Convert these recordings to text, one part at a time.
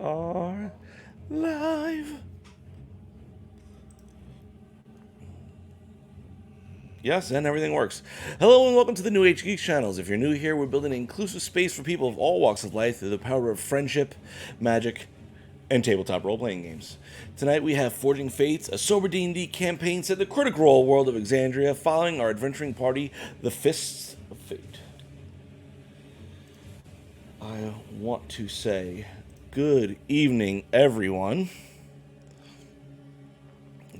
are live. Yes, and everything works. Hello and welcome to the New Age Geeks channels. If you're new here, we're building an inclusive space for people of all walks of life through the power of friendship, magic, and tabletop role-playing games. Tonight we have Forging Fates, a sober D&D campaign set in the Critical Role world of Exandria, following our adventuring party, the Fists of Fate. I want to say good evening, everyone.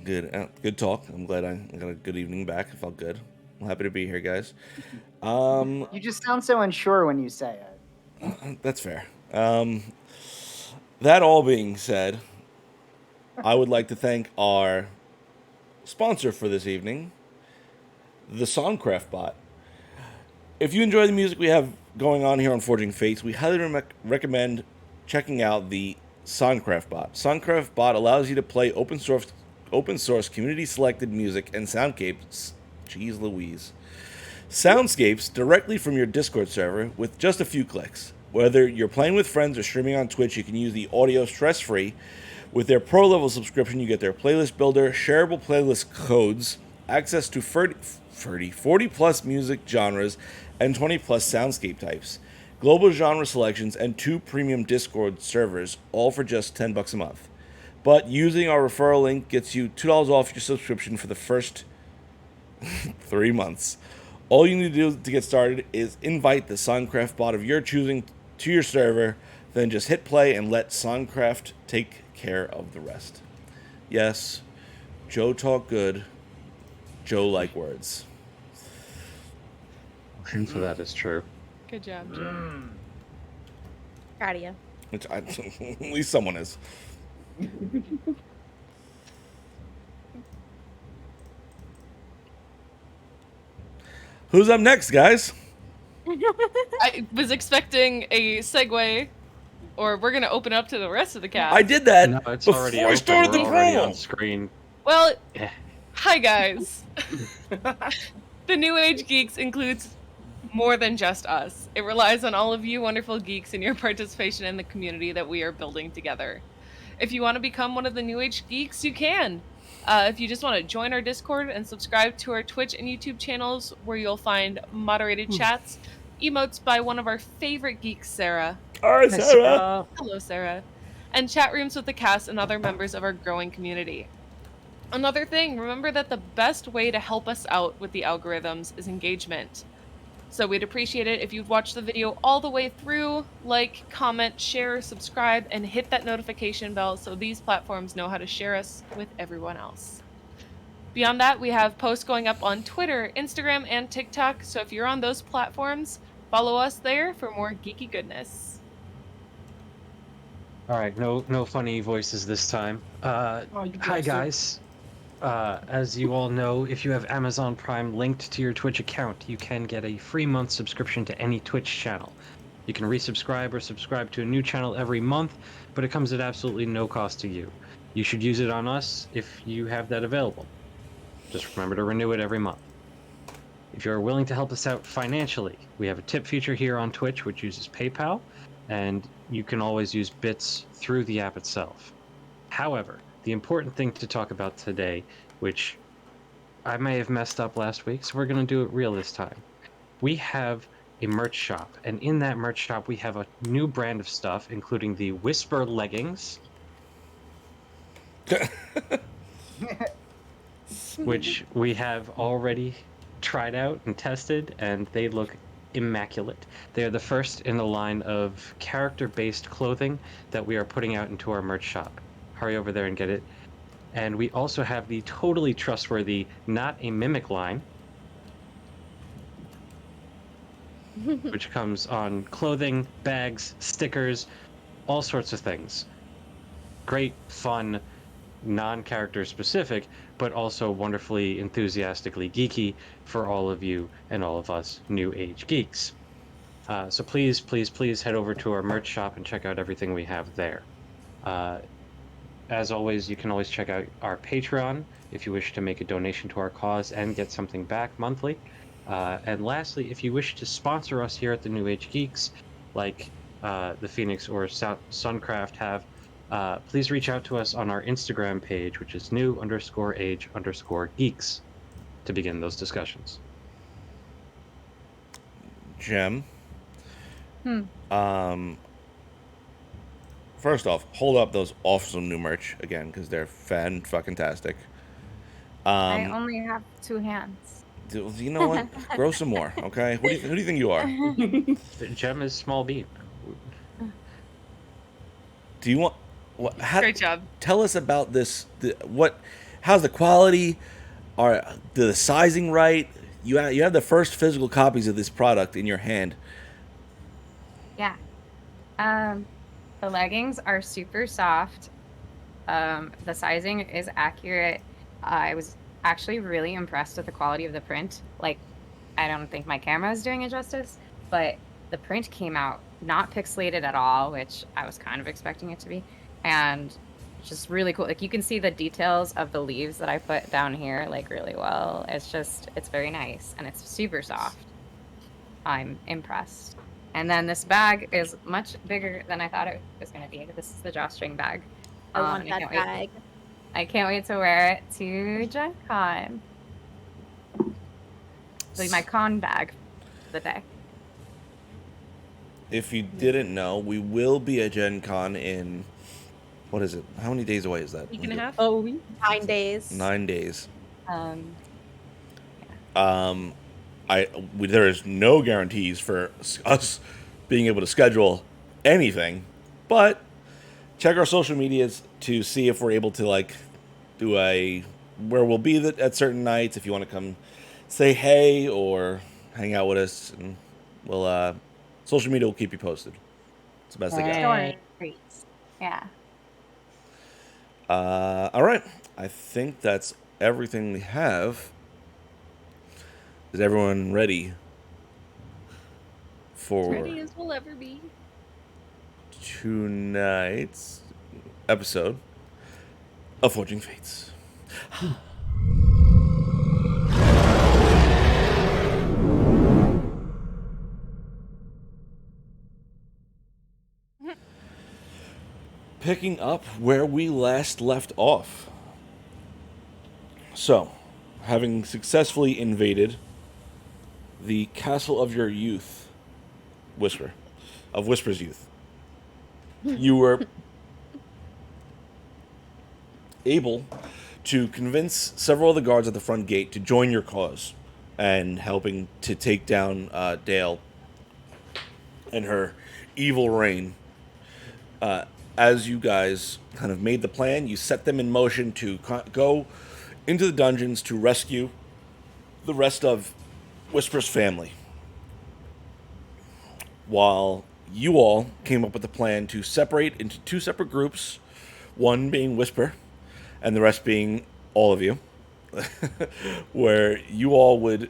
Good talk. I'm glad I got a good evening back. I felt good. I'm happy to be here, guys. You just sound so unsure when you say it. That's fair. That all being said, I would like to thank our sponsor for this evening, the SonCraft bot. If you enjoy the music we have going on here on Forging Fates, we highly recommend checking out the SonCraft bot. SonCraft bot allows you to play open source community selected music and soundscapes. Jeez Louise. Soundscapes directly from your Discord server with just a few clicks. Whether you're playing with friends or streaming on Twitch, you can use the audio stress-free. With their pro level subscription, you get their playlist builder, shareable playlist codes, access to 40 plus music genres, and 20 plus soundscape types, global genre selections, and 2 premium Discord servers, all for just $10 a month. But using our referral link gets you $2 off your subscription for the first 3 months. All you need to do to get started is invite the SonCraft bot of your choosing to your server, then just hit play and let SonCraft take care of the rest. Yes, Joe talk good. Joe like words. Hints of that is true. Good job, Joe. Proud of you. At least someone is. Who's up next, guys? I was expecting a segue, or we're gonna open up to the rest of the cast. I did that No, it's before already I open. started the We're already promo. on screen. Well, Yeah. hi guys. The New Age Geeks includes more than just us. It relies on all of you wonderful geeks and your participation in the community that we are building together. If you want to become one of the New Age Geeks, you can. If you just want to join our Discord and subscribe to our Twitch and YouTube channels, where you'll find moderated chats, emotes by one of our favorite geeks, Sarah. All right, Sarah. Hello, Sarah. And chat rooms with the cast and other members of our growing community. Another thing, remember that the best way to help us out with the algorithms is engagement. So we'd appreciate it if you'd watch the video all the way through, like, comment, share, subscribe, and hit that notification bell so these platforms know how to share us with everyone else. Beyond that, we have posts going up on Twitter, Instagram, and TikTok, so if you're on those platforms, follow us there for more geeky goodness. All right, no funny voices this time. Hi guys. As you all know, if you have Amazon Prime linked to your Twitch account, you can get a free month subscription to any Twitch channel. You can resubscribe or subscribe to a new channel every month, but it comes at absolutely no cost to you. You should use it on us if you have that available. Just remember to renew it every month. If you're willing to help us out financially, we have a tip feature here on Twitch which uses PayPal, and you can always use bits through the app itself. However, the important thing to talk about today, which I may have messed up last week, so we're going to do it real this time. We have a merch shop, and in that merch shop we have a new brand of stuff, including the Whisper leggings, which we have already tried out and tested, and they look immaculate. They are the first in the line of character-based clothing that we are putting out into our merch shop. Hurry over there and get it. And we also have the totally trustworthy Not a Mimic line, which comes on clothing, bags, stickers, all sorts of things. Great, fun, non-character specific, but also wonderfully enthusiastically geeky for all of you and all of us New Age Geeks. So please head over to our merch shop and check out everything we have there. As always, you can always check out our Patreon if you wish to make a donation to our cause and get something back monthly. And lastly, if you wish to sponsor us here at the New Age Geeks, like the Phoenix or SonCraft have, please reach out to us on our Instagram page, which is new_age_geeks, to begin those discussions. Gem. First off, hold up those awesome new merch again because they're fan-fucking-tastic. I only have 2 hands. You know what? Grow some more, okay? Who do you think you are? Gem is small bean. Do you want? Great job. Tell us about this. How's the quality? Are the sizing right? You have the first physical copies of this product in your hand. Yeah. The leggings are super soft. The sizing is accurate. I was actually really impressed with the quality of the print. Like, I don't think my camera is doing it justice, but the print came out not pixelated at all, which I was kind of expecting it to be, and just really cool. Like, you can see the details of the leaves that I put down here, like, really well. It's very nice, and it's super soft. I'm impressed. And then this bag is much bigger than I thought it was going to be. This is the drawstring bag. I want that bag. I can't wait to wear it to Gen Con. It'll be my con bag for the day. If you didn't know, we will be at Gen Con in, what is it? How many days away is that? Week and a half? Oh, 9 days. 9 days. Yeah. There is no guarantees for us being able to schedule anything, but check our social medias to see if we're able to do where we'll be at certain nights. If you want to come say hey or hang out with us, and we'll social media will keep you posted. It's the best I got. Great. Yeah. All right. I think that's everything we have. Is everyone ready for Ready as we'll ever be. tonight's episode of Forging Fates? Picking up where we last left off. So, having successfully invaded the castle of your youth, Whisper's youth, you were able to convince several of the guards at the front gate to join your cause and helping to take down Dale and her evil reign. As you guys kind of made the plan, you set them in motion to go into the dungeons to rescue the rest of Whisper's family. While you all came up with a plan to separate into 2 separate groups, one being Whisper and the rest being all of you, where you all would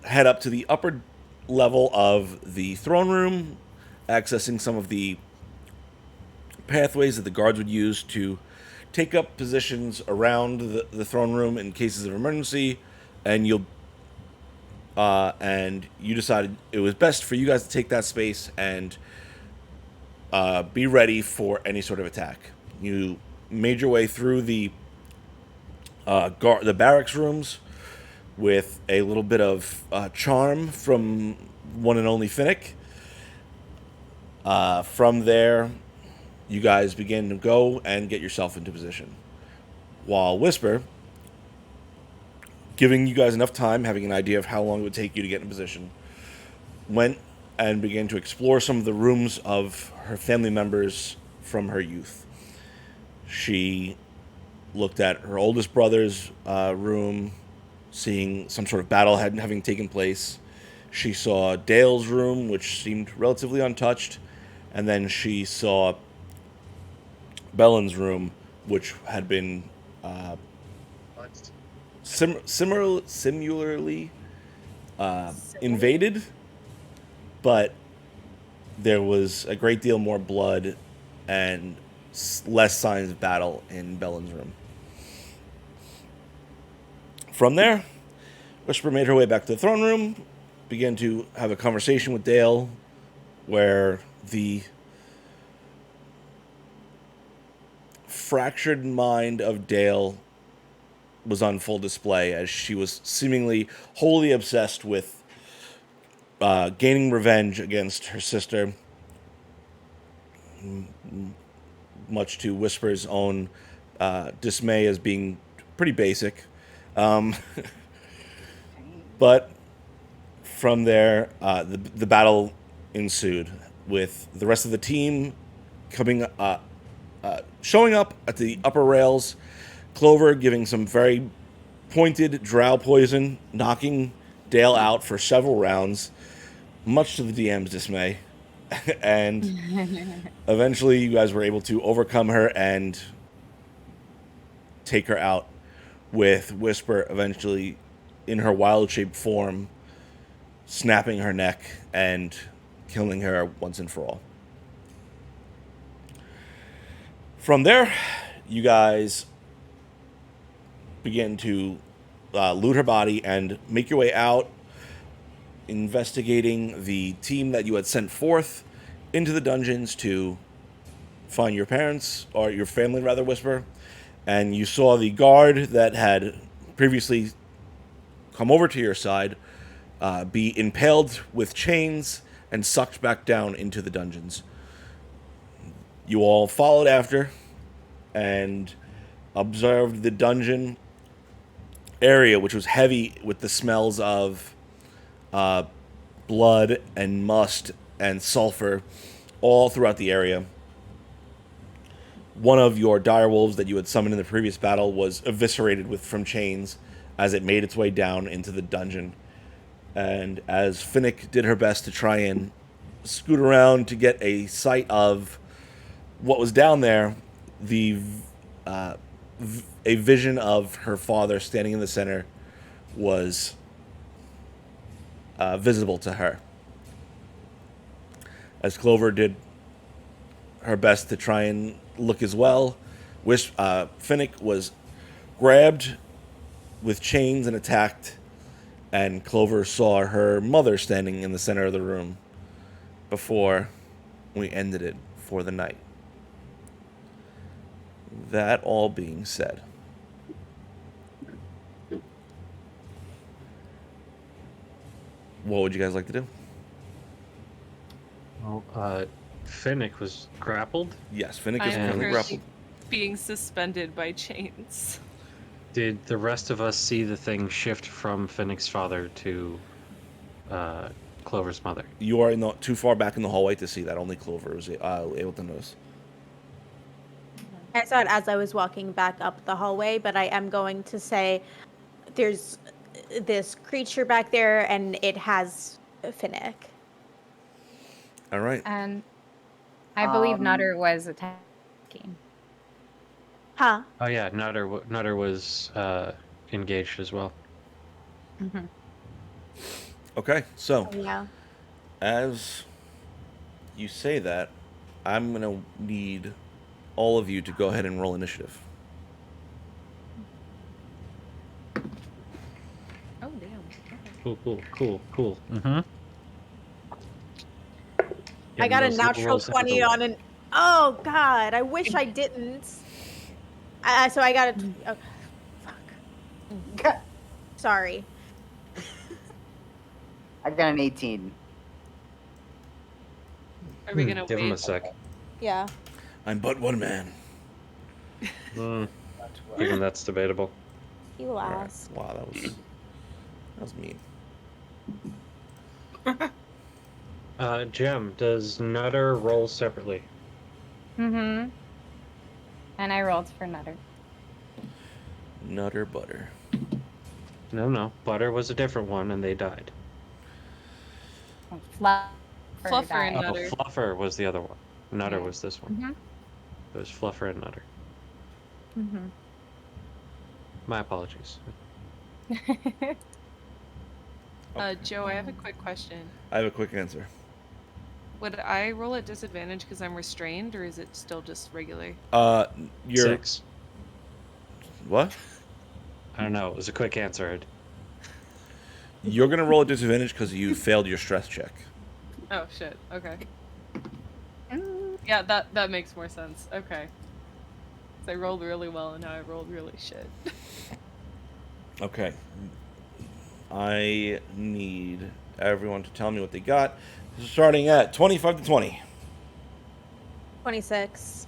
head up to the upper level of the throne room, accessing some of the pathways that the guards would use to take up positions around the throne room in cases of emergency, and you decided it was best for you guys to take that space and be ready for any sort of attack. You made your way through the barracks rooms with a little bit of charm from one and only Finnick. From there, you guys begin to go and get yourself into position. While Whisper, giving you guys enough time, having an idea of how long it would take you to get in position, went and began to explore some of the rooms of her family members from her youth. She looked at her oldest brother's room, seeing some sort of battle having taken place. She saw Dale's room, which seemed relatively untouched, and then she saw Bellen's room, which had been similarly invaded, but there was a great deal more blood and less signs of battle in Bellen's room. From there, Whisper made her way back to the throne room, began to have a conversation with Dale, where the fractured mind of Dale was on full display as she was seemingly wholly obsessed with gaining revenge against her sister, much to Whisper's own dismay as being pretty basic. But from there, the battle ensued with the rest of the team showing up at the upper rails. Clover giving some very pointed drow poison, knocking Dale out for several rounds, much to the DM's dismay. And eventually you guys were able to overcome her and take her out, with Whisper eventually in her wild-shaped form snapping her neck and killing her once and for all. From there, you guys begin to loot her body and make your way out, investigating the team that you had sent forth into the dungeons to find your parents, or your family rather, Whisper. And you saw the guard that had previously come over to your side be impaled with chains and sucked back down into the dungeons. You all followed after and observed the dungeon area, which was heavy with the smells of blood and must and sulfur all throughout the area. One of your direwolves that you had summoned in the previous battle was eviscerated from chains as it made its way down into the dungeon. And as Finnick did her best to try and scoot around to get a sight of what was down there, a vision of her father standing in the center was visible to her. As Clover did her best to try and look as well, Finnick was grabbed with chains and attacked, and Clover saw her mother standing in the center of the room before we ended it for the night. That all being said, what would you guys like to do? Well, Finnick was grappled. Yes, Finnick is I'm currently grappled. being suspended by chains. Did the rest of us see the thing shift from Finnick's father to Clover's mother? You are not too far back in the hallway to see that. Only Clover was able to notice. I saw it as I was walking back up the hallway, but I am going to say there's this creature back there, and it has Finnick. All right. And I believe Nutter was attacking. Huh? Oh yeah, Nutter was engaged as well. Mm-hmm. Okay, so Yeah. as you say that, I'm going to need all of you to go ahead and roll initiative. Oh, damn. Okay. Cool. Mm-hmm. I got a natural 20 on an. Oh God! I wish I didn't. So I got a. Oh, fuck. Sorry. I got an 18. Are we gonna Give wait? him a sec. Yeah. I'm but one man. Even that's debatable. You lost. Wow, that was mean. Jem, does Nutter roll separately? Mm-hmm. And I rolled for Nutter. Nutter butter. No. Butter was a different one, and they died. Fluffer Fluffer and died. Nutter. Fluffer was the other one. Nutter was this one. Mm-hmm. It was Fluffer and Nutter. Mm-hmm. My apologies. Joe, I have a quick question. I have a quick answer. Would I roll at disadvantage because I'm restrained, or is it still just regular? You're 6. what? I don't know. It was a quick answer. You're gonna roll a disadvantage because you failed your stress check. Oh shit. Okay. Yeah, that makes more sense. Okay. I rolled really well, and now I rolled really shit. Okay. I need everyone to tell me what they got. Starting at 25 to 20. 26.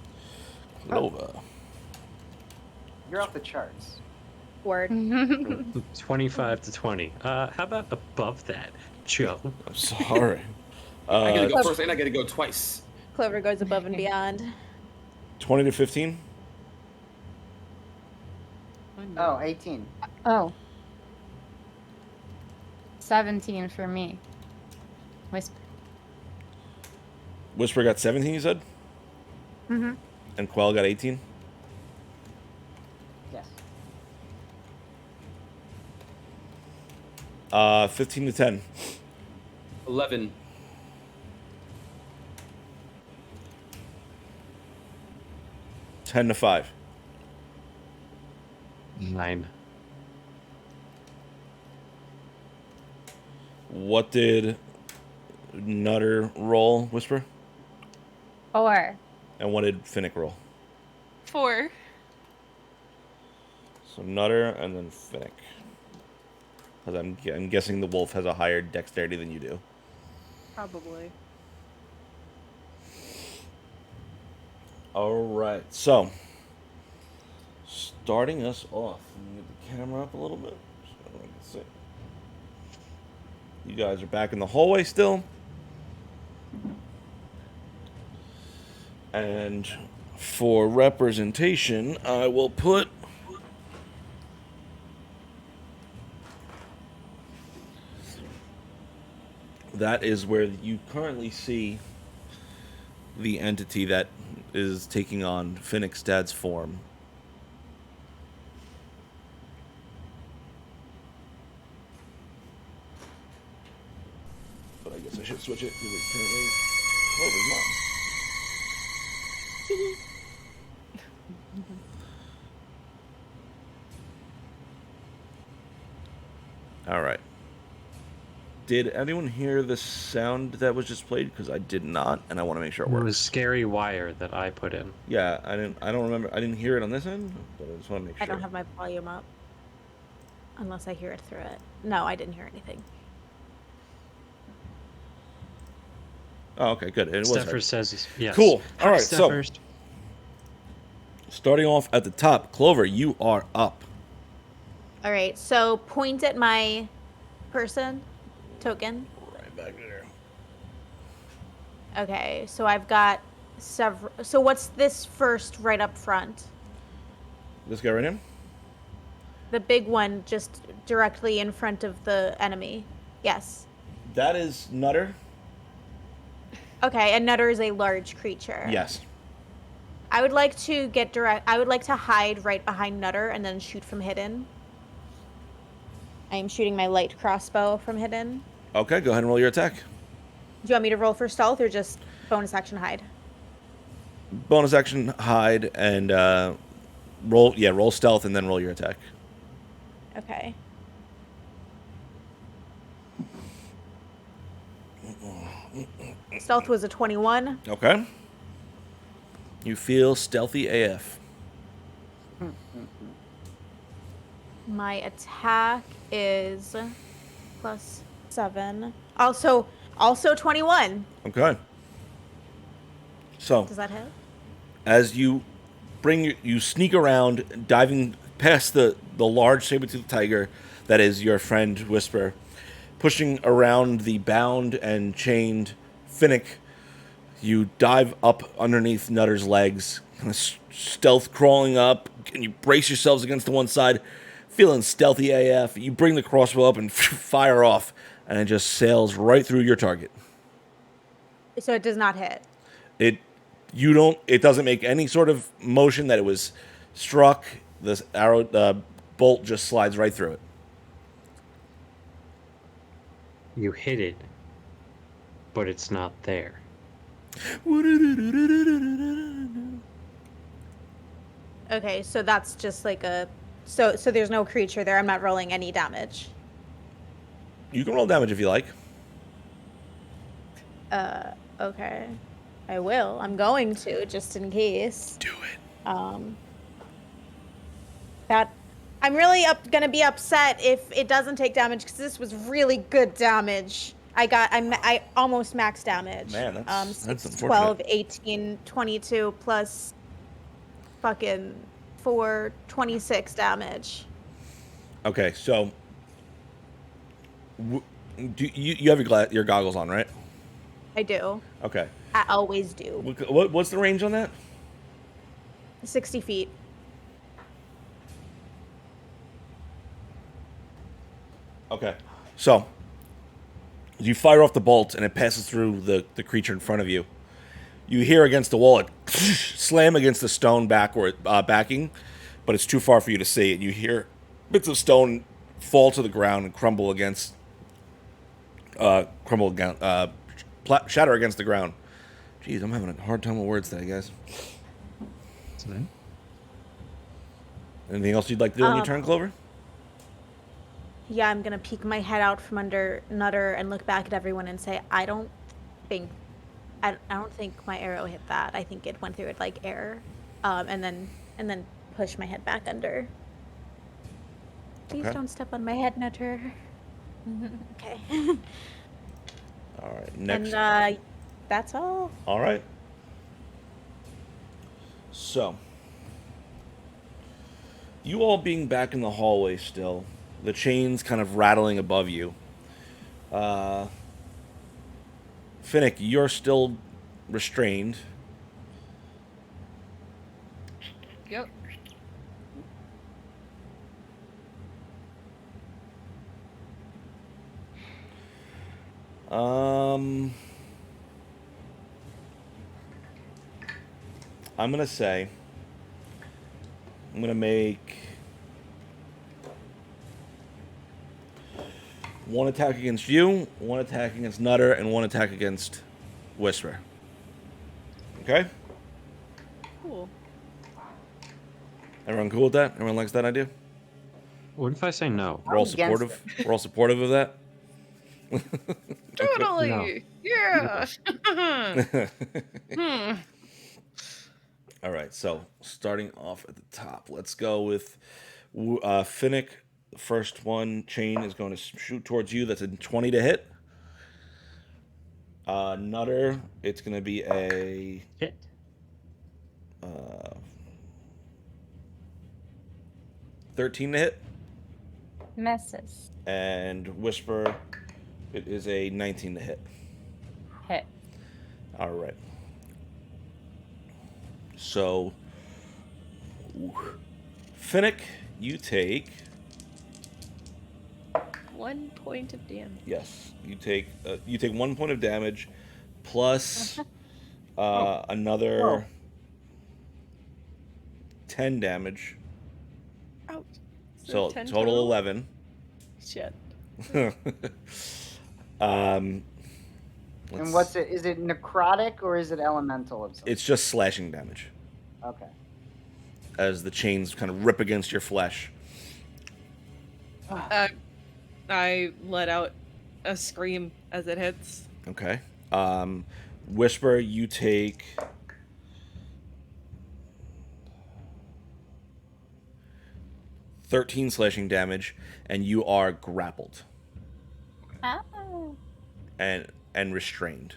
Clover. You're off the charts. Word. 25 to 20. How about above that, Joe? I'm sorry. I gotta go first, and I gotta go twice. Clover goes above and beyond. 20 to 15. Oh, 18. Oh. 17 for me. Whisper. Whisper got 17, you said? Mm-hmm. And Quell got 18? Yes. 15 to 10. 11. 10 to 5. 9. What did Nutter roll, Whisper? 4. And what did Finnick roll? 4. So Nutter and then Finnick. Because I'm guessing the wolf has a higher dexterity than you do. Probably. Alright, so starting us off. Let me get the camera up a little bit so I can see. You guys are back in the hallway still. And for representation, I will put that is where you currently see the entity that is taking on Finnick's dad's form. But I guess I should switch it because it's currently Clover's mom. All right. Did anyone hear the sound that was just played? Because I did not, and I want to make sure it It works. was Scary Wire that I put in. Yeah, I don't remember. I didn't hear it on this end, but I just want to make sure. I don't have my volume up. Unless I hear it through it. No, I didn't hear anything. Oh, okay, good. It was Steffer heard. says yes. Cool. All right, so Steffers. starting off at the top, Clover, you are up. All right, so point at my person token. Right back there. Okay, so I've got several. So what's this first right up front? This guy right here? The big one just directly in front of the enemy. Yes. That is Nutter. Okay, and Nutter is a large creature. Yes. I would like to get direct. I would like to hide right behind Nutter and then shoot from hidden. I am shooting my light crossbow from hidden. Okay, go ahead and roll your attack. Do you want me to roll for stealth or just bonus action hide? Bonus action hide and roll stealth and then roll your attack. Okay. Stealth was a 21. Okay. You feel stealthy AF. My attack is +7. Also 21. Okay. So Does that hit? as you sneak around, diving past the large saber-toothed tiger that is your friend Whisper, pushing around the bound and chained Finnick, you dive up underneath Nutter's legs, kind of stealth crawling up, and you brace yourselves against the one side, feeling stealthy AF. You bring the crossbow up and fire off, and it just sails right through your target. So it does not hit. It doesn't make any sort of motion that it was struck. This arrow, bolt just slides right through it. You hit it, but it's not there. Okay, so that's just like a so there's no creature there. I'm not rolling any damage. You can roll damage if you like. Okay. I will. I'm going to, just in case. Do it. That I'm really gonna be upset if it doesn't take damage because this was really good damage. I almost max damage. Man, that's 6, unfortunate. 12, 18, 22 plus fucking 4, 26 damage. Okay, so do you have your goggles on, right? I do. Okay. I always do. What's the range on that? 60 feet. Okay. So you fire off the bolt and it passes through the creature in front of you. You hear against the wall it slam against the stone backing, but it's too far for you to see it. You hear bits of stone fall to the ground and shatter against the ground. Jeez, I'm having a hard time with words today, guys. Anything else you'd like to do on your turn, Clover? Yeah, I'm gonna peek my head out from under Nutter and look back at everyone and say, I don't think my arrow hit that. I think it went through it like air, and then push my head back under. Please don't step on my head, Nutter. Okay. All right. Next. And that's all. All right. So, you all being back in the hallway still, the chains kind of rattling above you. Finnick, you're still restrained. Yep. I'm gonna make one attack against you, one attack against Nutter, and one attack against Whisper. Okay? Cool. Everyone cool with that? Everyone likes that idea? What if I say no? We're all supportive. We're all supportive of that. Totally. No. Yeah. All right. So starting off at the top, let's go with Finnick. The first one chain is going to shoot towards you. That's a 20 to hit. Nutter, it's going to be a hit. 13 to hit. Misses. And Whisper, it is a 19 to hit. Hit. All right. So, Finnick, you take 1 point of damage. Yes, you take 1 point of damage, plus another 10 damage. Ouch. So 10 total 11. Shit. And what's it? Is it necrotic or is it elemental of some? It's just slashing damage. Okay. As the chains kind of rip against your flesh. I let out a scream as it hits. Okay. Whisper, you take 13 slashing damage, and you are grappled. Oh. And restrained.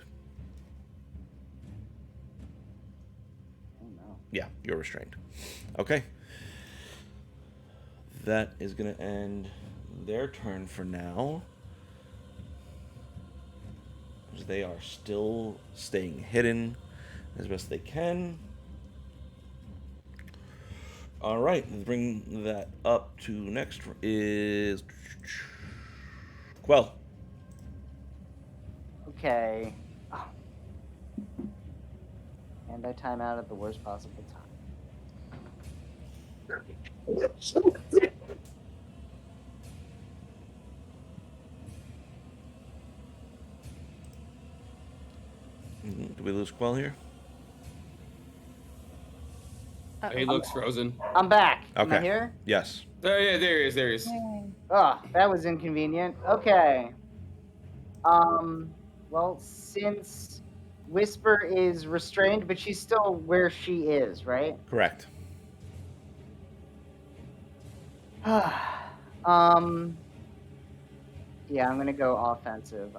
Oh no. Yeah, you're restrained. Okay. That is going to end their turn for now. They are still staying hidden as best they can. All right, let's bring that up to next is Quell. Okay. Oh. And I time out at the worst possible time. Do we lose Quell here? He looks frozen. I'm back. Am I Okay. here? Yes. There he is. Oh, that was inconvenient. Okay. Well, since Whisper is restrained, but she's still where she is, right? Correct. Yeah, I'm gonna go offensive.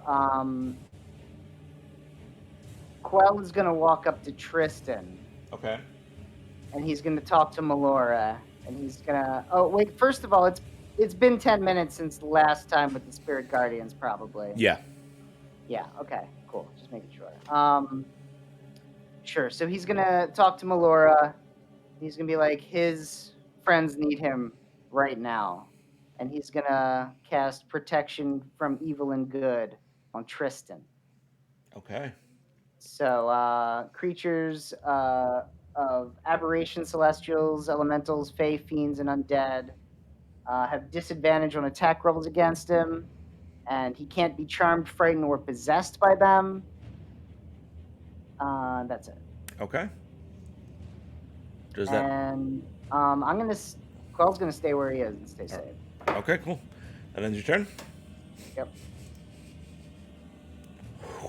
Quell is gonna walk up to Tristan. Okay. And he's gonna talk to Melora, and he's gonna. Oh wait! First of all, it's been 10 minutes since the last time with the Spirit Guardians, probably. Yeah. Yeah. Okay. Cool. Just making sure. Sure. So he's gonna talk to Melora. He's gonna be like, his friends need him right now, and he's gonna cast Protection from Evil and Good on Tristan. Okay. So creatures of aberration, celestials, elementals, fae, fiends, and undead have disadvantage on attack rolls against him, and he can't be charmed, frightened, or possessed by them. That's it. Okay. Does that? And Quell's gonna stay where he is and stay safe. Okay, cool. And then your turn. Yep.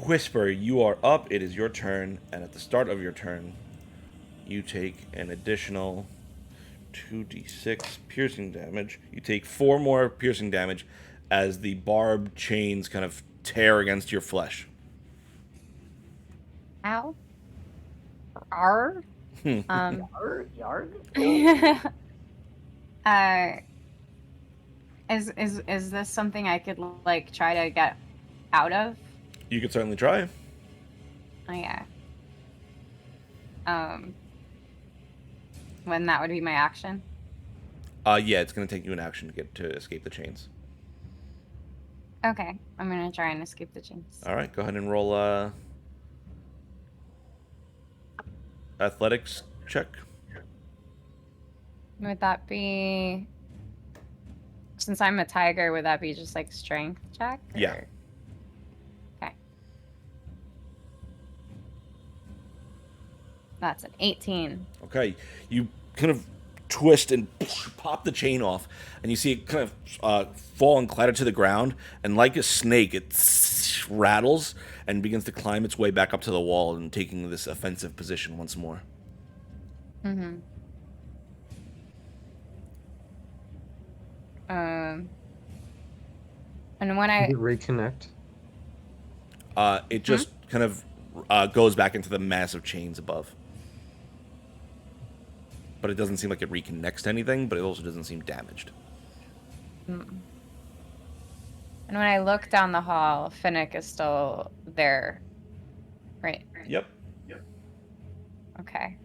Whisper, you are up. It is your turn, and at the start of your turn, you take an additional 2d6 piercing damage. You take 4 more piercing damage as the barbed chains kind of tear against your flesh. Ow. R. Yarg? Is this something I could like try to get out of? You could certainly try. Oh yeah. When that would be my action. Yeah, it's gonna take you an action to escape the chains. Okay, I'm gonna try and escape the chains. All right, go ahead and roll athletics check. Would that be? Since I'm a tiger, would that be just like strength check? Or... Yeah. Okay. That's an 18. Okay, you kind of twist and pop the chain off, and you see it kind of fall and clatter to the ground, and like a snake, it rattles and begins to climb its way back up to the wall and taking this offensive position once more. Mm-hmm. And when I reconnect, it just kind of goes back into the massive chains above. But it doesn't seem like it reconnects to anything, but it also doesn't seem damaged. And when I look down the hall, Finnick is still there, right? Yep. Okay.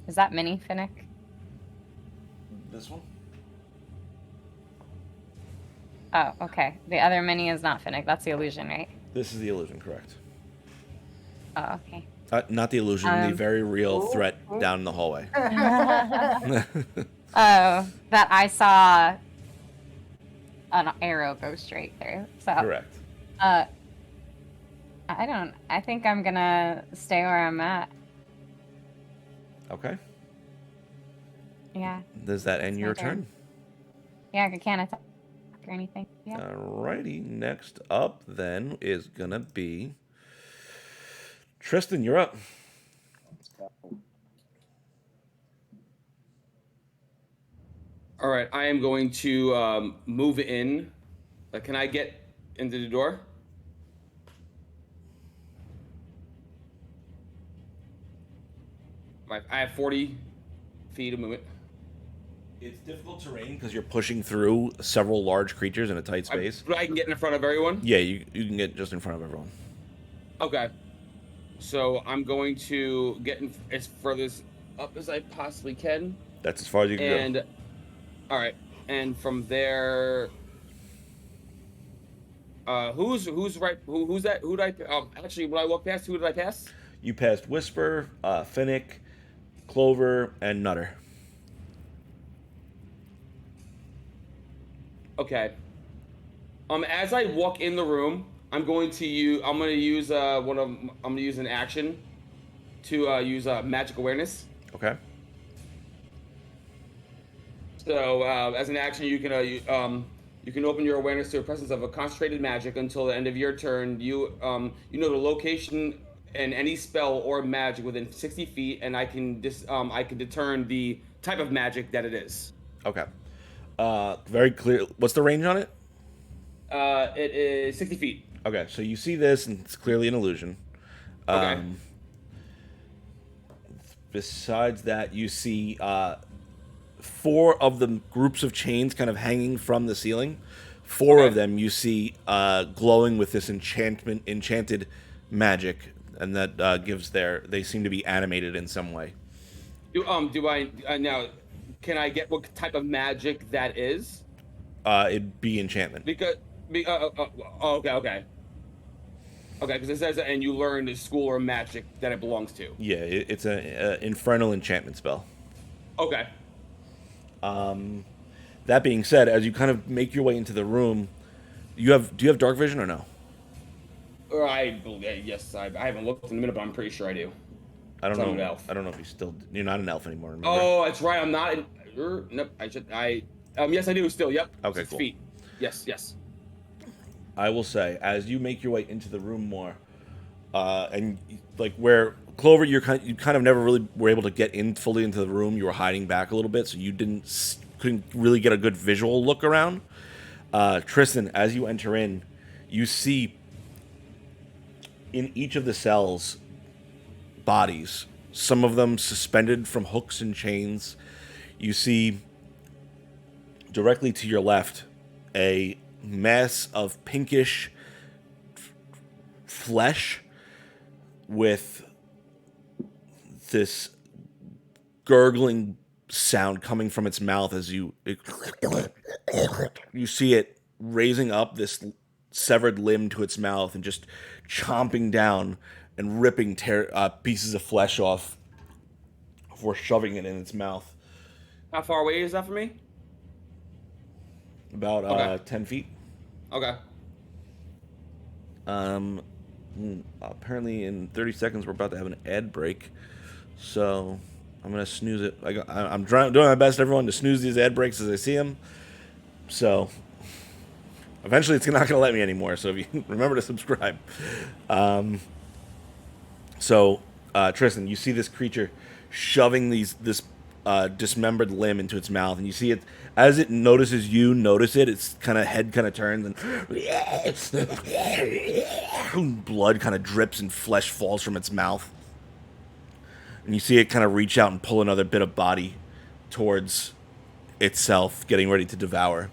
Is that mini Finnick? This one? Oh, okay. The other mini is not Finnick. That's the illusion, right? This is the illusion, correct. Oh, okay. Not the illusion, the very real threat down in the hallway. Oh, that I saw an arrow go straight through. So Correct. I think I'm gonna stay where I'm at. Okay. Yeah. Does that end It's your my turn. turn? Yeah, I can't attack or anything. Yeah. Alrighty. Next up, then, is gonna be Tristan. You're up. All right, I am going to move in. Can I get into the door? I have 40 feet of movement. It's difficult terrain because you're pushing through several large creatures in a tight space. But I can get in front of everyone? Yeah, you can get just in front of everyone. Okay. So I'm going to get as furthest up as I possibly can. That's as far as you can go. All right, and from there, who's right? Who's that? Who did I? Actually, when I walk past, who did I pass? You passed Whisper, Finnick, Clover, and Nutter. Okay. As I walk in the room, I'm going to use an action to use magic awareness. Okay. So as an action, you can open your awareness to a presence of a concentrated magic until the end of your turn. You know the location and any spell or magic within 60 feet, and I can determine the type of magic that it is. Okay. Very clear. What's the range on it? It is 60 feet. Okay, so you see this, and it's clearly an illusion. Okay. Besides that, you see 4 of the groups of chains kind of hanging from the ceiling. 4 of them you see glowing with this enchanted magic, and that gives they seem to be animated in some way. Do I now? Can I get what type of magic that is? It'd be enchantment. Okay. Okay, because it says, and you learn the school or magic that it belongs to. Yeah, it's an infernal enchantment spell. Okay. That being said, as you kind of make your way into the room, do you have dark vision or no? Yes, I haven't looked in a minute, but I'm pretty sure I do. I don't know. I'm an elf. I don't know if you're not an elf anymore. Remember? Oh, that's right. I'm not. Nope. Yes, I do. Still. Yep. Okay. 6 Cool. feet. Yes. I will say, as you make your way into the room more, and like where Clover, you kind of never really were able to get in fully into the room. You were hiding back a little bit, so you couldn't really get a good visual look around. Tristan, as you enter in, you see in each of the cells bodies, some of them suspended from hooks and chains. You see directly to your left a mass of pinkish flesh with this gurgling sound coming from its mouth as you see it raising up this severed limb to its mouth and just chomping down and ripping pieces of flesh off before shoving it in its mouth. How far away is that from me? About 10 feet. Okay. Apparently in 30 seconds we're about to have an ad break, so I'm gonna snooze it. I'm doing my best, everyone, to snooze these ad breaks as I see them. So eventually it's not gonna let me anymore. So if you remember to subscribe. Tristan, you see this creature shoving this dismembered limb into its mouth, and you see it as it notices you notice it. Its head turns, and blood kind of drips and flesh falls from its mouth. And you see it kind of reach out and pull another bit of body towards itself, getting ready to devour.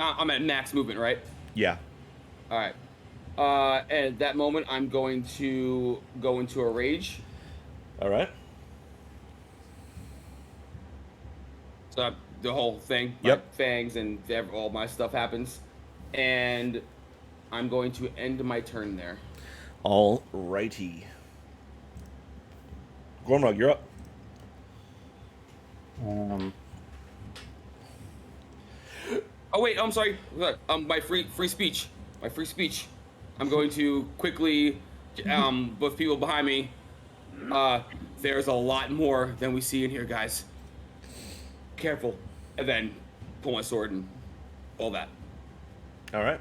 I'm at max movement, right? Yeah. All right. At that moment, I'm going to go into a rage. All right. So the whole thing, yep, like fangs and all my stuff happens, and I'm going to end my turn there. All righty. Gormrog, you're up. Oh wait, I'm sorry. My free speech. My free speech. I'm going to quickly, with people behind me. There's a lot more than we see in here, guys. Careful, and then pull my sword and all that. All right.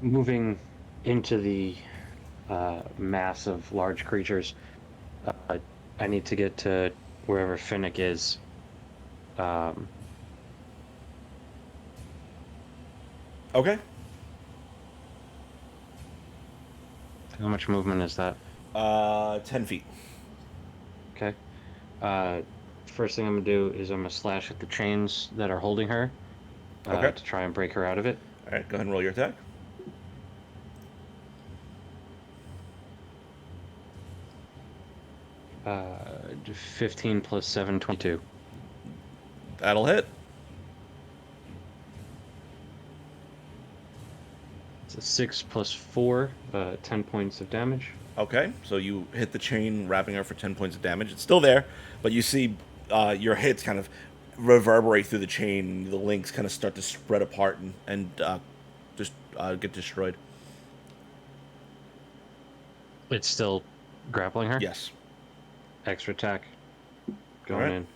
Moving into the mass of large creatures, I need to get to wherever Finnick is. Okay. How much movement is that? 10 feet. Okay. First thing I'm gonna do is I'm gonna slash at the chains that are holding her. Okay. To try and break her out of it. All right, go ahead and roll your attack. Uh, 15 plus 7, 22. That'll hit. It's a 6 plus 4, 10 points of damage. Okay, so you hit the chain, wrapping her for 10 points of damage. It's still there, but you see your hits kind of reverberate through the chain. The links kind of start to spread apart and just get destroyed. It's still grappling her? Yes. Extra attack going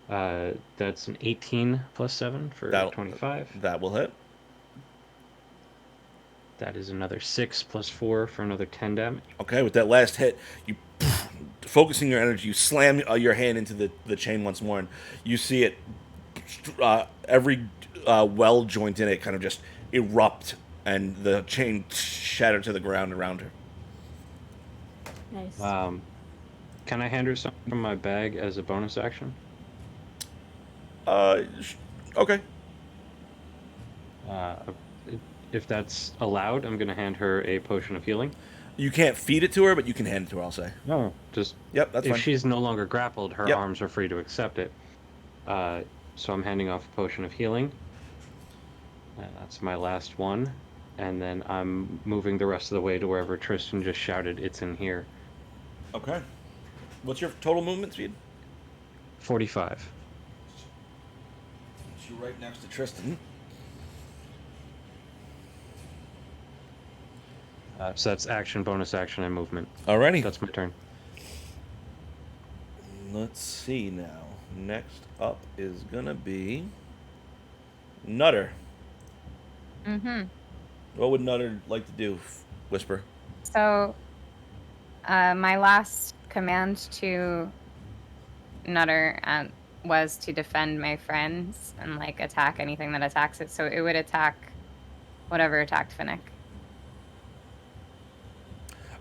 in. That's an 18 plus 7 for 25. That will hit. That is another 6 plus 4 for another 10 damage. Okay, with that last hit, you focusing your energy, you slam your hand into the chain once more, and you see it, every weld joint in it kind of just erupt, and the chain shatter to the ground around her. Nice. Can I hand her something from my bag as a bonus action? Okay. If that's allowed, I'm going to hand her a potion of healing. You can't feed it to her, but you can hand it to her, I'll say. No, just Yep, that's if fine. she's no longer grappled, her Yep. arms are free to accept it. So I'm handing off a potion of healing. That's my last one. And then I'm moving the rest of the way to wherever Tristan just shouted, "It's in here." Okay. What's your total movement speed? 45. You're right next to Tristan. So that's action, bonus action, and movement. Alrighty. That's my turn. Let's see now. Next up is gonna be Nutter. Mm-hmm. What would Nutter like to do? Whisper. So, my last command to Nutter was to defend my friends and like attack anything that attacks it. So it would attack whatever attacked Finnick.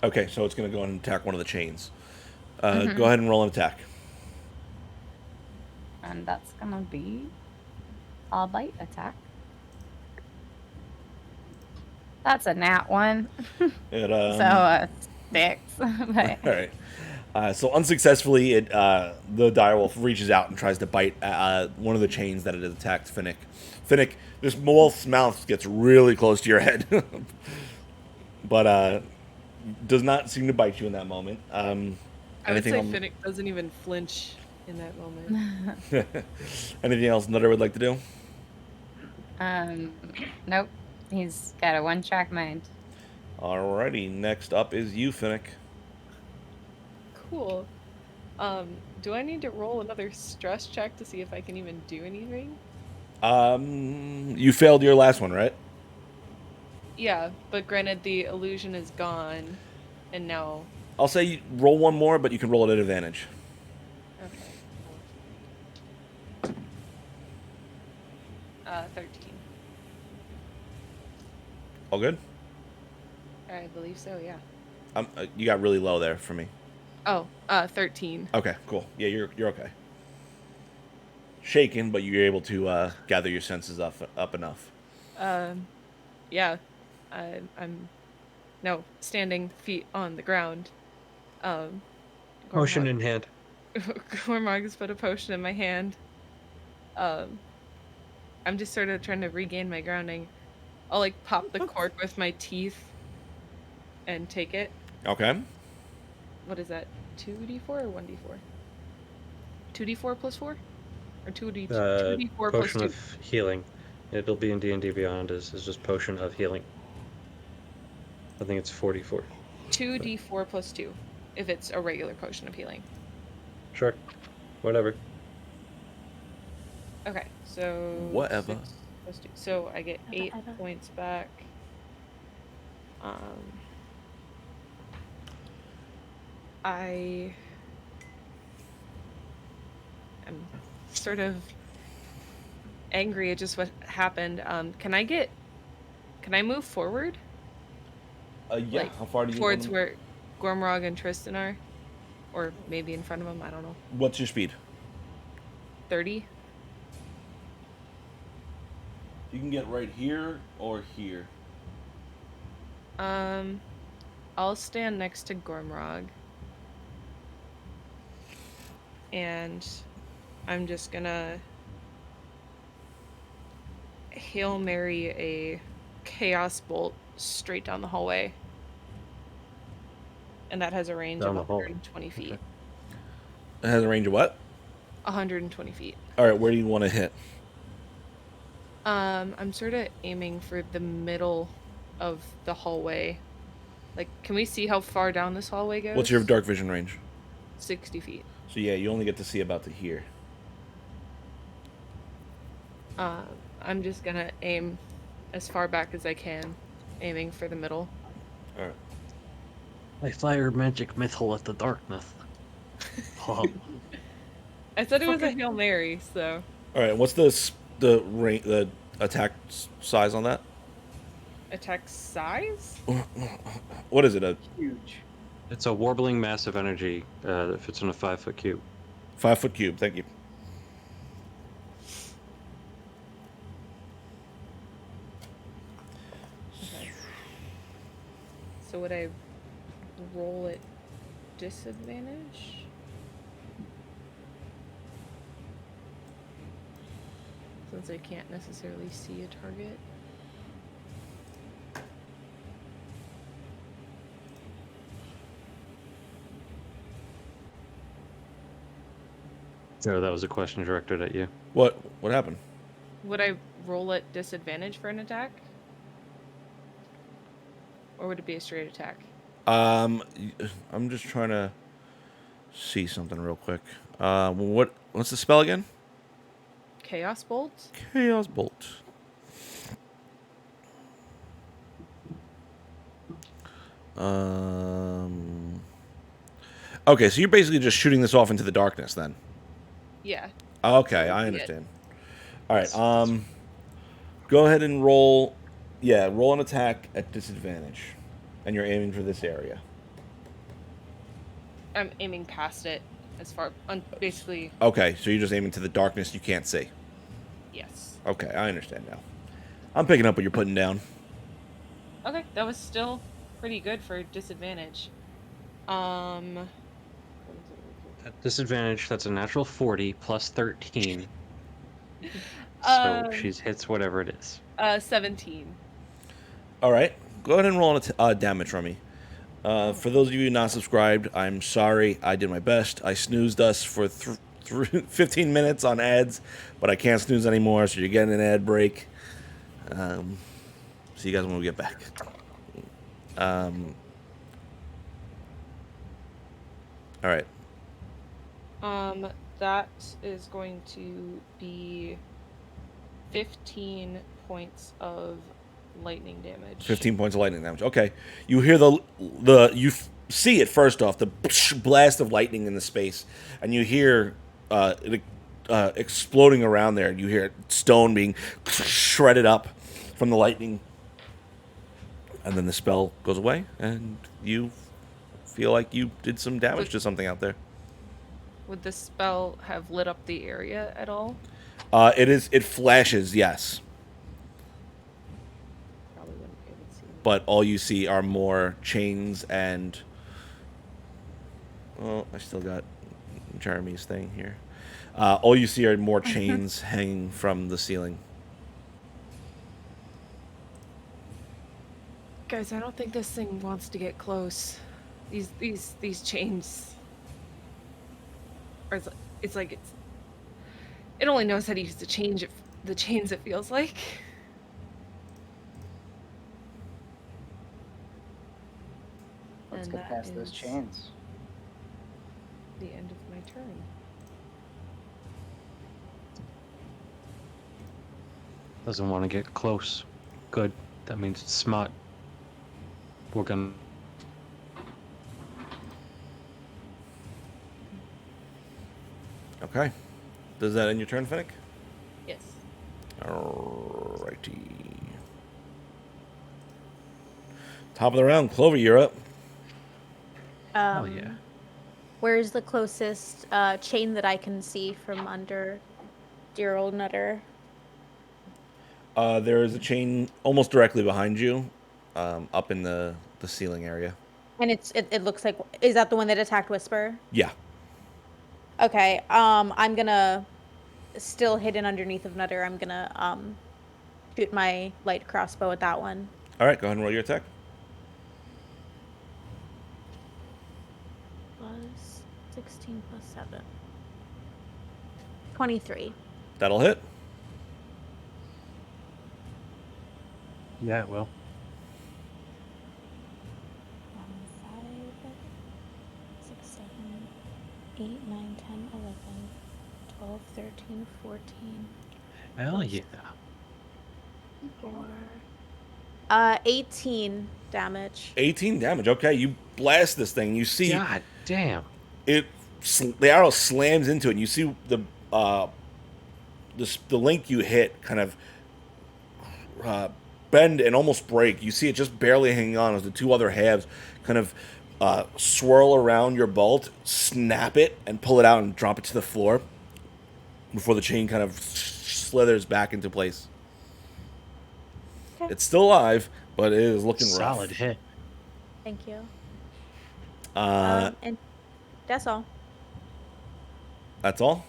Okay, so it's gonna go and attack one of the chains. Go ahead and roll an attack. And that's gonna be a bite attack. That's a nat 1. It, So 6. But all right. So unsuccessfully, the direwolf reaches out and tries to bite one of the chains that it has attacked Finnick. Finnick, this wolf's mouth gets really close to your head, but does not seem to bite you in that moment. I would say anything Finnick doesn't even flinch in that moment. anything else Nutter would like to do? Nope. He's got a one-track mind. Alrighty, next up is you, Finnick. Cool. Do I need to roll another stress check to see if I can even do anything? You failed your last one, right? Yeah, but granted the illusion is gone, and now... I'll say you roll one more, but you can roll it at advantage. Okay. 13. All good? I believe so, yeah. You got really low there for me. Oh, 13. Okay, cool. Yeah, you're okay. Shaken, but you're able to gather your senses up enough. Yeah. I'm standing feet on the ground. Potion in hand. Gormog has put a potion in my hand. I'm just sort of trying to regain my grounding. I'll like pop the cork with my teeth and take it. Okay. What is that? 2d4 or 1d4? 2d4 plus 4? Or 2d4 plus Potion 2? of healing. It'll be in D&D Beyond as just potion of healing. I think it's 44. 2d4 plus 2, if it's a regular potion of healing. Sure. Whatever. Okay, so... Whatever. 6 plus 2. So I get 8 Whatever. points back. I'm sort of angry at just what happened. Can I move forward? Yeah. Like, How far do you towards want where Gormrog and Tristan are? Or maybe in front of them, I don't know. What's your speed? 30? You can get right here or here. I'll stand next to Gormrog. And I'm just gonna Hail Mary a Chaos Bolt straight down the hallway. And that has a range Down of the hall. 120 feet. Okay. It has a range of what? 120 feet. All right, where do you want to hit? I'm sort of aiming for the middle of the hallway. Like, can we see how far down this hallway goes? What's your dark vision range? 60 feet. So yeah, you only get to see about to here. I'm just gonna aim as far back as I can. aiming for the middle. All right. I fire magic missile at the darkness. Oh. I said it was a Hail Mary, so All right. What's the attack size on that? attack size? What is it? Huge. It's a warbling mass of energy that fits in a 5-foot cube. 5-foot cube. Thank you. Okay. So would I roll at disadvantage? Since I can't necessarily see a target. So that was a question directed at you. What happened? Would I roll at disadvantage for an attack? Or would it be a straight attack? I'm just trying to see something real quick. What's the spell again? Chaos Bolt? Chaos Bolt. Okay, so you're basically just shooting this off into the darkness then. Yeah. Okay, I understand. All right. Go ahead and roll. Yeah, roll an attack at disadvantage, and you're aiming for this area. I'm aiming past it as far basically Okay, so you're just aiming to the darkness you can't see. yes. Okay, I understand now. I'm picking up what you're putting down. Okay, that was still pretty good for disadvantage. At disadvantage, that's a natural 40 plus 13. So she hits whatever it is. 17. All right, go ahead and roll damage from me. For those of you not subscribed, I'm sorry. I did my best. I snoozed us for 15 minutes on ads, but I can't snooze anymore, so you're getting an ad break. See you guys when we get back. All right. That is going to be 15 points of lightning damage. 15 points of lightning damage. Okay. You hear see it first off, the blast of lightning in the space, and you hear it exploding around there. You hear stone being shredded up from the lightning, and then the spell goes away, and you feel like you did some damage to something out there. Would the spell have lit up the area at all? It flashes, yes. Probably wouldn't be able to see. But all you see are more chains and... Oh, I still got Jeremy's thing here. All you see are more chains hanging from the ceiling. Guys, I don't think this thing wants to get close. These chains. Or it's like it only knows how to use the chains. It feels like. Let's And get that past those is chains. The end of my turn. Doesn't want to get close. Good. That means it's smart. We're gonna... Okay. Does that end your turn, Fennec? Yes. Alrighty. Top of the round, Clover, you're up. Oh yeah. Where's the closest chain that I can see from under dear old Nutter? There is a chain almost directly behind you, up in the ceiling area. And it looks like, is that the one that attacked Whisper? Yeah. Okay, I'm gonna, still hidden underneath of Nutter, I'm gonna shoot my light crossbow at that one. All right, go ahead and roll your attack. Plus 16 plus 7. 23. That'll hit. Yeah, it will. 5, 6, 7, 8, 9, 10, 11, 12, 13, 14. Hell yeah. 4, 18 damage. 18 damage. Okay, you blast this thing. You see God damn. it. The arrow slams into it, and you see the link you hit kind of bend and almost break. You see it just barely hanging on as the two other halves kind of swirl around your bolt, snap it, and pull it out and drop it to the floor before the chain kind of slithers back into place. Okay. It's still alive, but it is looking Solid rough. hit. Thank you. And And that's all. that's all?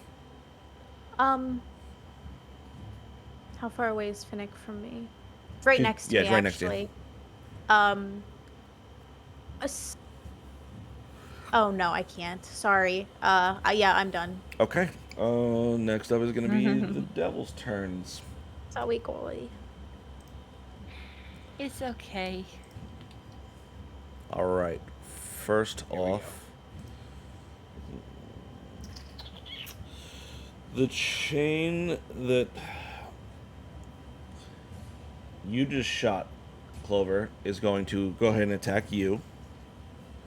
How far away is Finnick from me? It's right next to yeah, me, it's right next to you. actually. Oh, no, I can't. Sorry. Yeah, I'm done. Okay. Next up is going to be the devil's turns. Sorry, Golly. It's okay. All right. First off, the chain that you just shot, Clover, is going to go ahead and attack you.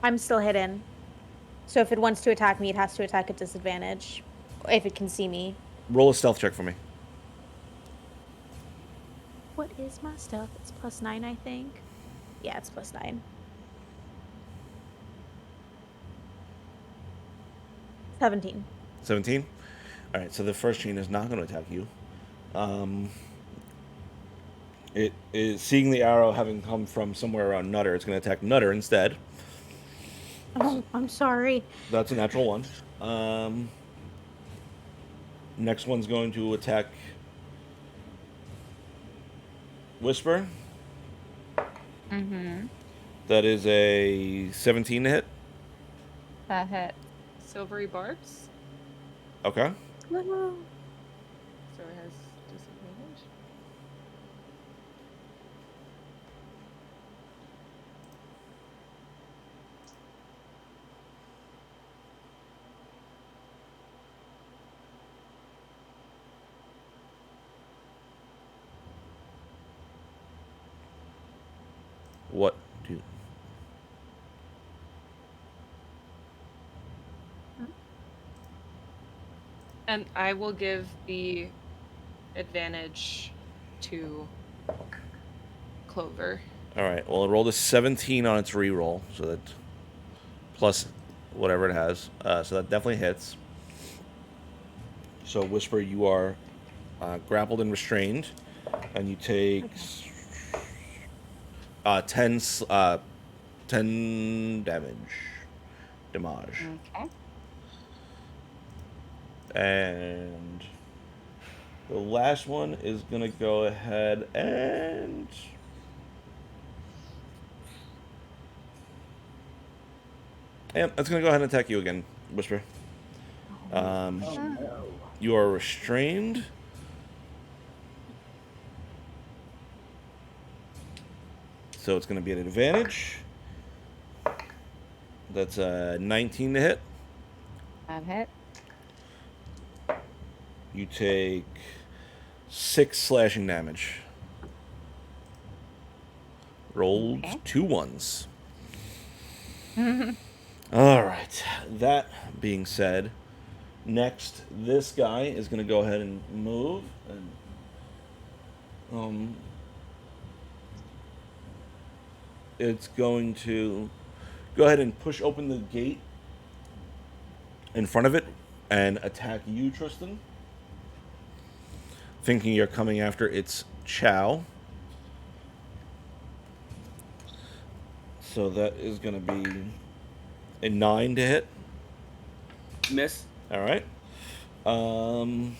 I'm still hidden. So if it wants to attack me, it has to attack at disadvantage. If it can see me. Roll a stealth check for me. What is my stealth? It's +9, I think. Yeah, it's +9. 17. 17? All right, so the first chain is not going to attack you. It is seeing the arrow having come from somewhere around Nutter. It's going to attack Nutter instead. Oh, I'm sorry. That's a natural one. Next one's going to attack Whisper. Mm-hmm. That is a 17 to hit. That hit. Silvery barbs. Okay. So it has disadvantage. What do And I will give the advantage to Clover. All right. Well, it rolled a 17 on its reroll, so that plus whatever it has. So that definitely hits. So Whisper, you are grappled and restrained, and you take 10 damage. Damage. Okay. And the last one is going to go ahead and... Yeah, it's going to go ahead and attack you again, Whisper. You are restrained. So it's going to be at an advantage. That's a 19 to hit. That hit. You take 6 slashing damage. Rolled Okay. 2 ones. All right. That being said, next, this guy is going to go ahead and move. And, it's going to go ahead and push open the gate in front of it and attack you, Tristan. Thinking you're coming after its chow. So that is going to be a 9 to hit. Miss. All right. And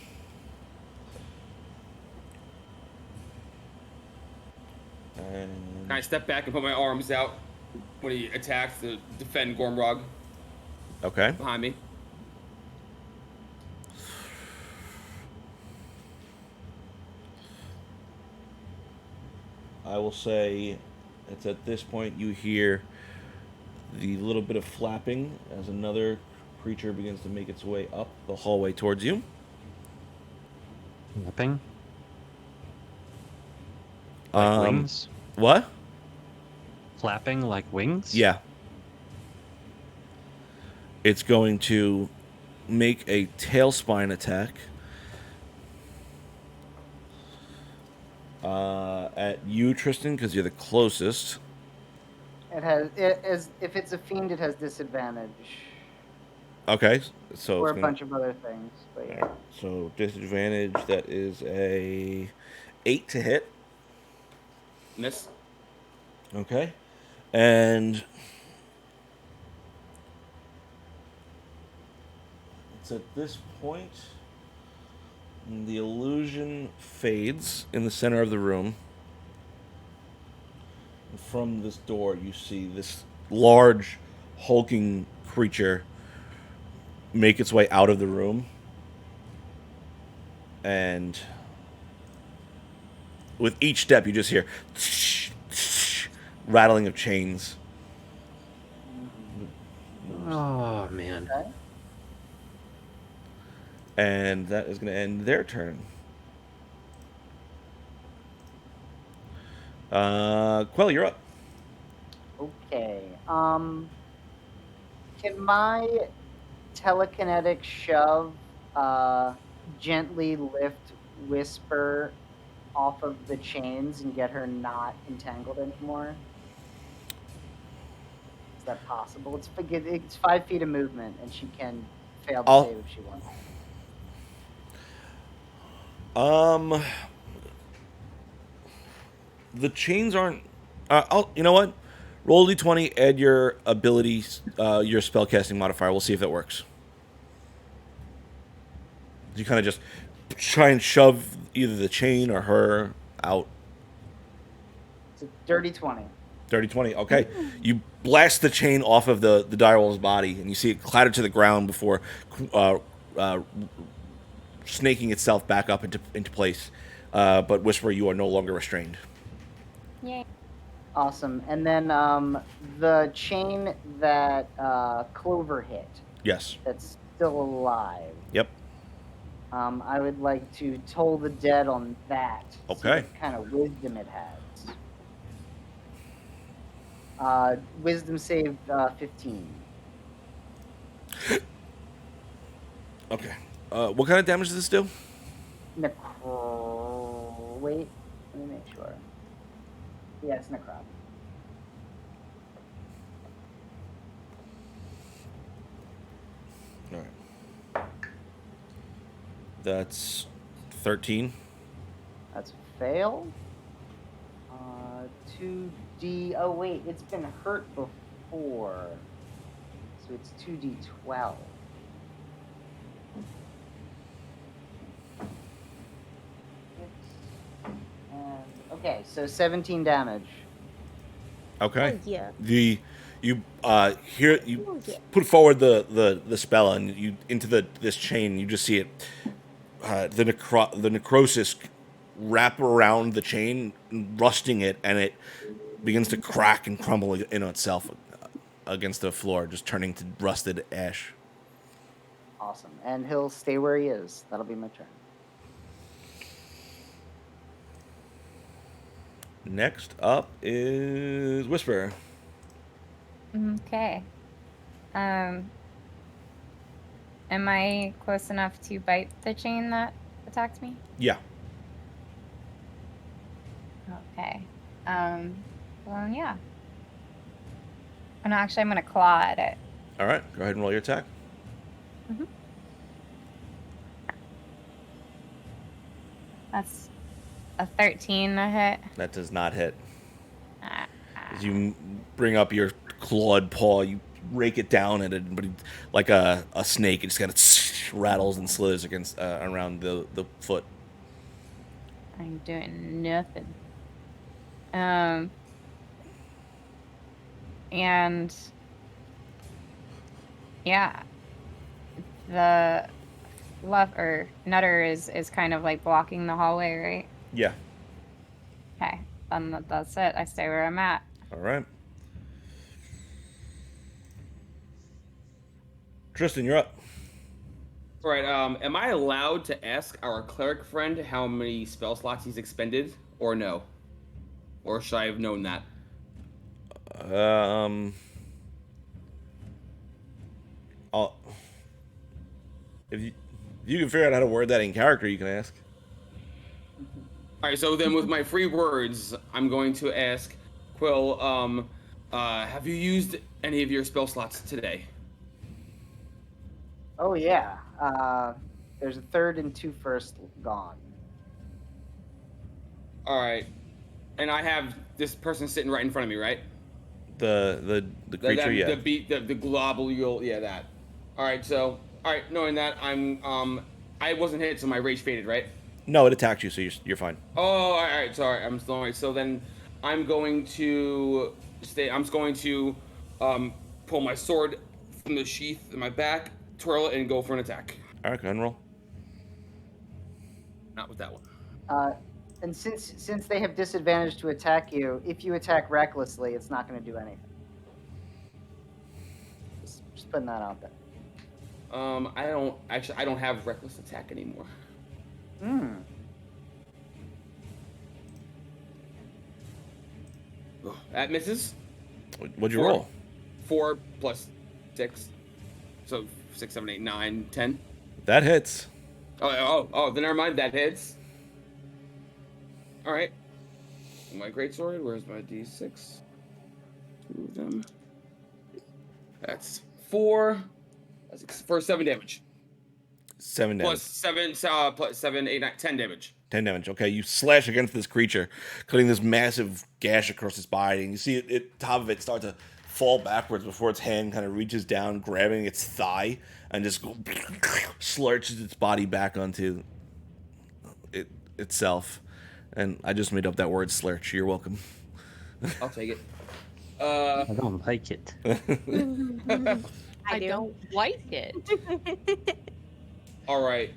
Can I step back and put my arms out when he attacks to defend Gormrog okay. behind me? I will say it's at this point you hear the little bit of flapping as another creature begins to make its way up the hallway towards you. Flapping. Like wings. What? Flapping like wings? Yeah. It's going to make a tailspine attack at you, Tristan, because you're the closest. If it's a fiend, it has disadvantage. Okay, so Or it's a gonna, bunch of other things. But yeah. so disadvantage. That is a 8 to hit. Miss. Okay, and it's at this point the illusion fades in the center of the room. From this door, you see this large, hulking creature make its way out of the room. And with each step, you just hear rattling of chains. Oh, man. Okay. And that is going to end their turn. Quell, you're up. Okay. Can my telekinetic shove gently lift Whisper off of the chains and get her not entangled anymore? Is that possible? It's 5 feet of movement, and she can fail to save if she wants. The chains aren't. You know what? Roll d20, add your ability, your spellcasting modifier. We'll see if it works. You kind of just try and shove either the chain or her out. It's a dirty 20. Dirty 20. Okay. You blast the chain off of the direwolf's body, and you see it clatter to the ground before snaking itself back up into place. But Whisper, you are no longer restrained. Yay. Awesome. And then the chain that Clover hit, Yes. that's still alive. Yep. I would like to toll the dead on that. Okay. See what kind of wisdom it has. Wisdom save 15. Okay. What kind of damage does this do? Wait, let me make sure. Yeah, it's necrotic. All right. That's 13. That's a fail. 2d. Oh wait, it's been hurt before, so it's 2d12. And okay, so 17 damage. Okay. Oh, yeah. You hear you Oh, yeah. put forward the spell, and you into this chain. You just see it, the necrosis wrap around the chain, rusting it, and it begins to crack and crumble in itself against the floor, just turning to rusted ash. Awesome, and he'll stay where he is. That'll be my turn. Next up is Whisper. Okay. Am I close enough to bite the chain that attacked me? Yeah. Okay. Well, yeah. And actually, I'm gonna claw at it. All right. Go ahead and roll your attack. That's a 13 to hit. That does not hit. Ah, As you bring up your clawed paw, you rake it down at it, but like a snake, it just kind of rattles and slithers against around the foot. I'm doing nothing. And yeah, the left or Nutter is kind of like blocking the hallway, right? Yeah. Okay, then that's it. I stay where I'm at. All right. Tristan, you're up. All right. Am I allowed to ask our cleric friend how many spell slots he's expended, or no? or should I have known that? I'll, if you can figure out how to word that in character, you can ask. All right, so then with my free words, I'm going to ask Quill, have you used any of your spell slots today? Oh yeah. There's a third and 2 first gone. All right, and I have this person sitting right in front of me, right? The creature, yeah. The globule, yeah, that. All right, so knowing that, I wasn't hit, so my rage faded, right? No, it attacked you, so you're fine. Oh, all right, sorry, I'm still all right. So then, I'm going to pull my sword from the sheath in my back, twirl it, and go for an attack. All right, go ahead and roll. Not with that one. And since they have disadvantage to attack you, if you attack recklessly, it's not going to do anything. Just putting that out there. I don't have reckless attack anymore. Oh, that misses. What'd you roll? 4 plus 6. So 6, 7, 8, 9, 10. That hits. Oh, then never mind. That hits. All right. My greatsword. Where's my D6? 2 of them. That's 4. That's for 7 damage. 7 damage. Plus 7, 8, 9, 10 damage. 10 damage. Okay, you slash against this creature, cutting this massive gash across its body, and you see it top of it start to fall backwards before its hand kind of reaches down, grabbing its thigh, and just slurches its body back onto itself. And I just made up that word, slurch. You're welcome. I'll take it. I don't like it. I don't like it. All right.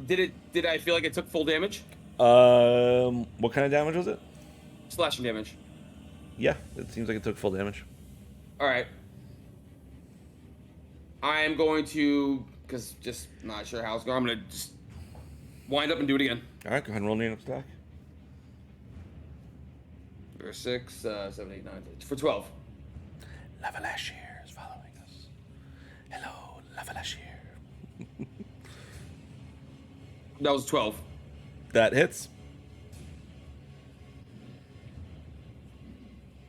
Did I feel like it took full damage? What kind of damage was it? Slashing damage. Yeah, it seems like it took full damage. All right. I am going to, because just not sure how it's going. I'm gonna just wind up and do it again. All right, go ahead and roll me an attack. For 6, 7, 8, 9, for 12. Lavalashir is following us. Hello, Lavalashir. That was 12. That hits.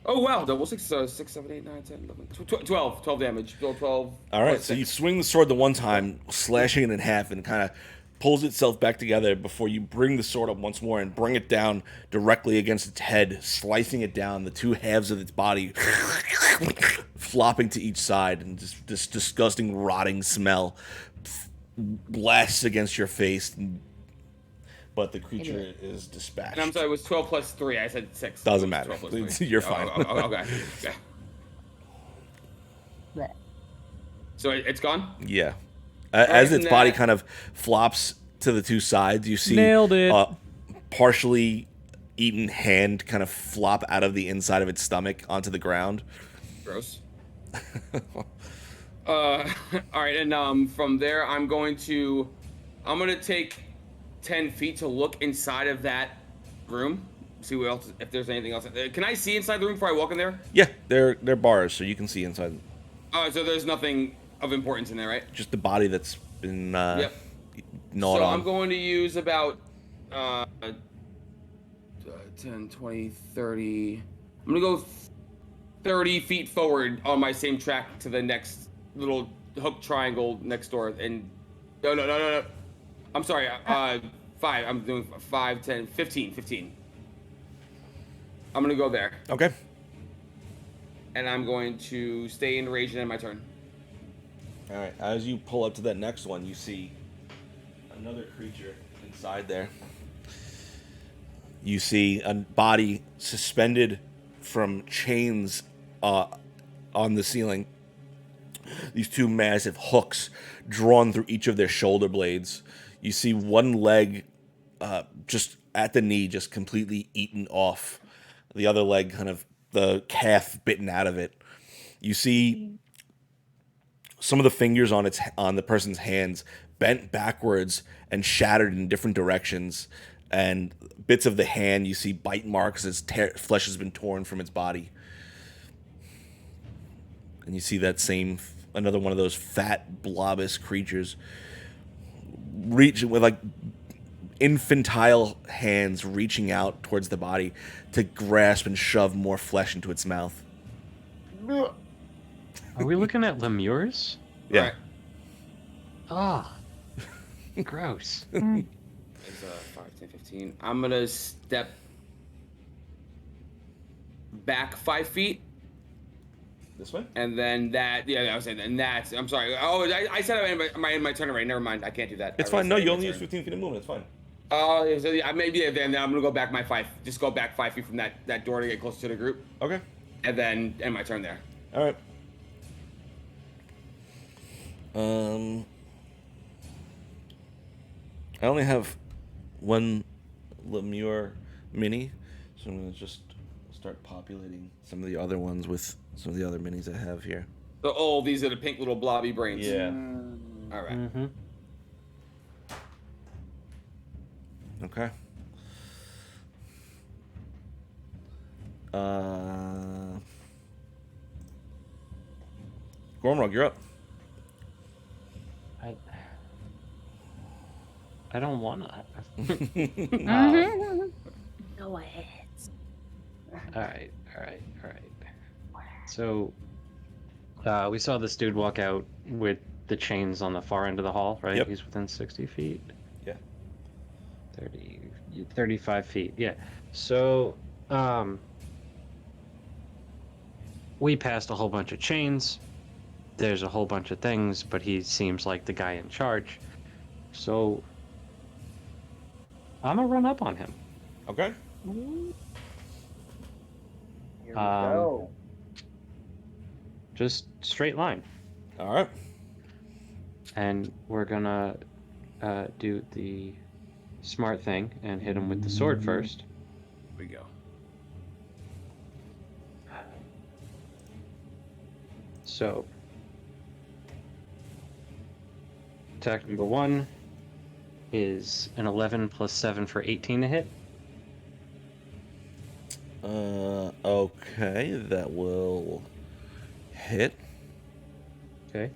Oh wow, double 6, 6, 7, 8, 9, 10, 11, 12 damage. 12. All right, so you swing the sword the one time, slashing it in half, and kind of pulls itself back together before you bring the sword up once more and bring it down directly against its head, slicing it down, the two halves of its body flopping to each side, and just this disgusting rotting smell blasts against your face. But the creature is dispatched. And I'm sorry, it was 12 plus 3. I said 6. Doesn't matter. You're fine. Okay. So it's gone? Yeah. As its body kind of flops to the two sides, you see Nailed it. Partially eaten hand kind of flop out of the inside of its stomach onto the ground. Gross. All right, and from there, I'm gonna take 10 feet to look inside of that room, see what else, if there's anything else. Can I see inside the room before I walk in there? Yeah, they're bars, so you can see inside. So there's nothing of importance in there, right? Just the body that's been gnawed so on. I'm going to use about 10, 20, 30. I'm going to go 30 feet forward on my same track to the next little hook triangle next door. And no. I'm sorry. 5. I'm doing 5, 10, 15. I'm going to go there. Okay. And I'm going to stay in rage and end my turn. All right. As you pull up to that next one, you see another creature inside there. You see a body suspended from chains on the ceiling. These two massive hooks drawn through each of their shoulder blades. You see one leg just at the knee, just completely eaten off. The other leg, kind of the calf bitten out of it. You see some of the fingers on the person's hands bent backwards and shattered in different directions. and bits of the hand, you see bite marks as flesh has been torn from its body. And you see that same, another one of those fat, blobous creatures reaching with like infantile hands reaching out towards the body to grasp and shove more flesh into its mouth. Are we looking at lemures? Yeah. Right. Ah, gross. It's 5, 10, 15. I'm gonna step back 5 feet. This way? And then that, I was saying, and that's, I'm sorry. Oh, I said I'm in my turn already. Never mind. I can't do that. It's fine. No, you only use 15 feet of movement. It's fine. Oh, so maybe then I'm gonna go back just go back 5 feet from that door to get closer to the group. Okay. And then end my turn there. All right. I only have one Lemure mini, so I'm gonna just start populating some of the other ones with some of the other minis I have here. So, these are the pink little blobby brains. Yeah. All right. Mm-hmm. Okay. Gormrog, you're up. I don't wanna. No, it. All right. So, we saw this dude walk out with the chains on the far end of the hall, right? Yep. He's within 60 feet. Yeah. 35 feet. Yeah. So, we passed a whole bunch of chains. There's a whole bunch of things, but he seems like the guy in charge. So, I'm gonna run up on him. Okay. Here we Um, go. Just straight line. All right. And we're gonna do the smart thing and hit him with the sword first. Here we go. So, attack number 1 is an 11 plus 7 for 18 to hit. Okay, that will hit. Okay.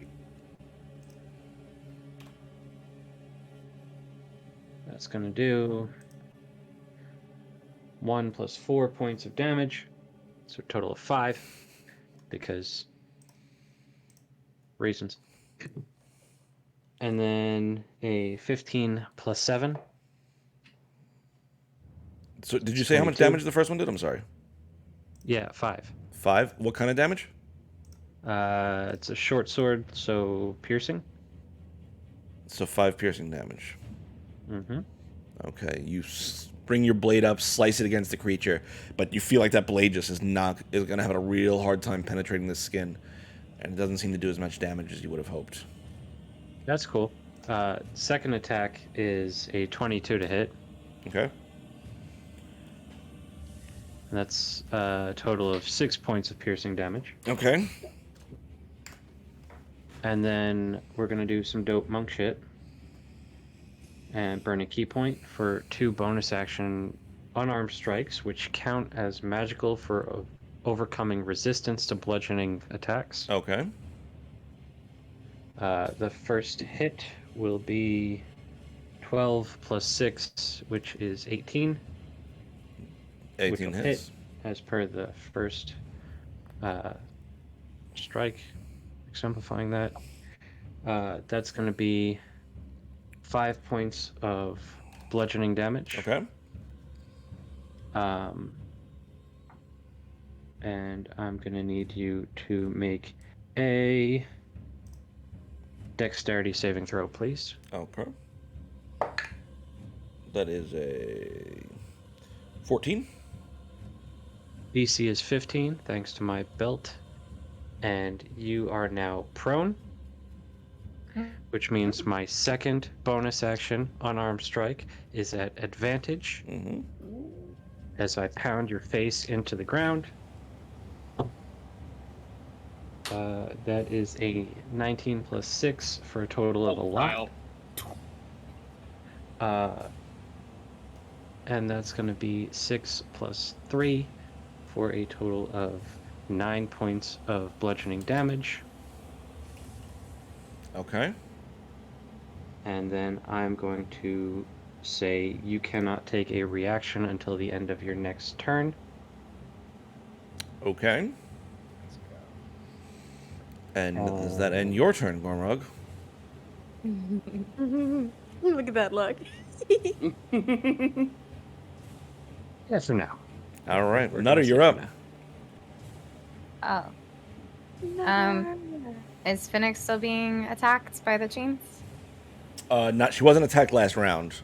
That's gonna do 1 plus 4 points of damage, so a total of 5, because reasons. And then a 15 plus 7. So, did you say how much 22. damage the first one did? I'm sorry. Yeah, 5. 5. What kind of damage? It's a short sword, so piercing. So 5 piercing damage. Mm-hmm. Okay, you bring your blade up, slice it against the creature, but you feel like that blade just is gonna have a real hard time penetrating the skin, and it doesn't seem to do as much damage as you would have hoped. That's cool. Second attack is a 22 to hit. Okay. And that's a total of 6 points of piercing damage. Okay. And then we're going to do some dope monk shit. And burn a key point for 2 bonus action unarmed strikes, which count as magical for overcoming resistance to bludgeoning attacks. Okay. The first hit will be 12 plus 6, which is 18. 18 which will hits. hit as per the first strike, exemplifying that. That's going to be 5 points of bludgeoning damage. Okay. And I'm going to need you to make a dexterity saving throw, please. Okay. That is a 14. DC is 15, thanks to my belt. And you are now prone, which means my second bonus action, unarmed strike, is at advantage Mm-hmm. as I pound your face into the ground. That is a 19 plus 6 for a total of 11. and that's going to be 6 plus 3 for a total of 9 points of bludgeoning damage. Okay. And then I'm going to say you cannot take a reaction until the end of your next turn. Okay. And does that end your turn, Gormrug? Look at that look. Yeah, for now. All right. We're Nutter, gonna say you're for up. now. Is Phoenix still being attacked by the chains? She wasn't attacked last round.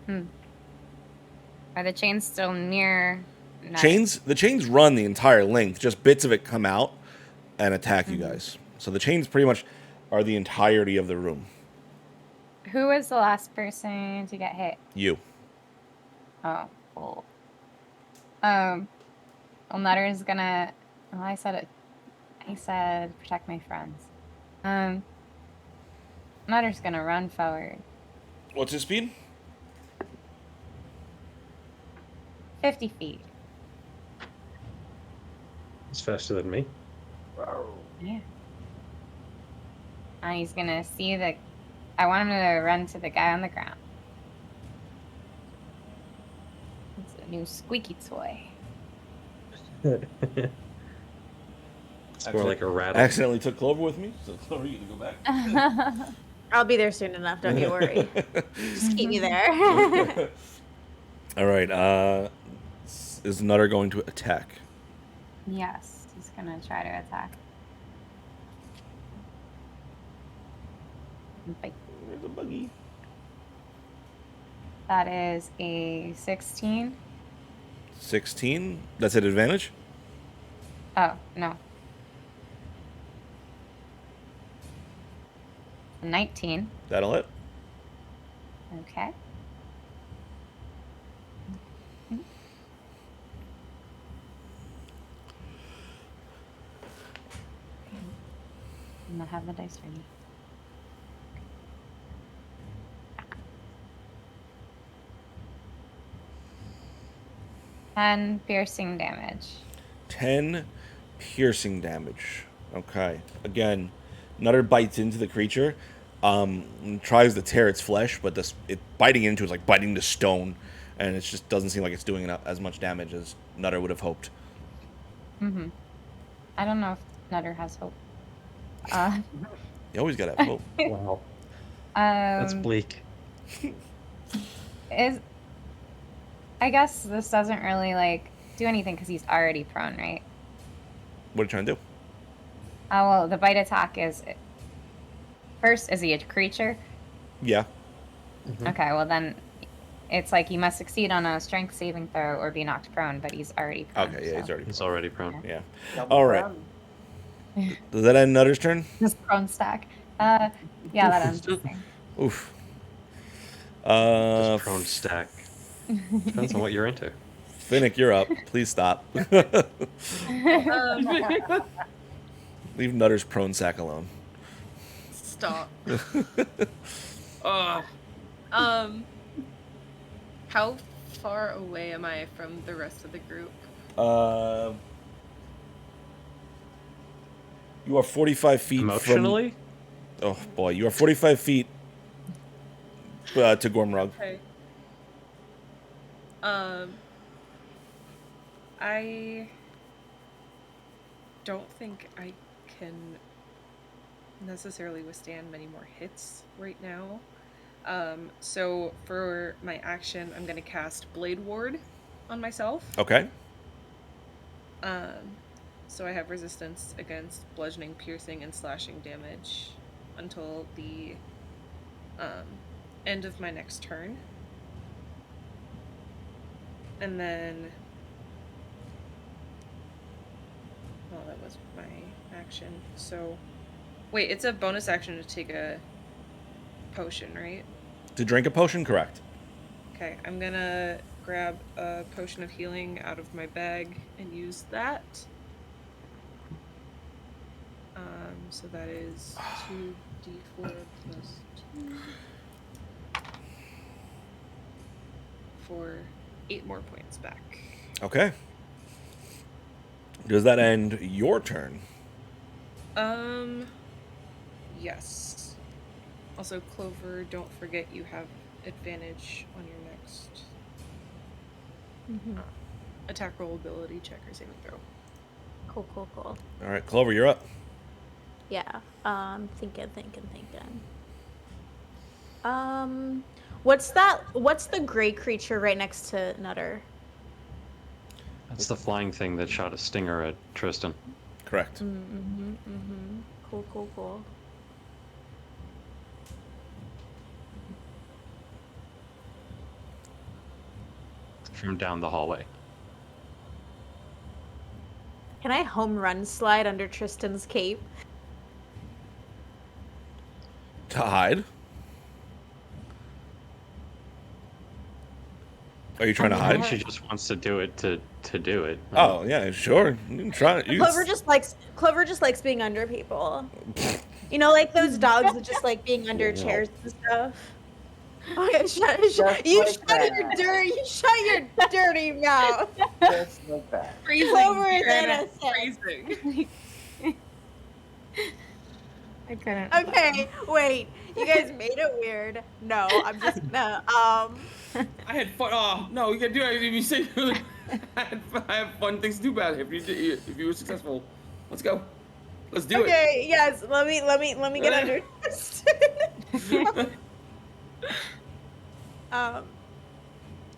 Are the chains still near? The chains run the entire length. Just bits of it come out and attack you guys. So the chains pretty much are the entirety of the room. Who was the last person to get hit? You. Oh, cool. Well, Nutter's gonna. Well, I said it. I said protect my friends. Nutter's gonna run forward. What's his speed? 50 feet. It's faster than me. Yeah. And he's gonna see the. I want him to run to the guy on the ground. It's a new squeaky toy. It's more like a rattle. Accidentally took Clover with me, so Clover, you can go back. I'll be there soon enough. Don't you worry. Just keep me there. All right. Is Nutter going to attack? Yes, he's gonna try to attack. Bite. There's a buggy. That is a 16. 16. That's at advantage. Oh, no. 19. That'll hit. Okay. I'm gonna have the dice ready. And piercing damage. 10 piercing damage. Okay. Again, Nutter bites into the creature, and tries to tear its flesh, but it biting into it is like biting the stone, and it just doesn't seem like it's doing as much damage as Nutter would have hoped. Mm-hmm. I don't know if Nutter has hope. You always gotta have hope. Wow. That's bleak. I guess this doesn't really do anything because he's already prone, right? What are you trying to do? Oh well, the bite attack is first. Is he a creature? Yeah. Mm-hmm. Okay, well then, it's like you must succeed on a strength saving throw or be knocked prone, but he's already prone. Okay, yeah, so. he's He's already prone. Yeah. Double All right. prone. Does that end Nutter's turn? This prone stack. Yeah, that ends the thing. Oof. Just prone stack. Depends on what you're into. Finnick, you're up. Please stop. Leave Nutter's prone sack alone. Stop. Uh, How far away am I from the rest of the group? You are 45 feet Emotionally? from... Oh, boy. You are 45 feet to Gormrug. Okay. I don't think I can necessarily withstand many more hits right now. So for my action, I'm going to cast Blade Ward on myself. Okay. So I have resistance against bludgeoning, piercing, and slashing damage until the end of my next turn. And then... Well, that was my action. So... Wait, it's a bonus action to take a potion, right? To drink a potion? Correct. Okay, I'm gonna grab a potion of healing out of my bag and use that. So that is 2d4 plus 2. for 8 more points back. Okay. Does that end your turn? Yes. Also, Clover, don't forget you have advantage on your next attack roll, ability check, or saving throw. Cool. All right, Clover, you're up. Yeah. Thinking. What's the gray creature right next to Nutter? That's the flying thing that shot a stinger at Tristan. Correct. Cool. From down the hallway. Can I home run slide under Tristan's cape? To hide? Are you trying to I hide? think she just wants to do it to do it. Oh, yeah, sure. You can try it. Clover just likes being under people. You know, like those dogs that just like being under chairs and stuff. Oh, yeah, shut your dirty mouth. Just like that. Freezing. Clover is Janet, innocent. freezing. I couldn't. Okay, wait. You guys made it weird. No, I'm just gonna I had fun. Oh no, you can do it if you say. I have fun things to do about it. If you were successful, let's go. Let's do it. Okay, yes. Let me get under.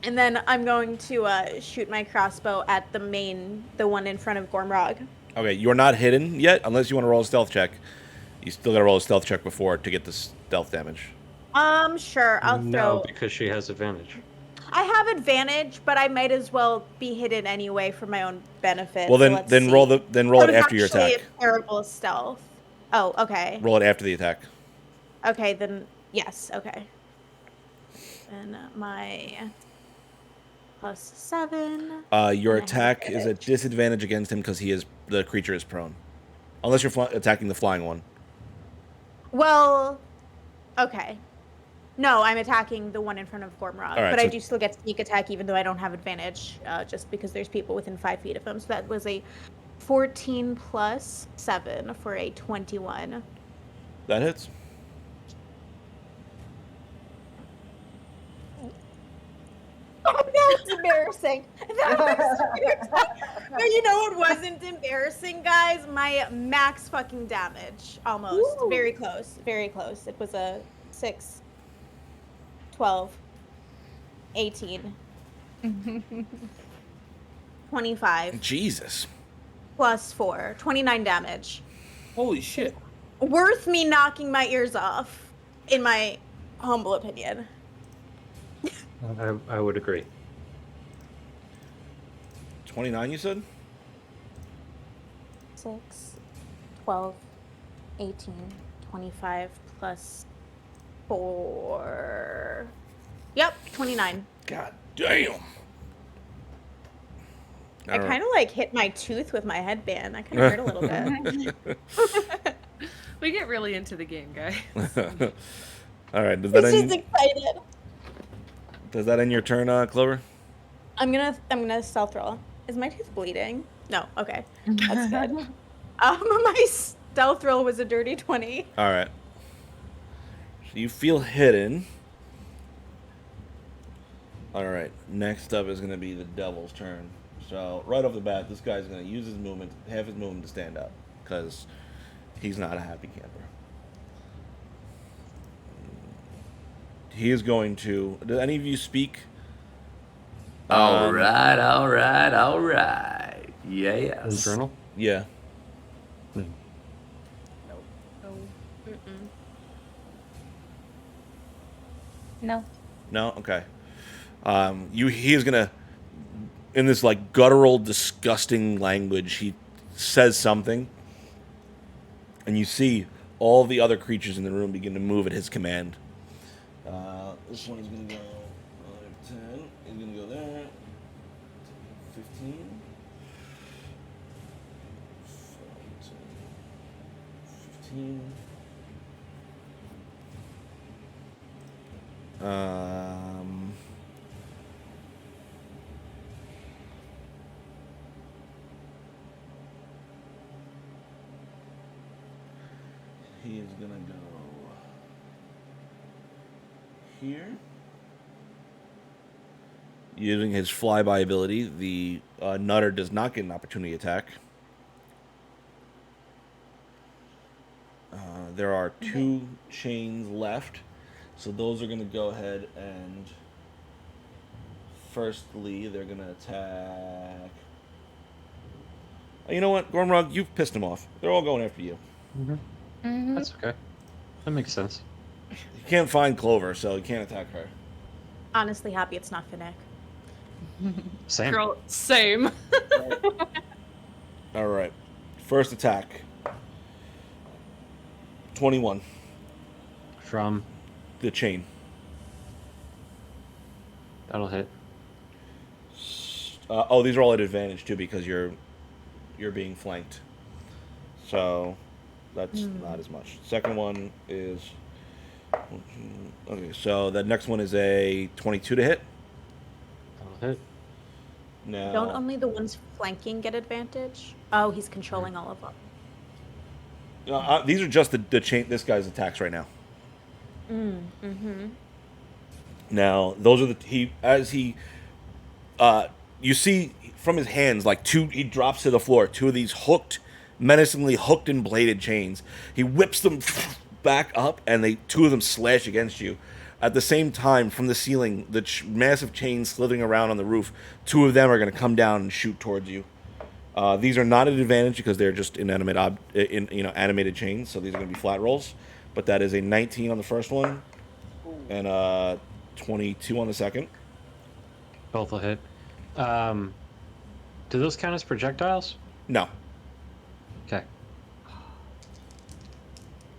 And then I'm going to shoot my crossbow at the one in front of Gormrog. Okay, you're not hidden yet, unless you want to roll a stealth check. You still got to roll a stealth check before to get the stealth damage. Sure. I'll throw. No, because she has advantage. I have advantage, but I might as well be hidden anyway for my own benefit. Well, so then roll it after your actually attack. A terrible stealth. Oh, okay. Roll it after the attack. Okay, then yes. Okay. And my +7. Your and attack is at disadvantage against him because the creature is prone, unless you're attacking the flying one. Well, okay. No, I'm attacking the one in front of Gormrog, Right, but so I do still get sneak attack even though I don't have advantage, just because there's people within 5 feet of him. So that was a 14 plus 7 for a 21. That hits. Oh, that was embarrassing. That was embarrassing. But you know what wasn't embarrassing, guys? My max fucking damage. Almost. Ooh. Very close. Very close. It was a 6, 12, 18, 25, Jesus. plus 4, 29 damage. Holy shit. Worth me knocking my ears off, in my humble opinion. I would agree. 29, you said? 6, 12, 18, 25 plus 4. Yep, 29. God damn. I kind of like hit my tooth with my headband. That kind of hurt a little bit. We get really into the game, guys. All right. Does that He's end? just excited. Does that end your turn, Clover? I'm gonna stealth roll. Is my tooth bleeding? No. Okay, that's good. My stealth roll was a dirty 20. All right. So you feel hidden. All right. Next up is going to be the devil's turn. So right off the bat, this guy's going to use half his movement to stand up, because he's not a happy camper. He is going to. Do any of you speak? All right. Yes. Journal? Yeah. Oh. No. No? Okay. He is gonna, in this like guttural, disgusting language, he says something, and you see all the other creatures in the room begin to move at his command. This one is gonna go 10. He's gonna go there. 15. 15. gonna go here. Using his flyby ability, the Nutter does not get an opportunity attack. There are 2 chains left, so those are going to go ahead and firstly, they're going to attack. Oh, you know what, Gormrog, you've pissed them off. They're all going after you. That's okay. That makes sense. You can't find Clover, so you can't attack her. Honestly, happy it's not Finnick. Same. Girl, same. All right. First attack. 21. From The chain. that'll hit. These are all at advantage too because you're being flanked. So that's not as much. Second one is okay. So the next one is a 22 to hit. That'll hit. Now, Don't only the ones flanking get advantage? Oh, he's controlling all of them. these are just the chain. This guy's attacks right now. Now those are you see from his hands like he drops to the floor 2 of these menacingly hooked and bladed chains. He whips them back up, and 2 of them slash against you. At the same time, from the ceiling, the massive chains slithering around on the roof, 2 of them are going to come down and shoot towards you. These are not at advantage because they're just animated chains, so these are going to be flat rolls. But that is a 19 on the first one, and 22 on the second. Both will hit. Do those count as projectiles? No. Okay.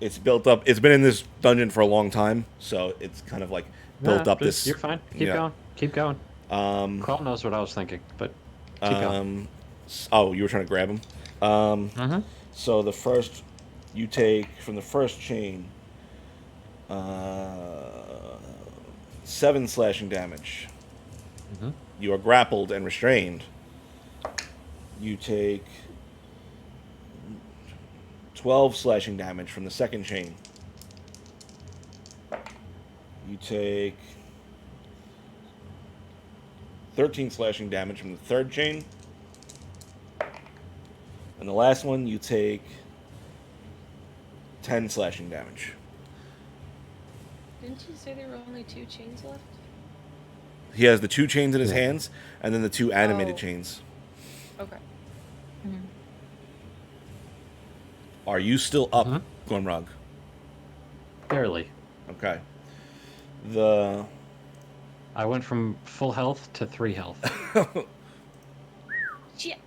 It's built up. It's been in this dungeon for a long time, so it's kind of like built up this. You're fine. Keep going. Keep going. Carl knows what I was thinking, but keep going. Oh, you were trying to grab him. So the first, you take from the first chain, 7 slashing damage. You are grappled and restrained. You take 12 slashing damage from the second chain. You take 13 slashing damage from the third chain. And the last one, you take 10 slashing damage. Didn't you say there were only 2 chains left? He has the 2 chains in his hands, and then the 2 animated chains. Okay. Are you still up, Gormrog? Barely. Okay. I went from full health to 3 health. Shit.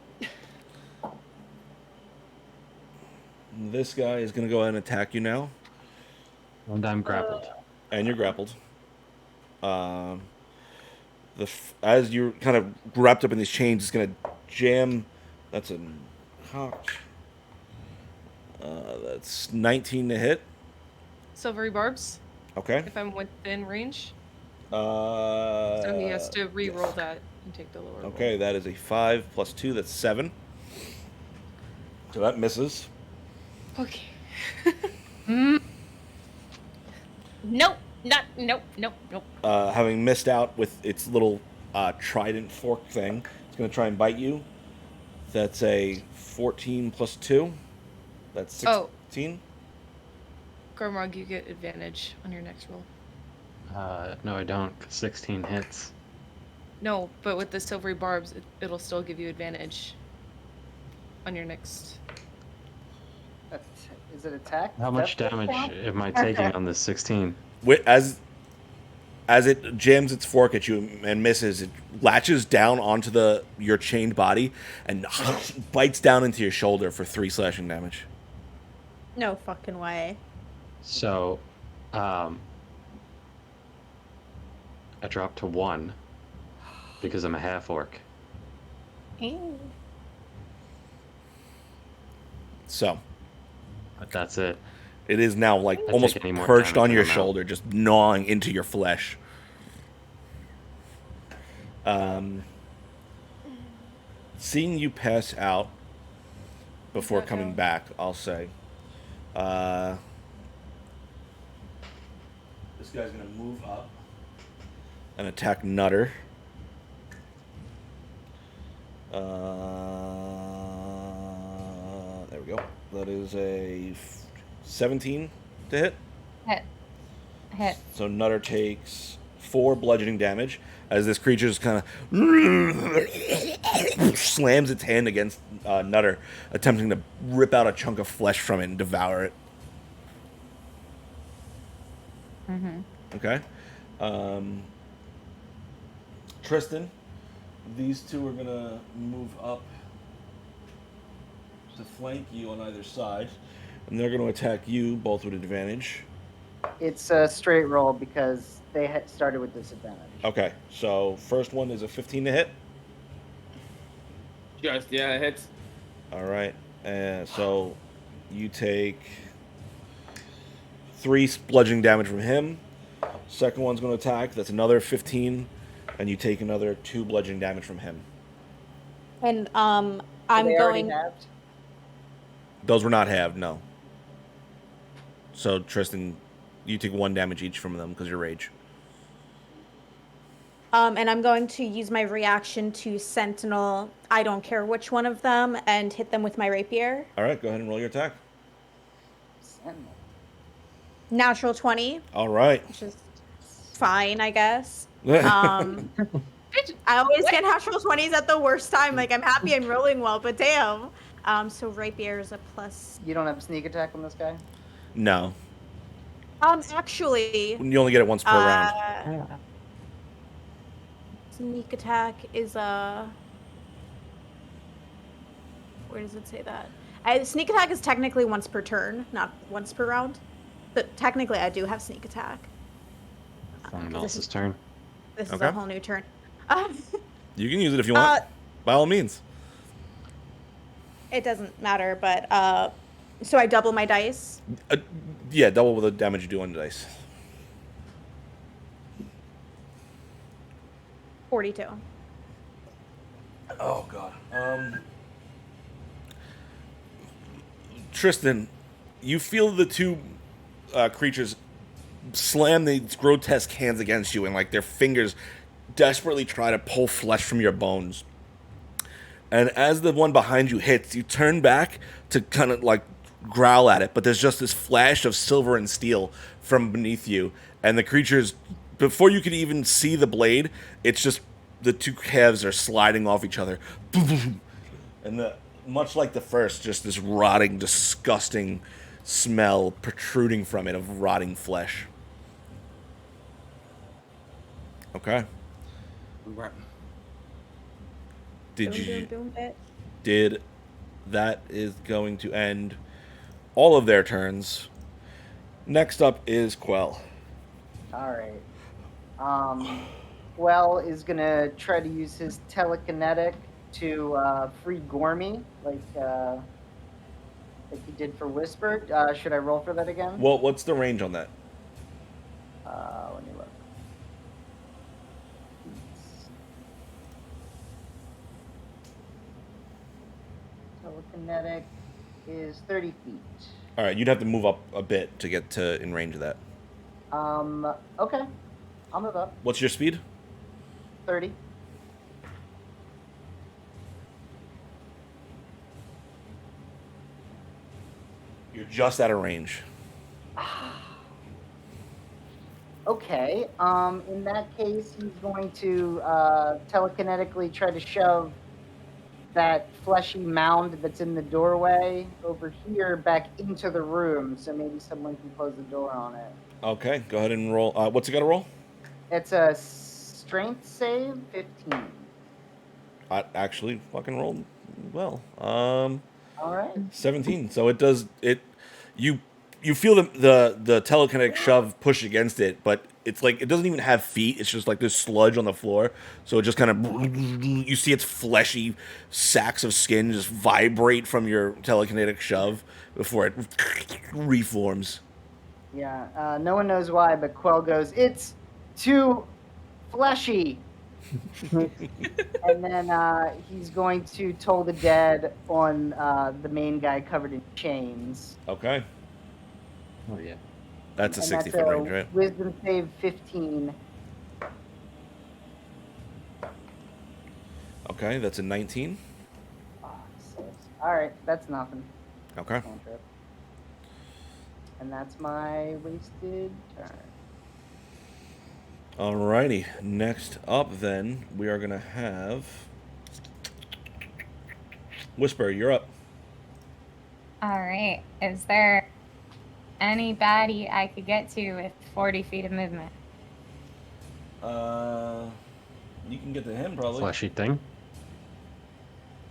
This guy is going to go ahead and attack you now. And I'm grappled. And you're grappled. As you're kind of wrapped up in these chains, it's going to jam. That's a cocked. That's 19 to hit. Silvery barbs, Okay. if I'm within range. So So he has to re-roll that and take the lower roll. Okay, that is a 5 plus 2. That's 7. So that misses. Okay. Nope. Nope. Having missed out with its little trident fork thing, it's going to try and bite you. That's a 14 plus 2. That's 16. Gormrog, you get advantage on your next roll. No, I don't. 'Cause 16 hits. No, but with the silvery barbs, it'll still give you advantage on your next. Is it attack? How much damage am I taking on this 16? As it jams its fork at you and misses, it latches down onto your chained body and bites down into your shoulder for 3 slashing damage. No fucking way. So, I dropped to 1 because I'm a half orc. So, But that's it. it is now like Don't almost take any more perched damage on your than I'm out. shoulder, just gnawing into your flesh. Seeing you pass out before coming back, I'll say, This guy's gonna move up and attack Nutter. There we go. That is a 17 to hit. Hit. So Nutter takes 4 bludgeoning damage as this creature just kind of slams its hand against Nutter, attempting to rip out a chunk of flesh from it and devour it. Mm-hmm. Okay. Tristan, these two are going to move up to flank you on either side, and they're going to attack you, both with advantage. It's a straight roll because they had started with disadvantage. Okay, so first one is a 15 to hit. Just, yeah, it hits. All right, and so you take 3 bludgeoning damage from him. Second one's going to attack. That's another 15, and you take another 2 bludgeoning damage from him. And So I'm they already going. halved? Those were not halved, no. So Tristan, you take 1 damage each from them because you're rage. And I'm going to use my reaction to Sentinel. I don't care which one of them, and hit them with my rapier. All right, go ahead and roll your attack. Sentinel. Natural 20, All right. which is fine, I guess. I always get natural 20s at the worst time. Like, I'm happy I'm rolling well, but damn. So rapier is a plus. You don't have sneak attack on this guy? No, Actually, you only get it once per round. Sneak attack is a. Where does it say that? Sneak attack is technically once per turn, not once per round. But technically, I do have sneak attack. Someone This else's is- turn. This is Okay. a whole new turn. You can use it if you want. By all means. It doesn't matter, but so I double my dice. Yeah, double the damage you do on the dice. 42. Oh god. Tristan, you feel the two creatures slam these grotesque hands against you, and like their fingers desperately try to pull flesh from your bones. And as the one behind you hits, you turn back to kind of like growl at it, but there's just this flash of silver and steel from beneath you, and the creatures, before you can even see the blade, it's just the two halves are sliding off each other. And much like the first, just this rotting, disgusting smell protruding from it of rotting flesh. Okay. Right. Did Boom, you... boom, boom, bit. Did... That is going to end all of their turns. Next up is Quell. Alright. Well is gonna try to use his telekinetic to free Gormy, like he did for Whisper. Should I roll for that again? Well, what's the range on that? Let me look. Telekinetic is 30 feet. All right, you'd have to move up a bit to get to in range of that. Okay. I'll move up. What's your speed? 30. You're just out of range. Okay. In that case, he's going to telekinetically try to shove that fleshy mound that's in the doorway over here back into the room, so maybe someone can close the door on it. Okay, go ahead and roll. What's it got to roll? It's a strength save, 15. I actually fucking rolled well. All right. 17. So it does it. You feel the telekinetic shove push against it, but it's like it doesn't even have feet. It's just like this sludge on the floor. So it just kind of, you see its fleshy sacks of skin just vibrate from your telekinetic shove before it reforms. Yeah. No one knows why, but Quell goes, "It's too fleshy." And then he's going to toll the dead on the main guy covered in chains. Okay. Oh yeah. That's a And 60 that's foot a range, right? Wisdom save 15. Okay, that's a 19. Oh, 6. All right, that's nothing. Okay. Cantrip. And that's my wasted turn. Alrighty. Next up, then, we are going to have Whisper, you're up. All right. Is there any baddie I could get to with 40 feet of movement? You can get to him, probably. Fleshy thing.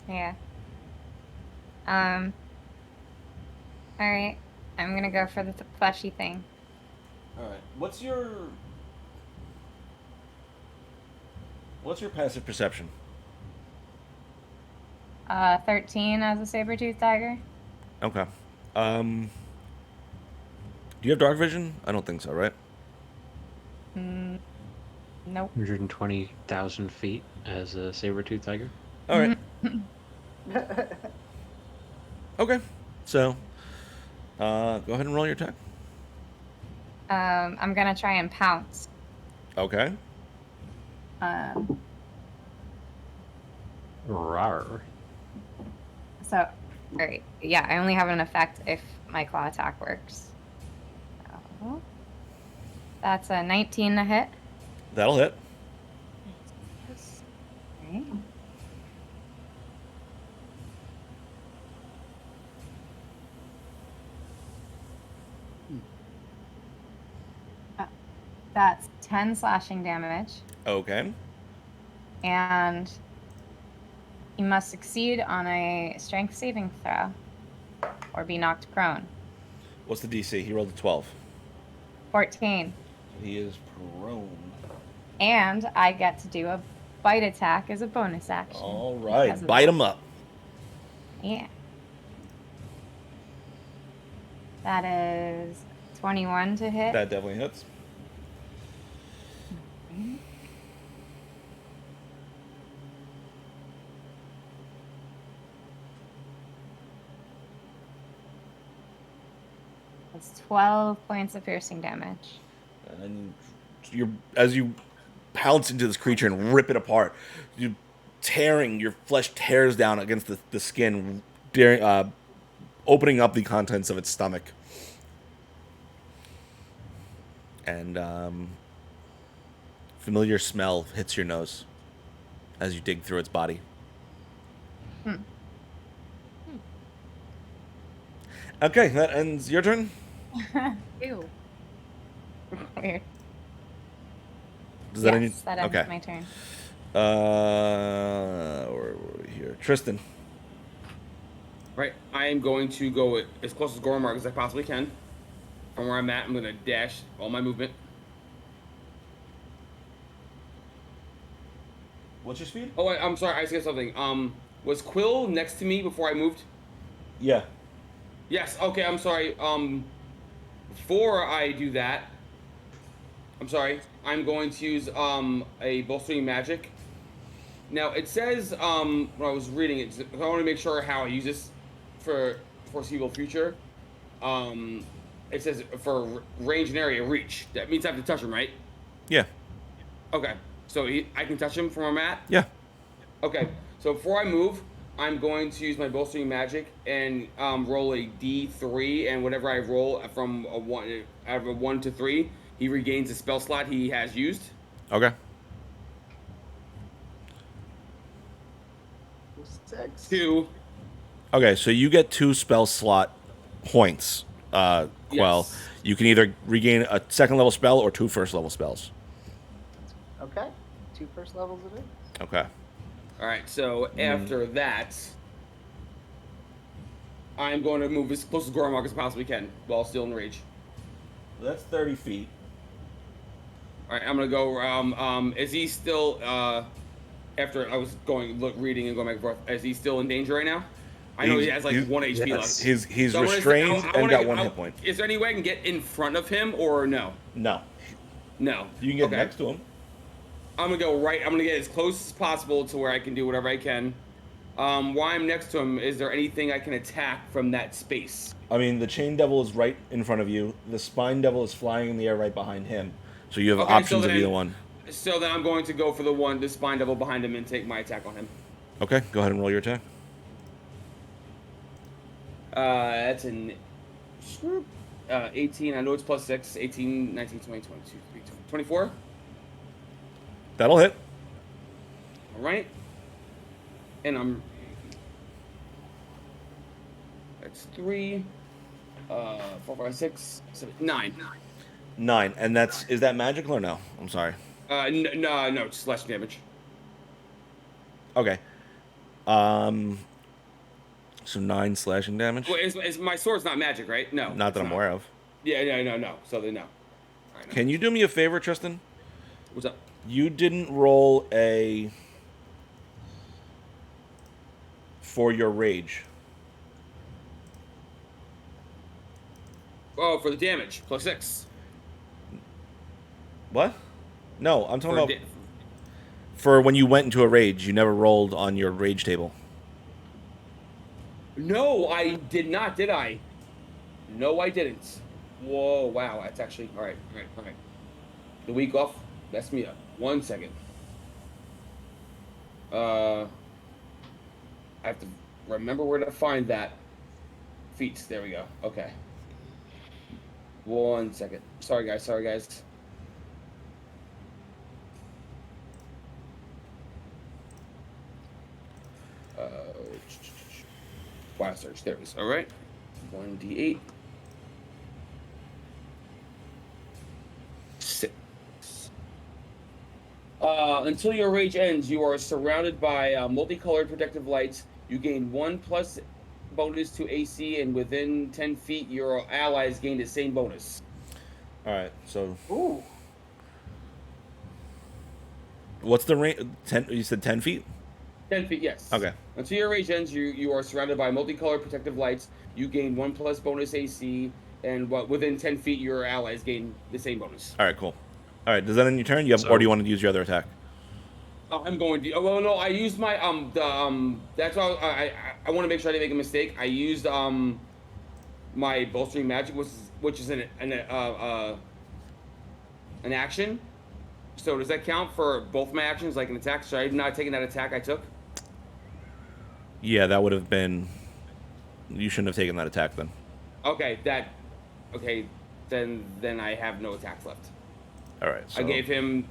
Yeah. All right. I'm gonna go for the fleshy thing. Alright. What's your passive perception? 13 as a saber-toothed tiger. Okay. Do you have dark vision? I don't think so, right? Nope. 120,000 feet as a saber-tooth tiger. All right. Okay. So, go ahead and roll your attack. I'm gonna try and pounce. Okay. Rawr. So, alright. Yeah, I only have an effect if my claw attack works. So, that's a 19 to hit. That'll hit. Okay. That's 10 slashing damage. Okay. And you must succeed on a strength saving throw or be knocked prone. What's the DC? He rolled a 12. 14. He is prone. And I get to do a bite attack as a bonus action. All right. because of Bite that. him up. Yeah. That is 21 to hit. That definitely hits. That's 12 points of piercing damage. And as you pounce into this creature and rip it apart, your flesh tears down against the skin, opening up the contents of its stomach. And familiar smell hits your nose as you dig through its body. Okay, that ends your turn. Ew. Weird. Does that Yes, that ends okay. my turn. Where were we here? Tristan. Right, I am going to go as close as Gormark as I possibly can. From where I'm at, I'm going to dash all my movement. What's your speed? Oh, I'm sorry, I said something. Was Quill next to me before I moved? Yeah. Yes, okay, I'm sorry. Before I do that, I'm sorry, I'm going to use a bolstering magic. Now, it says, when I was reading it, I want to make sure how I use this for foreseeable future. It says for range and area reach. That means I have to touch him, right? Yeah. Okay, so I can touch him from where I'm at? Yeah. Okay, so before I move, I'm going to use my bolstering magic and roll a D3, and whatever I roll from a 1 to 3, he regains the spell slot he has used. Okay. 6. 2. Okay, so you get 2 spell slot points. Well, Yes. you can either regain a second level spell or 2 first level spells. Okay. 2 first levels of it. Okay. All right, so after that, I'm going to move as close to Gormark as I possibly can while still in rage. That's 30 feet. All right, I'm going to go, is he still, after I was reading and going back and forth, is he still in danger right now? I know he has like 1 HP left. He's So I'm gonna- restrained I and wanna- got 1 hit point. Is there any way I can get in front of him or no? No. No. You can get Okay. next to him. I'm gonna go right. I'm gonna get as close as possible to where I can do whatever I can. While I'm next to him, is there anything I can attack from that space? I mean, the chain devil is right in front of you. The spine devil is flying in the air right behind him. So you have Okay, options so of then- either one. So then I'm going to go for the spine devil behind him and take my attack on him. Okay, go ahead and roll your attack. That's an 18. I know it's plus 6. 18, 19, 20, 22, 23, 24. That'll hit. All right. And I'm... That's 3, 4, 5, 6, 7, 9. 9. And is that magical or no? I'm sorry. No, it's slash damage. Okay. So 9 slashing damage. Well, my sword's not magic, right? No. Not that I'm aware of. Yeah, no. So then no. All right, no. Can you do me a favor, Tristan? What's up? You didn't roll for your rage. Oh, for the damage, plus 6. What? No, I'm talking For about for when you went into a rage. You never rolled on your rage table. No, I did not, did I? No, I didn't. Whoa, wow, that's actually... All right. The week off messed me up. 1 second. I have to remember where to find that feat. There we go. Okay. 1 second. Sorry, guys. File search. There it is. All right. 1d8. 6. Until your rage ends, you are surrounded by multicolored protective lights. You gain 1+ bonus to AC, and within 10 feet, your allies gain the same bonus. All right. So. Ooh. What's the range? 10. You said 10 feet. 10 feet, yes. Okay. Until your rage ends, you are surrounded by multicolored protective lights. You gain 1+ bonus AC, and within 10 feet, your allies gain the same bonus. All right. Cool. All right. Does that end your turn? Or do you want to use your other attack? I'm going to. Well, no, I used my That's why I want to make sure I didn't make a mistake. I used my bolstering magic, which is an action. So does that count for both my actions, like an attack? So I'm not taking that attack I took. Yeah, that would have been. You shouldn't have taken that attack then. Okay, then I have no attacks left. All right. So, I gave him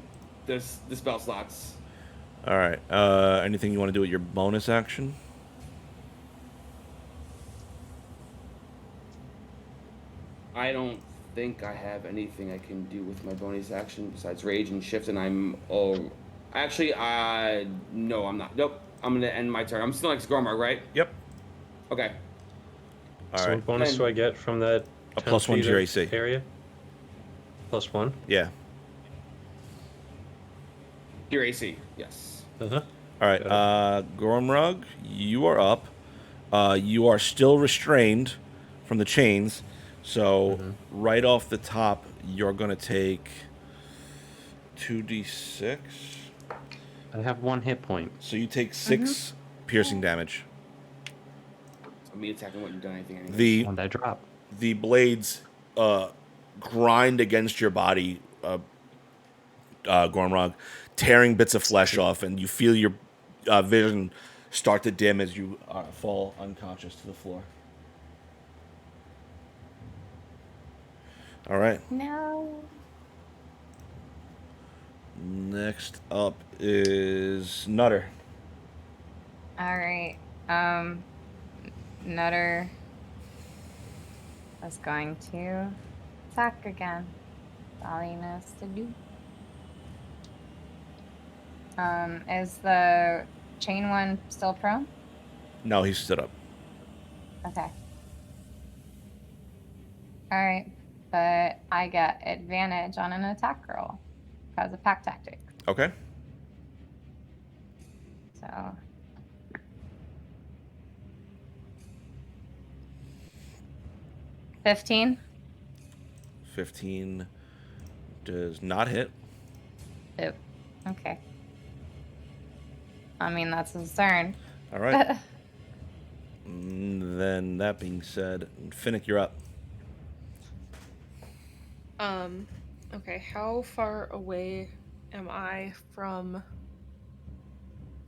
the spell slots. All right. Anything you want to do with your bonus action? I don't think I have anything I can do with my bonus action besides rage and shift, and I'm actually no, I'm not. Nope. I'm gonna end my turn. I'm still next to Gormar, right? Yep. Okay. All So right. what bonus do I get from that? A 10 +1 feet to your of AC. area. +1. Yeah. Your AC, yes. Uh-huh. All right. Gormrug, you are up. You are still restrained from the chains. So right off the top, you're gonna take 2d6. I have 1 hit point. So you take 6 piercing damage. So me attacking what you've done anything. On that drop. The blades grind against your body, Gormrog, tearing bits of flesh off, and you feel your vision start to dim as you fall unconscious to the floor. All right. No. Next up is Nutter. All right. Nutter is going to attack again. That's all he knows to do. Is the chain one still prone? No, he stood up. Okay. All right, but I get advantage on an attack roll because of pack tactics. Okay. So. $15. 15 does not hit. Oh, okay. I mean, that's a concern. All right. Then that being said, Finnick, you're up. Okay, how far away am I from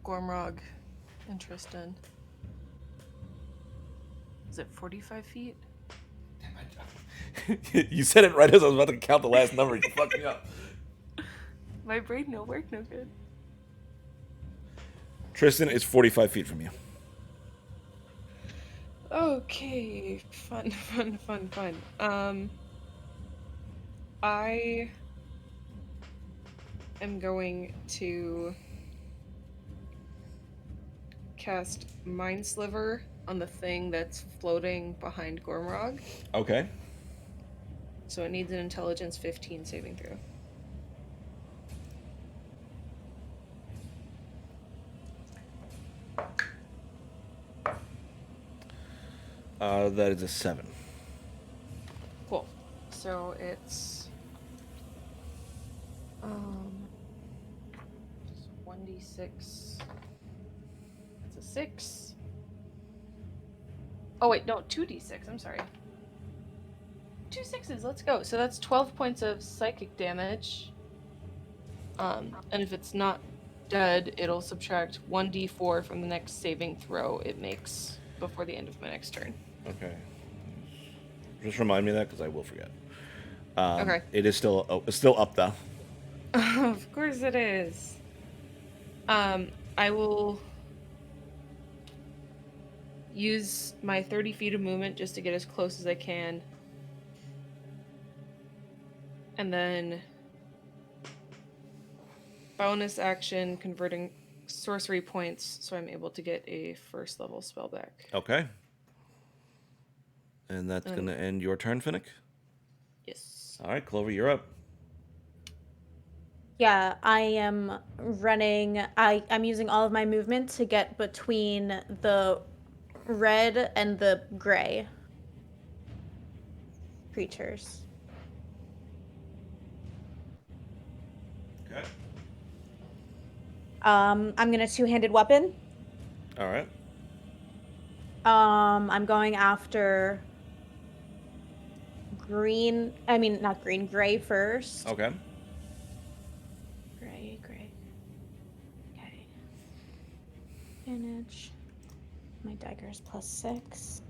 Gormrog and Tristan? Is it 45 feet? You said it right as I was about to count the last number. You fucked me up. My brain no work, no good. Tristan is 45 feet from you. Okay, fun. I am going to cast Mind Sliver on the thing that's floating behind Gormrog. Okay. So it needs an intelligence 15 saving throw. That is a 7. Cool. So it's 1d6. It's a 6. Oh wait, no, 2d6. I'm sorry. 2 6s. Let's go. So that's 12 points of psychic damage. And if it's not dead, it'll subtract 1d4 from the next saving throw it makes before the end of my next turn. Okay. Just remind me of that because I will forget. Okay. It is still up though. Of course it is. I will use my 30 feet of movement just to get as close as I can. And then bonus action converting sorcery points so I'm able to get a first level spell back. Okay. And that's going to end your turn, Finnick? Yes. All right, Clover, you're up. Yeah, I am running. I'm using all of my movement to get between the red and the gray creatures. Okay. I'm gonna two-handed weapon. All right. I'm going after green. I mean, not green, gray first. Okay. Gray. Okay. Advantage. My dagger is +6.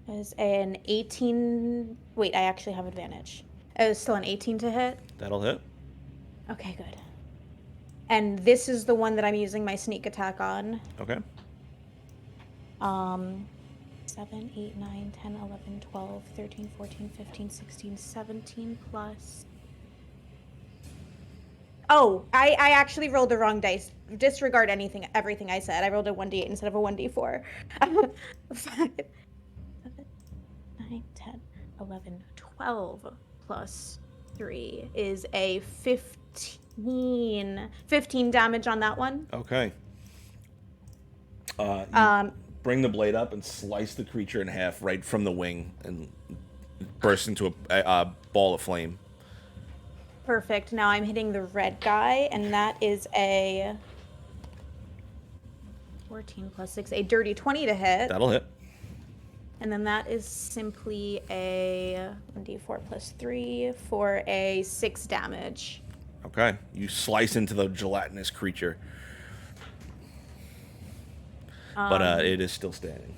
Is an 18. Wait, I actually have advantage. It was still an 18 to hit. That'll hit. Okay, good. And this is the one that I'm using my sneak attack on. Okay. 7, 8, 9, 10, 11, 12, 13, 14, 15, 16, 17 plus. Oh, I actually rolled the wrong dice. Disregard everything I said. I rolled a 1d8 instead of a 1d4. 5, 7, 9, 10, 11, 12 plus 3 is a 15 damage on that one. Okay. Bring the blade up and slice the creature in half right from the wing and burst into a ball of flame. Perfect. Now I'm hitting the red guy, and that is a 14 plus 6, a dirty 20 to hit. That'll hit. And then that is simply a 1d4 plus 3 for a 6 damage. Okay. You slice into the gelatinous creature. But it is still standing.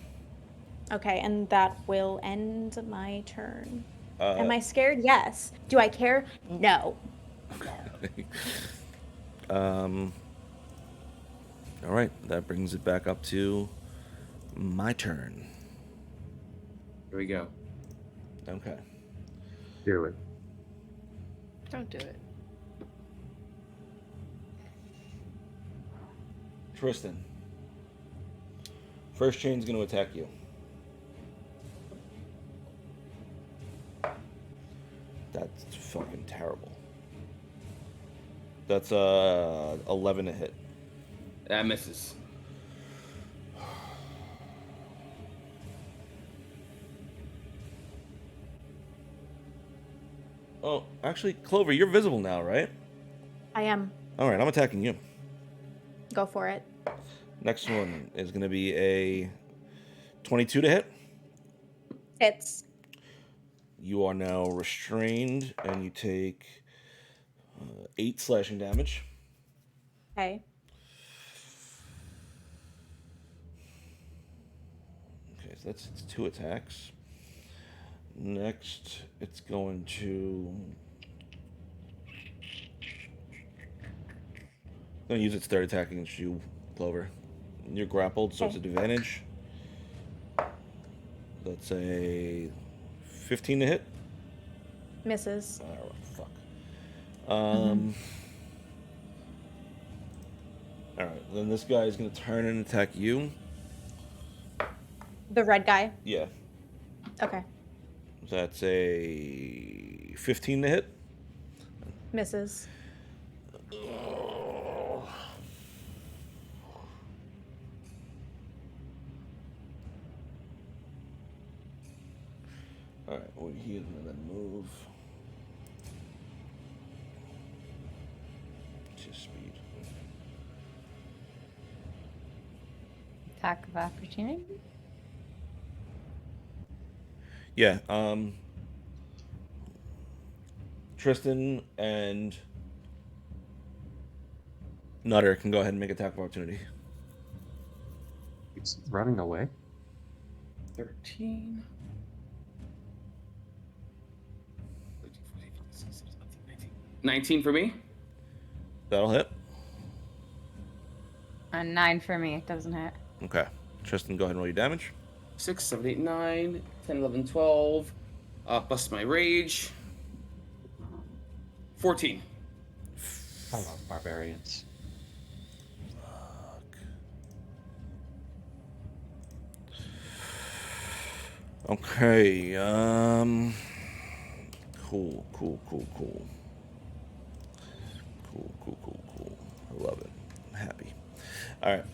Okay, and that will end my turn. Am I scared? Yes. Do I care? No. All right. That brings it back up to my turn. Here we go. Okay. Do it. Don't do it. Tristan. First chain's going to attack you. That's fucking terrible. That's 11 to hit. That misses. Oh, actually, Clover, you're visible now, right? I am. All right, I'm attacking you. Go for it. Next one is going to be a 22 to hit. Hits. You are now restrained, and you take 8 slashing damage. Okay. Okay, so that's its 2 attacks. Next, it's going to... going to use its 3rd attack against you, Clover. You're grappled, so it's an advantage. That's a 15 to hit. Misses. Oh, fuck. Alright, then this guy is going to turn and attack you. The red guy. Yeah. Okay. That's a 15 to hit. Misses. Alright, well, he is going to then move. What's his speed? Attack of opportunity. Yeah, Tristan and Nutter can go ahead and make attack of opportunity. It's running away. 13. 19 for me. That'll hit. A 9 for me. It doesn't hit. Okay. Tristan, go ahead and roll your damage. 6, 7, 8, 9, 10, 11, 12. Plus my rage. 14. I love barbarians. Okay, cool. I love it. I'm happy. Alright.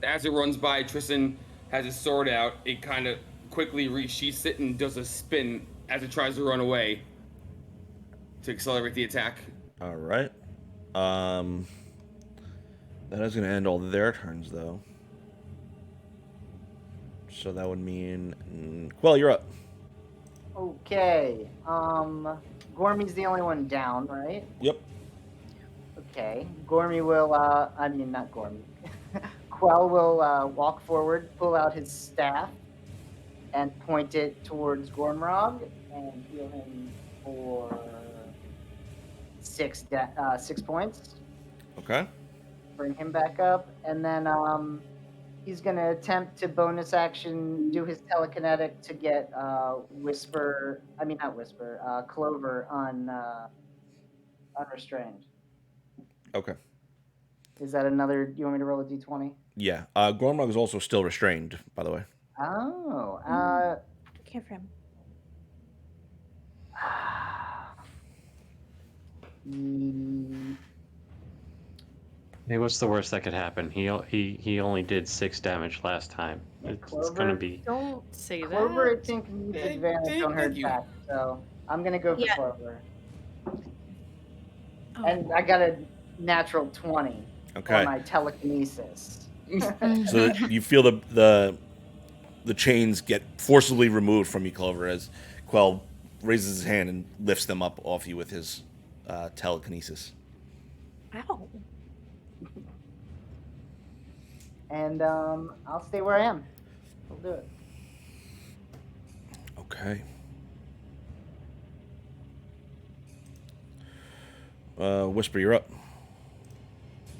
As it runs by, Tristan has his sword out. It kind of quickly resheaths it and does a spin as it tries to run away to accelerate the attack. Alright. That is going to end all their turns, though. So that would mean... Quell, you're up. Okay. Gormy's the only one down, right? Yep. Okay. Gormy will, I mean, not Gormy. Quell will walk forward, pull out his staff, and point it towards Gormrog, and heal him for 6 points. Okay. Bring him back up, and then he's going to attempt to bonus action do his telekinetic to get Clover unrestrained. Okay. Is that another? You want me to roll a d20? Yeah. Gormrog is also still restrained, by the way. Oh. Care for him. Hey, what's the worst that could happen? He only did 6 damage last time. It's gonna be. Don't say Clover, that. I think, needs advantage on her attack, so I'm gonna go for Clover. Oh. And I got a natural 20 Okay. on my telekinesis. So you feel the chains get forcibly removed from you, Clover, as Quell raises his hand and lifts them up off you with his telekinesis. Ow. And I'll stay where I am. I'll do it. Okay. Whisper, you're up.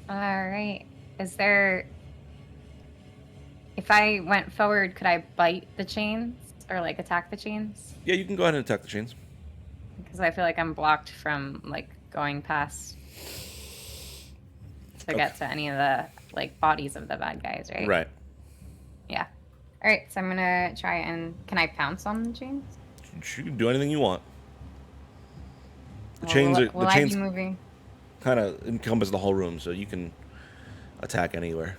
All right. Is there... If I went forward, could I bite the chains? Or, like, attack the chains? Yeah, you can go ahead and attack the chains. Because I feel like I'm blocked from, like, going past to get to any of the, like, bodies of the bad guys, right? Right. Yeah. All right, so I'm going to try and... Can I pounce on the chains? You can do anything you want. The Well, chains will the I chains be moving? kind of encompass the whole room, so you can attack anywhere.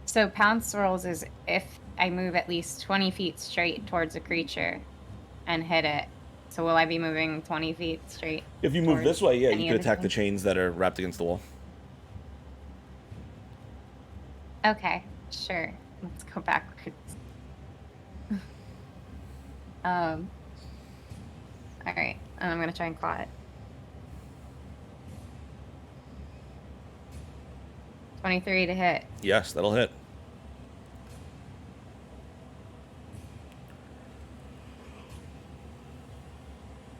So pounce rolls is if I move at least 20 feet straight towards a creature and hit it. So will I be moving 20 feet straight? If you move towards this way, yeah, any you can of the attack the chains? chains that are wrapped against the wall. Okay, sure. Let's go backwards. All right. I'm gonna try and claw it. 23 to hit. Yes, that'll hit.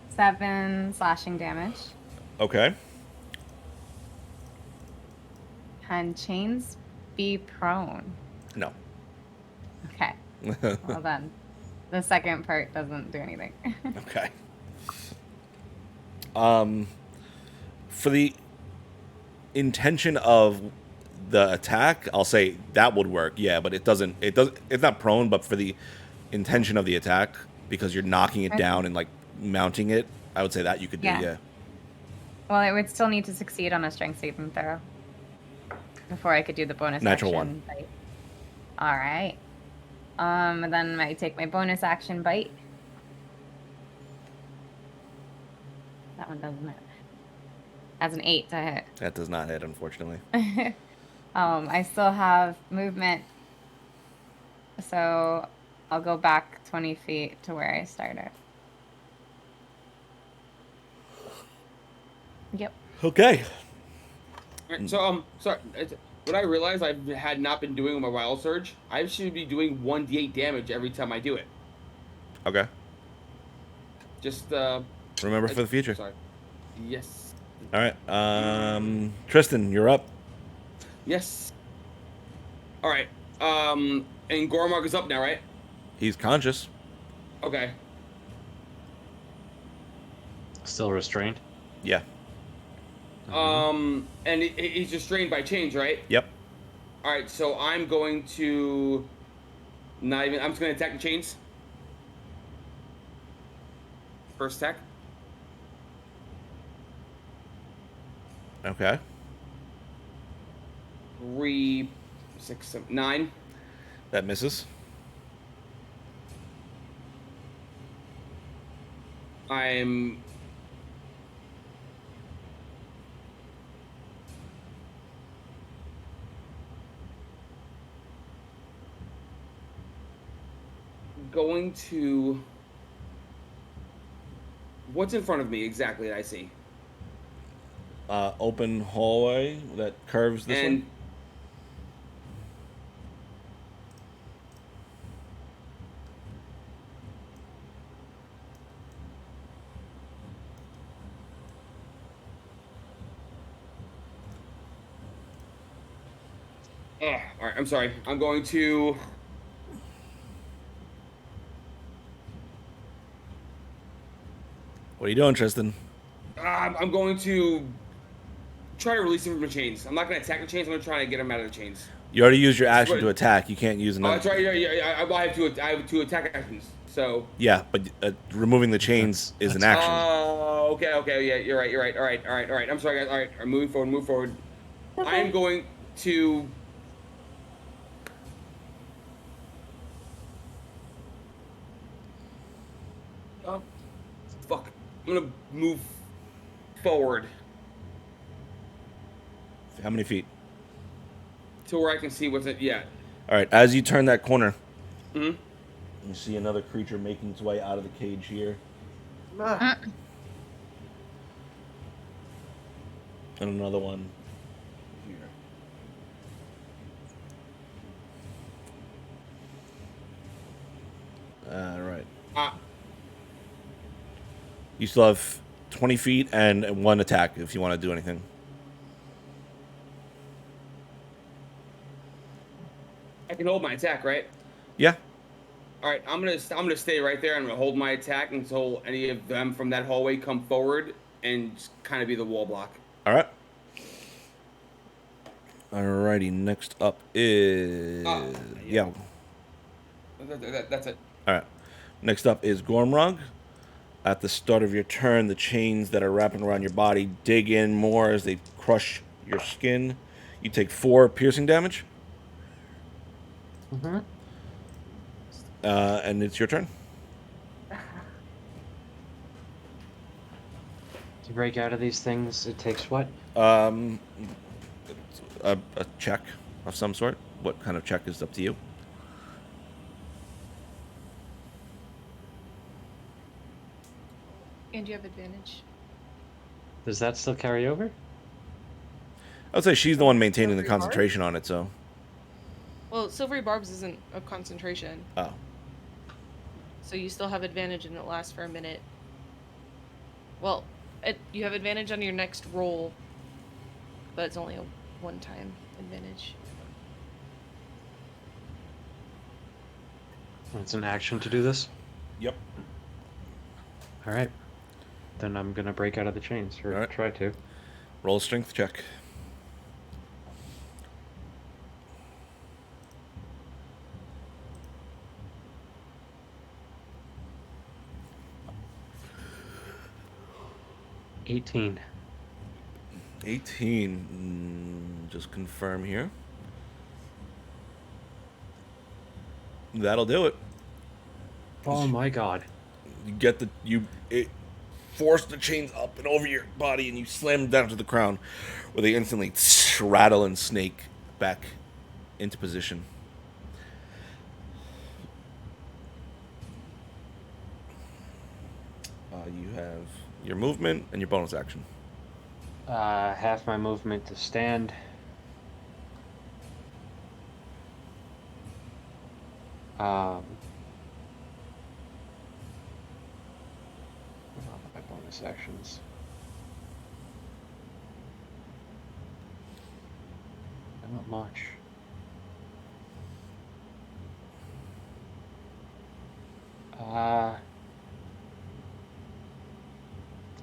Seven slashing damage. Okay. Can chains be prone? No. Okay. Well then, the second part doesn't do anything. Okay. For the intention of the attack, I'll say that would work. Yeah, but it doesn't. It's not prone, but for the intention of the attack, because you're knocking it Okay. down and like mounting it, I would say that you could do. Yeah. Yeah. Well, it would still need to succeed on a strength saving throw before I could do the bonus Natural action bite. All right. Then I take my bonus action bite. That one doesn't hit. That's an 8 to hit. That does not hit, unfortunately. I still have movement, so I'll go back 20 feet to where I started. Yep. Okay. Alright, so sorry. What I realized I had not been doing with my wild surge, I should be doing 1d8 damage every time I do it. Okay. Just Remember for the future. Sorry. Yes. All right. Tristan, you're up. Yes. All right. And Gormark is up now, right? He's conscious. Okay. Still restrained. Yeah. And he's restrained by chains, right? Yep. All right. So I'm going to not even. I'm just going to attack the chains. First attack. Okay. 3, 6, 7, 9. That misses. I'm going to. What's in front of me exactly that I see? Open hallway that curves this And way. all right, I'm sorry. I'm going to. What are you doing, Tristan? I'm going to try to release him from the chains. I'm not going to attack the chains. I'm going to try to get him out of the chains. You already used your action But- to attack. You can't use Oh, another. that's right. Yeah. I have two attack actions. So. Yeah, but removing the chains is an action. Oh, okay. Yeah, you're right. All right. I'm sorry, guys. All right, I'm moving forward. I am going to. Oh, fuck. I'm gonna move forward How many feet? to where I can see what's it. Yeah. All right. As you turn that corner, Hmm. you see another creature making its way out of the cage here, Ugh. and another one here. All right. You still have 20 feet and one attack if you want to do anything. I can hold my attack, right? Yeah. All right. I'm gonna stay right there. I'm gonna hold my attack until any of them from that hallway come forward and just kind of be the wall block. All right. Alrighty. Next up is yeah. That's it. All right. Next up is Gormrog. At the start of your turn, the chains that are wrapping around your body dig in more as they crush your skin. You take 4 piercing damage. Mm-hmm. And it's your turn. To break out of these things, it takes what? A check. of some sort. What kind of check is up to you? And you have advantage. Does that still carry over? I would say she's the one maintaining the Silvery concentration on it, so. Well, Silvery Barbs isn't a concentration, Oh. so you still have advantage and it lasts for a minute. Well, you have advantage on your next roll, but it's only a one-time advantage. It's an action to do this? Yep. All right. Then I'm going to break out of the chains, or Alright. try to. Roll a strength check. $18. 18. Just confirm here. That'll do it. Oh my god. You get it force the chains up and over your body, and you slam them down to the ground, where they instantly rattle and snake back into position. You have your movement and your bonus action. Half my movement to stand. What are my bonus actions? Not much.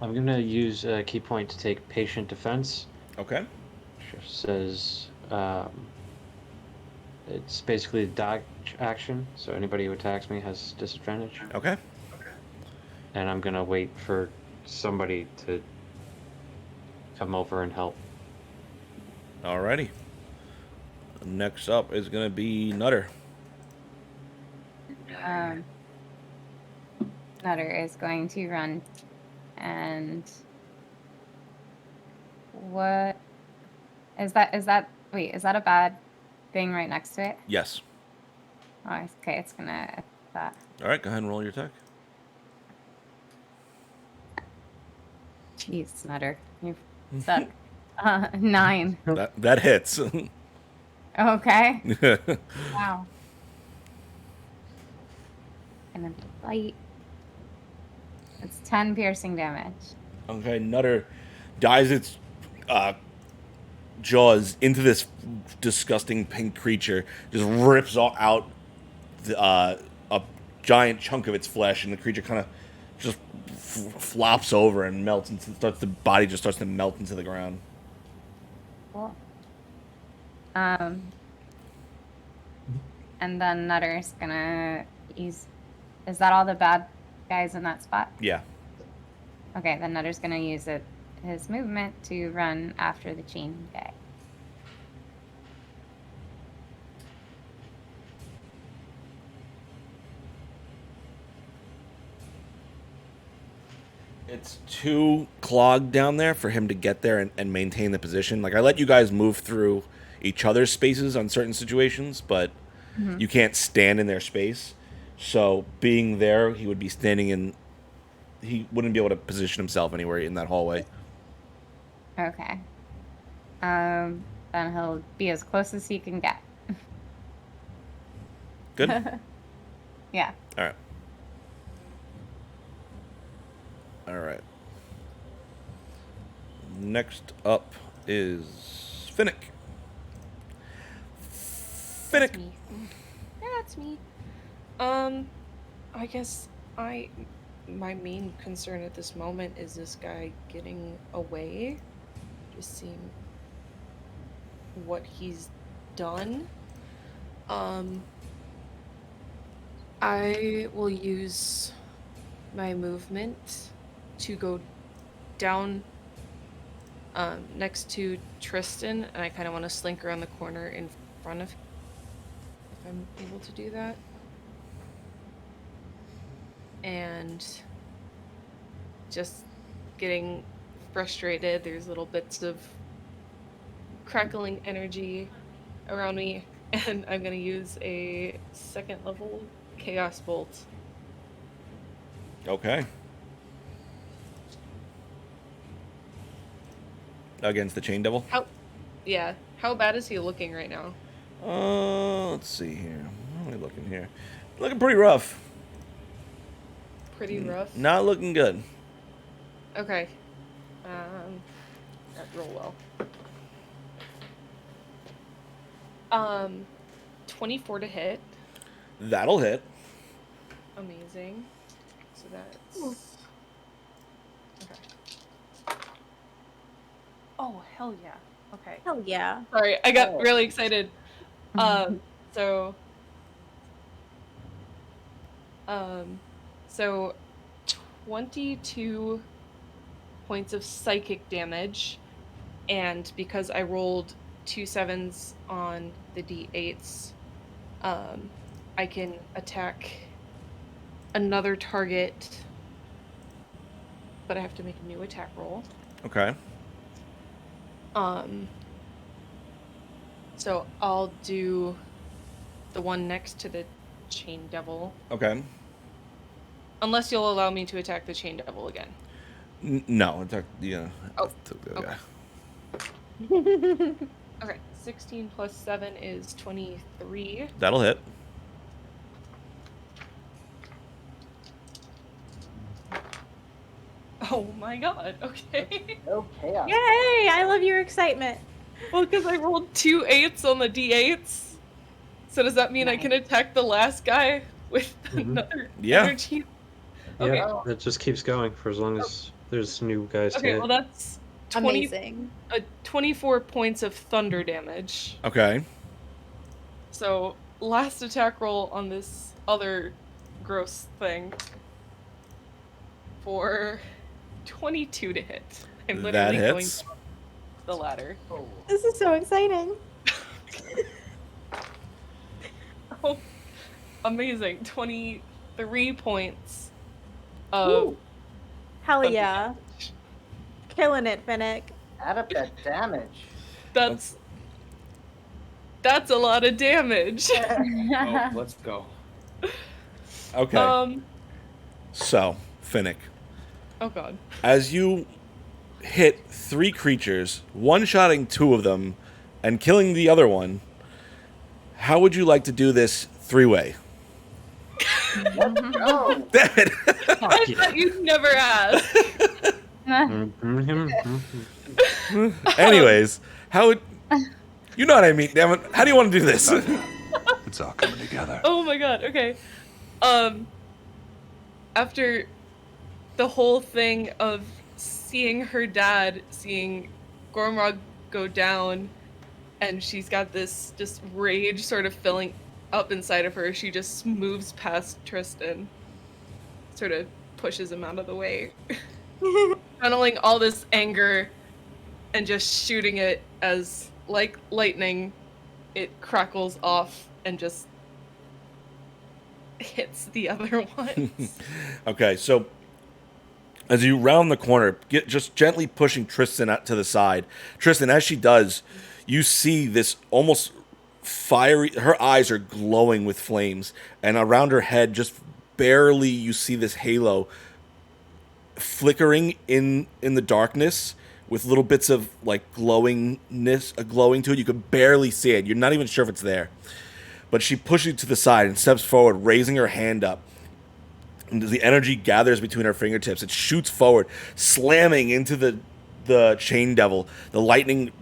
I'm gonna use a key point to take patient defense. Okay. Which says it's basically a dodge action, so anybody who attacks me has disadvantage. Okay. And I'm gonna wait for somebody to come over and help. Alrighty. Next up is gonna be Nutter. Nutter is going to run, and what is that? Wait, is that a bad thing right next to it? Yes. Oh, okay, it's gonna that. All right, go ahead and roll your attack. Jeez, Nutter, you suck. 9. That hits. Okay. Wow. And then bite. It's 10 piercing damage. Okay, Nutter dives its jaws into this disgusting pink creature, just rips out a giant chunk of its flesh, and the creature kind of just flops over and melts, and the body just starts to melt into the ground. Cool. And then Nutter's gonna use. Is that all the bad guys in that spot? Yeah. Okay, then Nutter's gonna use his movement to run after the chain guy. It's too clogged down there for him to get there and maintain the position. Like, I let you guys move through each other's spaces on certain situations, but you can't stand in their space. So being there, he would be standing in... He wouldn't be able to position himself anywhere in that hallway. Okay. Then he'll be as close as he can get. Good? Yeah. All right. All right. Next up is Finnick. Finnick. Me. Yeah, that's me. I guess my main concern at this moment is this guy getting away. Just seeing what he's done. I will use my movement to go down next to Tristan, and I kind of want to slink around the corner in front of him, if I'm able to do that. And just getting frustrated. There's little bits of crackling energy around me, and I'm gonna use a 2nd level Chaos Bolt. Okay. Against the Chain Devil? How bad is he looking right now? Let's see here. What are we looking here? Looking pretty rough. Pretty rough? Not looking good. Okay. That roll well. 24 to hit. That'll hit. Amazing. So that's... Okay. Oh, hell yeah. Okay. Hell yeah. Sorry, I got really excited. So 22 points of psychic damage, and because I rolled 2 7s on the d8s, I can attack another target, but I have to make a new attack roll. Okay. So I'll do the one next to the Chain Devil. Okay. Unless you'll allow me to attack the Chain Devil again. No, attack. Yeah. Oh, The other okay. guy. Okay, 16 plus 7 is 23. That'll hit. Oh my god, okay. Okay. Yay! I love your excitement. Well, because I rolled 2 8s on the d8s. So does that mean I can attack the last guy with another energy? Okay. Yeah, it just keeps going for as long as there's new guys to Okay, hit. well that's 20, Amazing. 24 points of thunder damage. Okay. So, last attack roll on this other gross thing for 22 to hit. I'm That literally going hits. down the ladder. This is so exciting. Oh, amazing. 23 points of Hell thunder yeah. damage. Killing it, Finnick. Add up that damage. That's a lot of damage. Oh, let's go. Okay. So, Finnick, Oh god. as you hit 3 creatures, one-shotting 2 of them, and killing the other one, how would you like to do this 3-way? Oh, Damn it! I thought you'd never ask. Anyways, how would... You know what I mean, damn it. How do you want to do this? It's all coming together. Oh my god, okay. After the whole thing of seeing her dad, seeing Gormrog go down, and she's got this just rage sort of filling up inside of her, she just moves past Tristan, sort of pushes him out of the way, funneling all this anger and just shooting it as, like lightning, it crackles off and just hits the other ones. Okay, so as you round the corner, get just gently pushing Tristan out to the side. Tristan, as she does, you see this almost fiery... Her eyes are glowing with flames, and around her head, just barely, you see this halo flickering in the darkness with little bits of, like, glowingness, glowing to it. You can barely see it. You're not even sure if it's there. But she pushes you to the side and steps forward, raising her hand up. And the energy gathers between her fingertips. It shoots forward, slamming into the Chain Devil. The lightning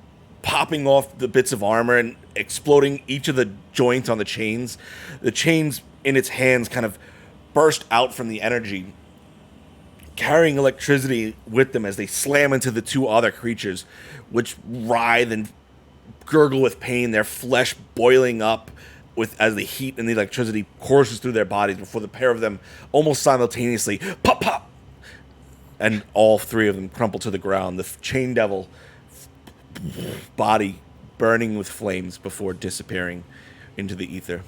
popping off the bits of armor and exploding each of the joints on the chains. The chains in its hands kind of burst out from the energy, carrying electricity with them as they slam into the 2 other creatures, which writhe and gurgle with pain, their flesh boiling up as the heat and the electricity courses through their bodies before the pair of them almost simultaneously pop, pop, and all 3 of them crumple to the ground. The Chain Devil body burning with flames before disappearing into the ether.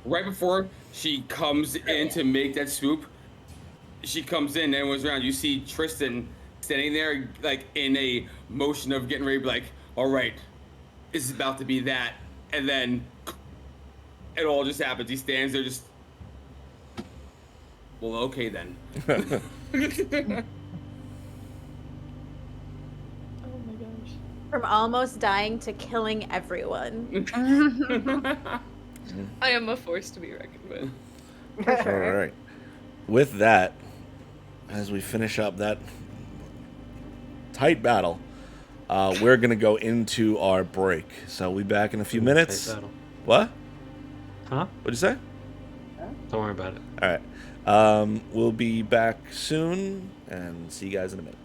Right before she comes in to make that swoop, she comes in, everyone's around. You see Tristan standing there, like in a motion of getting ready to be like, all right, is about to be that, and then it all just happens. He stands there just. Well, okay then. Oh my gosh. From almost dying to killing everyone. I am a force to be reckoned with. All right. With that, as we finish up that tight battle, we're gonna go into our break. So we'll be back in a few minutes. Tight battle. What? Huh? What'd you say? Don't worry about it. All right. We'll be back soon, and see you guys in a minute.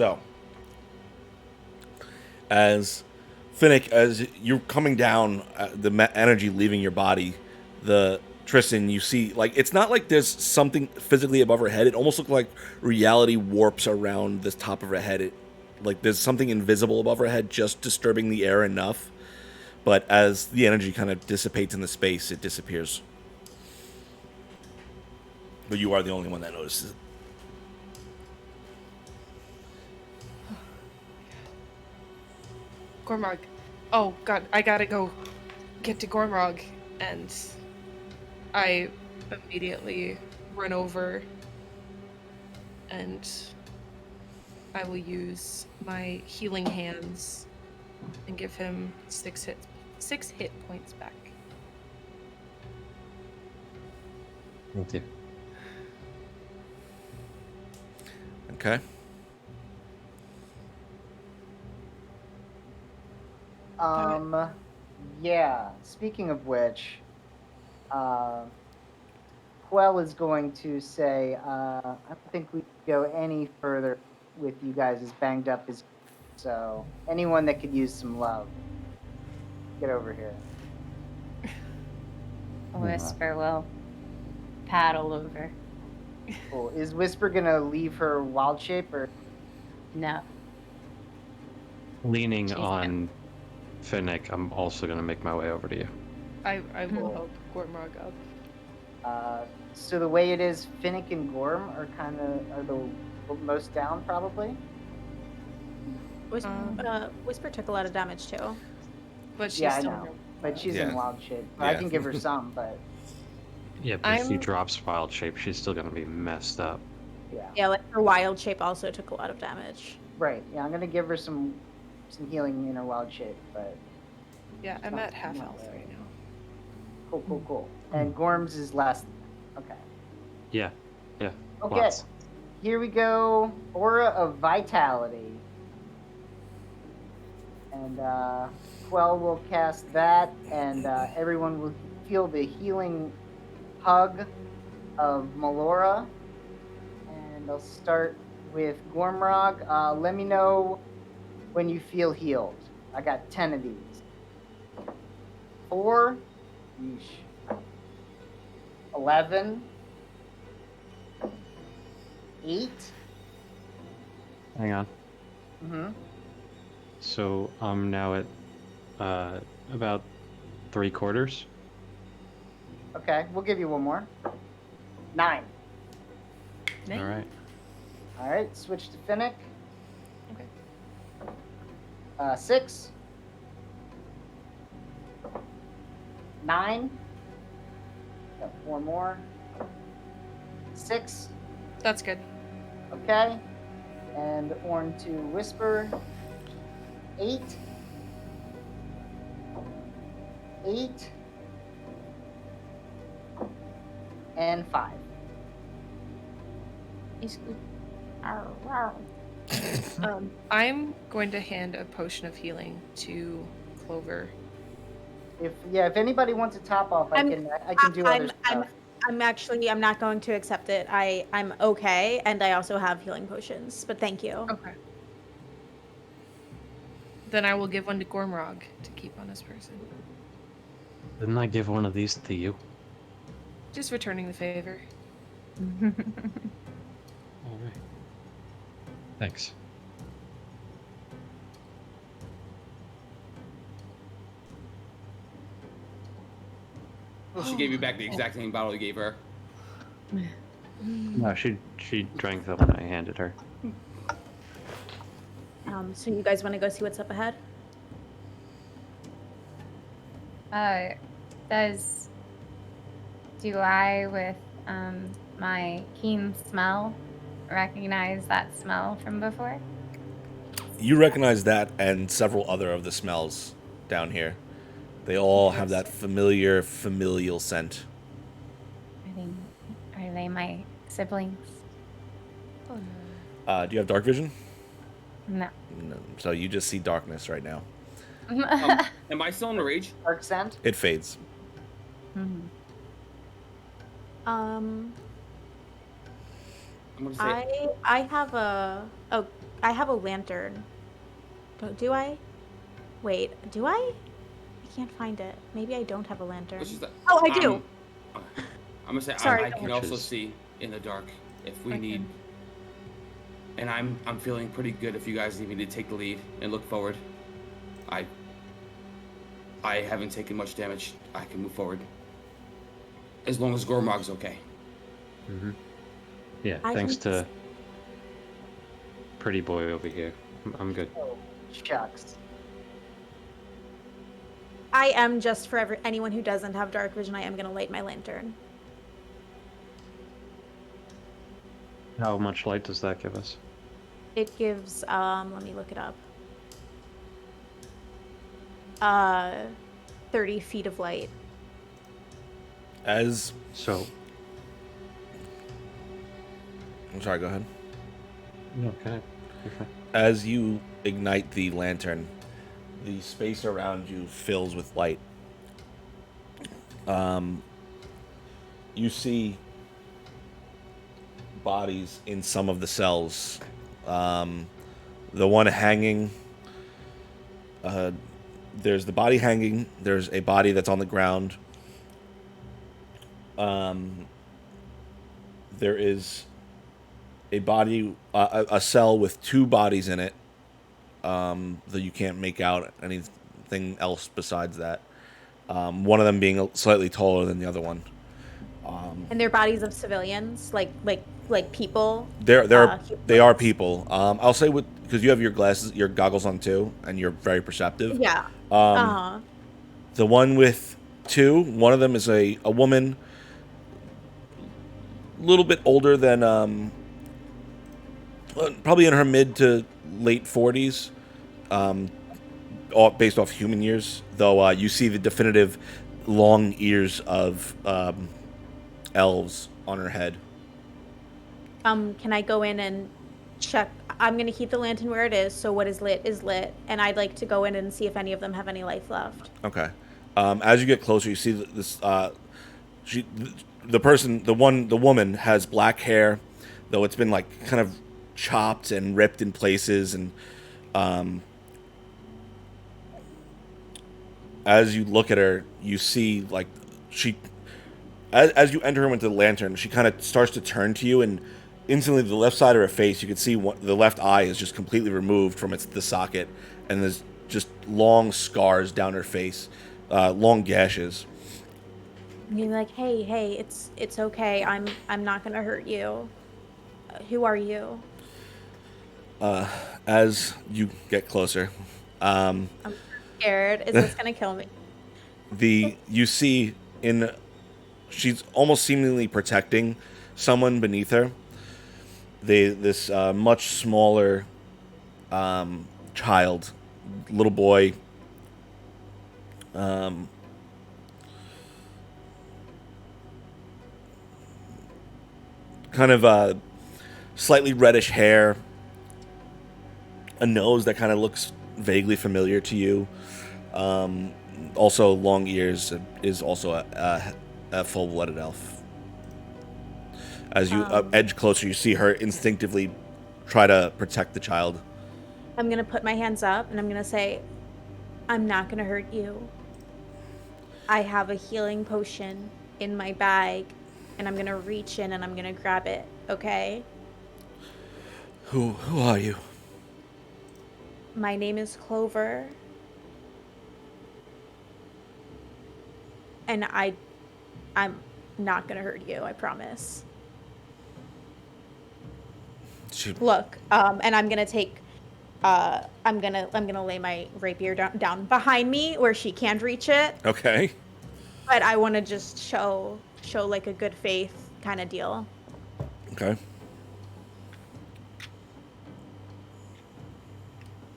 So, as Finnick, as you're coming down, energy leaving your body, Tristan, you see, like, it's not like there's something physically above her head. It almost looks like reality warps around the top of her head. Like there's something invisible above her head just disturbing the air enough. But as the energy kind of dissipates in the space, it disappears. But you are the only one that notices it. Gormrog. Oh, God, I gotta go get to Gormrog. And I immediately run over and I will use my healing hands and give him 6 hit points back. Thank you. Okay. Yeah. Speaking of which, Quell is going to say, I don't think we can go any further with you guys as banged up as. So anyone that could use some love, get over here. Whisper will paddle over. Cool. Is Whisper gonna leave her wild shape or? No. Leaning She's on Finnick, I'm also going to make my way over to you. I will help Gormrog up. So the way it is, Finnick and Gorm are the most down probably. Whisper took a lot of damage too. But she's Yeah, I still know. But she's Yeah. in wild shape. I Yeah. can give her some, but Yeah, but if she I'm- drops wild shape, she's still going to be messed up. yeah. Yeah, like her wild shape also took a lot of damage. Right. Yeah, I'm gonna give her some healing in her wild shape, but Yeah, I'm not- at half not health bad. right now. Cool. And Gorm's is last. Okay. Yeah. Okay. Lots. Here we go. Aura of Vitality. And Quell will cast that, and everyone will feel the healing hug of Melora. And I'll start with Gormrog. Let me know when you feel healed. I got 10 of these. 4. Yeesh. 11. 8. Hang on. Mm-hmm. So I'm now at about 3/4. Okay, we'll give you one more. 9. All right. All right, switch to Finnick. Okay. 6. 9. Got 4 more. 6. That's good. Okay. And on to Whisper. 8. 8. And 5. I'm going to hand a potion of healing to Clover. If anybody wants to top off, I can do other stuff. I'm not going to accept it. I'm okay, and I also have healing potions, but thank you. Okay. Then I will give one to Gormrog to keep on his person. Didn't I give one of these to you? Just returning the favor. All right. Thanks. Well, she gave you back the exact same bottle you gave her. No, she drank the one I handed her. So you guys want to go see what's up ahead? Do I, with my keen smell, recognize that smell from before? You recognize that and several other of the smells down here. They all have that familial scent. Are they my siblings? Oh no. Do you have dark vision? No. No. So you just see darkness right now. Am I still in a rage? Dark scent? It fades. Mhm. I'm gonna say I have a. Oh, I have a lantern. Do I? Wait, do I? I can't find it. Maybe I don't have a lantern. Which is that- Oh, I do. I'm gonna say Sorry, I go can ahead. also see in the dark if we Okay. need. And I'm feeling pretty good if you guys need me to take the lead and look forward. I haven't taken much damage. I can move forward. As long as Gormog's okay. Mm-hmm. Yeah, I thanks can- to pretty boy over here. I'm good. Oh, shucks. I am just for anyone who doesn't have dark vision. I am gonna light my lantern. How much light does that give us? It gives. Let me look it up. 30 feet of light. As So, I'm sorry, go ahead. no, go ahead. You're fine. As you ignite the lantern, the space around you fills with light. You see bodies in some of the cells. The one hanging, there's the body hanging. There's a body that's on the ground. There is a body, a cell with two bodies in it. Though you can't make out anything else besides that. One of them being slightly taller than the other one. And they're bodies of civilians, like people. They humanoids. are people. I'll say because you have your glasses, your goggles on too, and you're very perceptive. Yeah. Uh-huh. The one with two, one of them is a woman, a little bit older than probably in her mid to late 40s, based off human years. Though you see the definitive long ears of elves on her head. Can I go in and check? I'm gonna keep the lantern where it is, so what is lit is lit, and I'd like to go in and see if any of them have any life left. Okay. As you get closer, you see this. The woman has black hair, though it's been like kind of chopped and ripped in places, and as you look at her, you see like as you enter her into the lantern, she kind of starts to turn to you, and instantly the left side of her face, you can see the left eye is just completely removed from the socket, and there's just long scars down her face, long gashes. You're like, hey, it's okay. I'm not gonna hurt you. Who are you? As you get closer, I'm scared. Is this gonna kill me? you see she's almost seemingly protecting someone beneath her. This much smaller child, little boy, kind of slightly reddish hair, a nose that kind of looks vaguely familiar to you. Also long ears, is also a full-blooded elf. As you edge closer, you see her instinctively try to protect the child. I'm gonna put my hands up and I'm gonna say, I'm not gonna hurt you. I have a healing potion in my bag, and I'm gonna reach in and I'm gonna grab it, okay? Who are you? My name is Clover. And I'm not gonna hurt you, I promise. Look, and I'm gonna take, I'm gonna lay my rapier down behind me where she can't reach it. Okay. But I want to just show like a good faith kind of deal. Okay.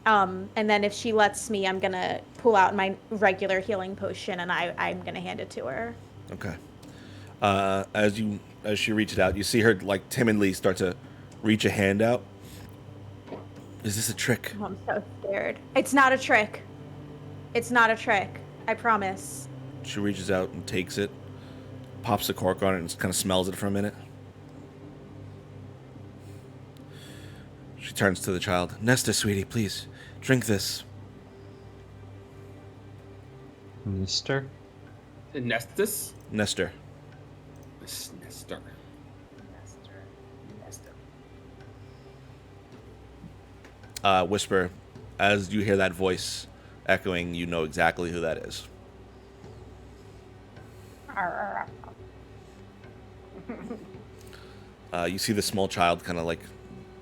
And then if she lets me, I'm gonna pull out my regular healing potion and I'm gonna hand it to her. Okay. As she reaches out, you see her like timidly start to reach a hand out. Is this a trick? Oh, I'm so scared. It's not a trick. It's not a trick. I promise. She reaches out and takes it, pops the cork on it, and kind of smells it for a minute. She turns to the child. Nesta, sweetie, please, drink this. Mister? Nestus? Nestor. Nestor. Whisper, as you hear that voice echoing, you know exactly who that is. You see the small child kind of like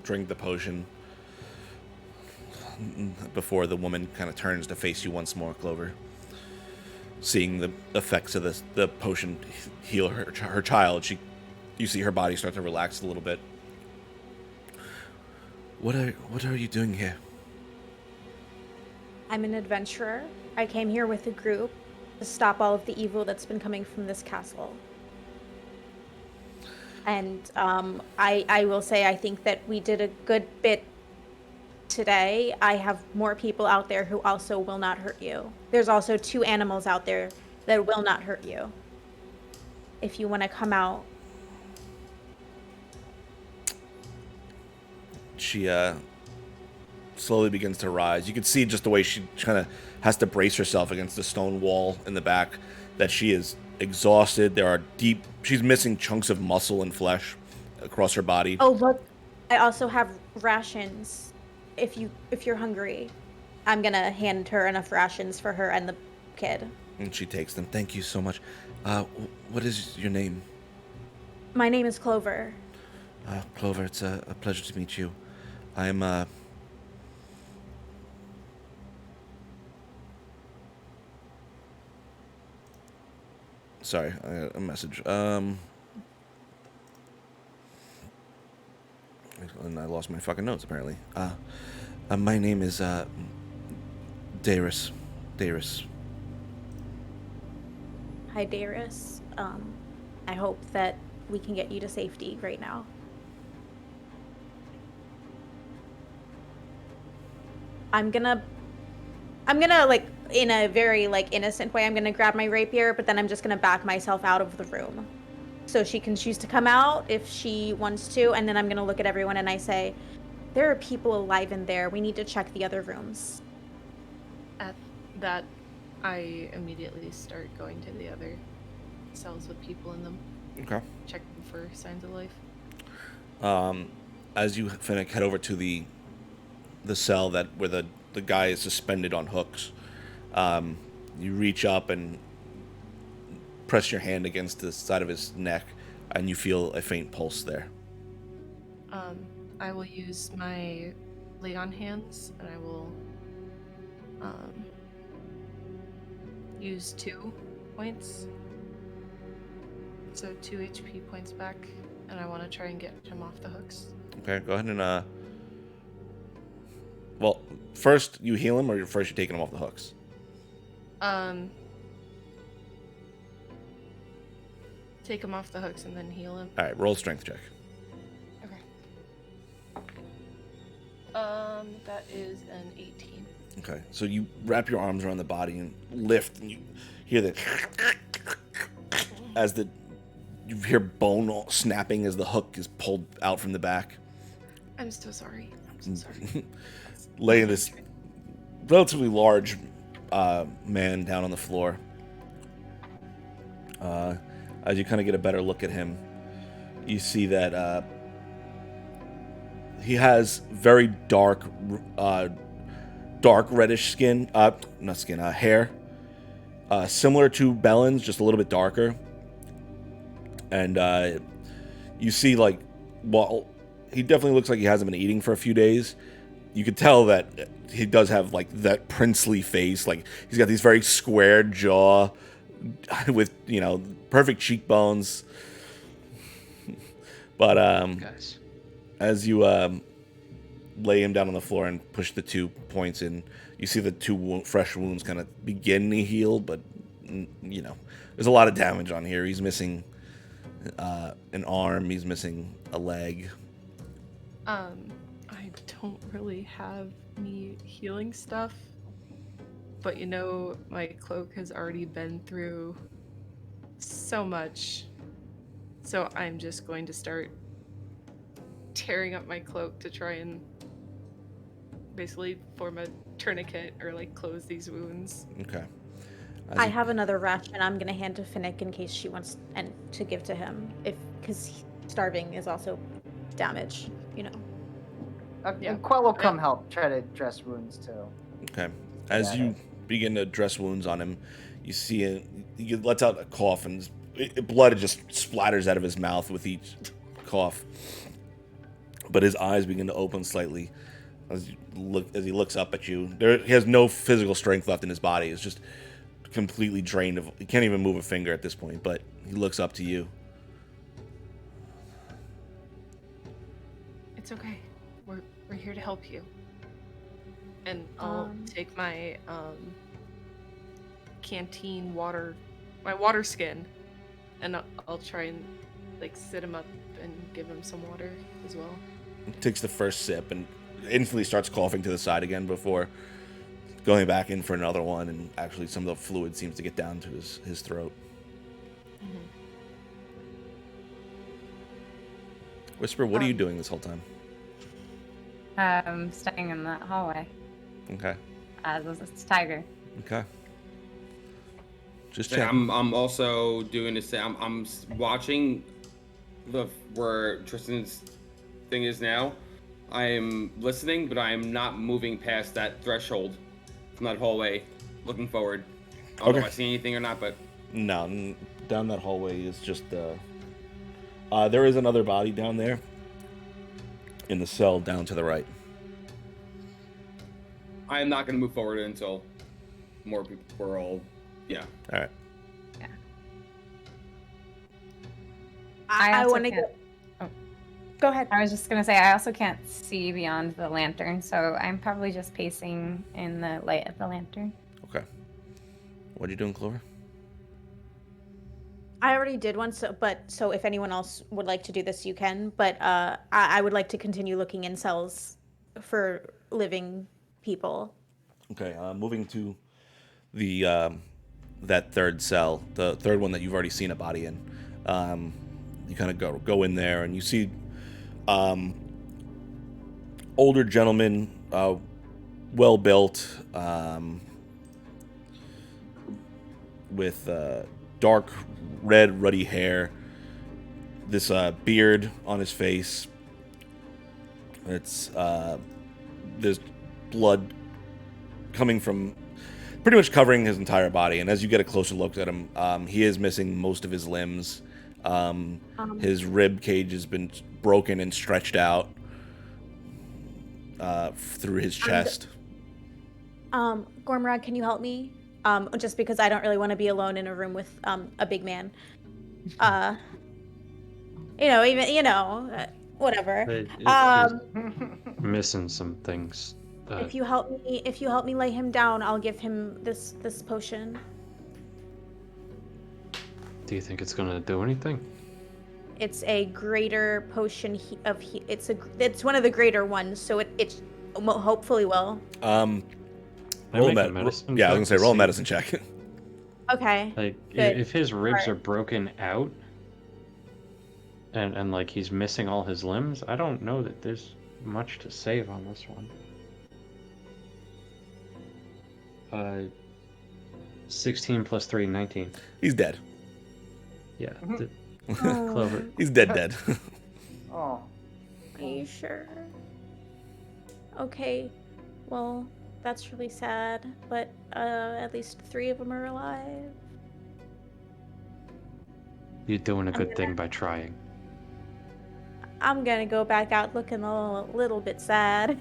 drink the potion before the woman kind of turns to face you once more, Clover. Seeing the effects of the potion heal her child, you see her body start to relax a little bit. What are you doing here? I'm an adventurer. I came here with a group to stop all of the evil that's been coming from this castle. And I will say I think that we did a good bit today. I have more people out there who also will not hurt you. There's also 2 animals out there that will not hurt you. If you want to come out. She slowly begins to rise. You can see just the way she kind of has to brace herself against the stone wall in the back, that she is exhausted. She's missing chunks of muscle and flesh across her body. Oh, look, I also have rations. If you're hungry, I'm gonna hand her enough rations for her and the kid. And she takes them. Thank you so much. What is your name? My name is Clover. Clover, it's a pleasure to meet you. I'm sorry, I got a message. And I lost my fucking notes apparently. My name is Darius. Darius. Hi, Darius. I hope that we can get you to safety right now. I'm gonna like, in a very like innocent way, I'm gonna grab my rapier, but then I'm just gonna back myself out of the room. So she can choose to come out if she wants to, and then I'm gonna look at everyone and I say, there are people alive in there. We need to check the other rooms. At that, I immediately start going to the other cells with people in them. Okay. Check them for signs of life. As you Finnick head over to the cell where the guy is suspended on hooks, you reach up and press your hand against the side of his neck, and you feel a faint pulse there. I will use my lay on hands, and I will use 2 points. So 2 HP points back, and I want to try and get him off the hooks. Okay, go ahead and well, first you heal him, or first you're taking him off the hooks? Take him off the hooks and then heal him. All right, roll a strength check. Okay. That is an 18. Okay, so you wrap your arms around the body and lift, and you hear you hear bone snapping as the hook is pulled out from the back. I'm so sorry. I'm so sorry. Laying this relatively large man down on the floor. As you kind of get a better look at him, you see that he has very dark reddish skin, hair, similar to Bellen's, just a little bit darker. And you see, like, well, he definitely looks like he hasn't been eating for a few days. You could tell that he does have, like, that princely face. Like, he's got these very square jaw with, perfect cheekbones. But Guys. as you lay him down on the floor and push the 2 points in, you see the 2 fresh wounds kind of begin to heal, but, there's a lot of damage on here. He's missing an arm. He's missing a leg. I don't really have any healing stuff, but my cloak has already been through so much, so I'm just going to start tearing up my cloak to try and basically form a tourniquet or like close these wounds. Okay. I have another ration I'm gonna hand to Finnick in case she wants and to give to him, because starving is also damage, you know. Yeah. Quell will come help try to dress wounds too. Okay. As you begin to dress wounds on him, you see he lets out a cough, and blood just splatters out of his mouth with each cough. But his eyes begin to open slightly as he looks up at you. He has no physical strength left in his body. It's just completely drained of. He can't even move a finger at this point. But he looks up to you. It's okay. We're here to help you. And I'll take my canteen water, my water skin, and I'll try and like sit him up and give him some water as well. He takes the first sip and instantly starts coughing to the side again before going back in for another one, and actually some of the fluid seems to get down to his throat. Mm-hmm. Whisper, what are you doing this whole time? Staying in that hallway Okay. as a tiger. Okay. Just Yeah, check. I'm also doing the same. I'm watching where Tristan's thing is now. I am listening, but I am not moving past that threshold from that hallway, looking forward. I don't know if I see anything or not, but No, down that hallway is just there is another body down there in the cell down to the right. I am not going to move forward until more people are all, All right. Yeah. I also want to can't- go. Go ahead. I was just gonna say I also can't see beyond the lantern, so I'm probably just pacing in the light of the lantern. Okay. What are you doing, Clover? I already did one, so if anyone else would like to do this, you can. But I would like to continue looking in cells for living people. Okay. Moving to the that third cell, the third one that you've already seen a body in. You kind of go in there and you see older gentleman, well built, with dark red ruddy hair, this beard on his face. It's there's blood coming from pretty much covering his entire body, and as you get a closer look at him, he is missing most of his limbs. His rib cage has been broken and stretched out through his chest. Gormrod, can you help me? Just because I don't really want to be alone in a room with a big man. Whatever. He's missing some things. If you help me lay him down, I'll give him this potion. Do you think it's gonna do anything? It's a greater potion it's one of the greater ones, so it hopefully will. Roll a medicine. Yeah, I was gonna say roll a medicine check. Okay. Like Good. if his ribs are broken out and like he's missing all his limbs, I don't know that there's much to save on this one. 16 plus 3, 19. He's dead. Yeah. Oh. Clover. He's dead. Oh. Are you sure? Okay. Well, that's really sad, but at least 3 of them are alive. You're doing a good thing by trying. I'm gonna go back out looking a little bit sad.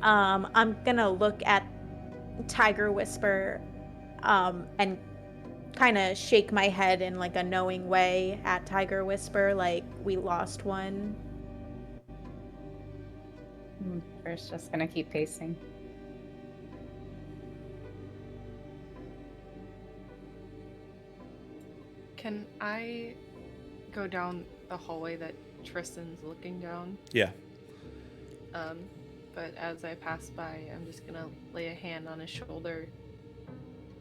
I'm gonna look at Tiger Whisper and kind of shake my head in like a knowing way at Tiger Whisper, like we lost one. We're just gonna keep pacing. Can I go down the hallway that Tristan's looking down? Yeah. But as I pass by, I'm just gonna lay a hand on his shoulder.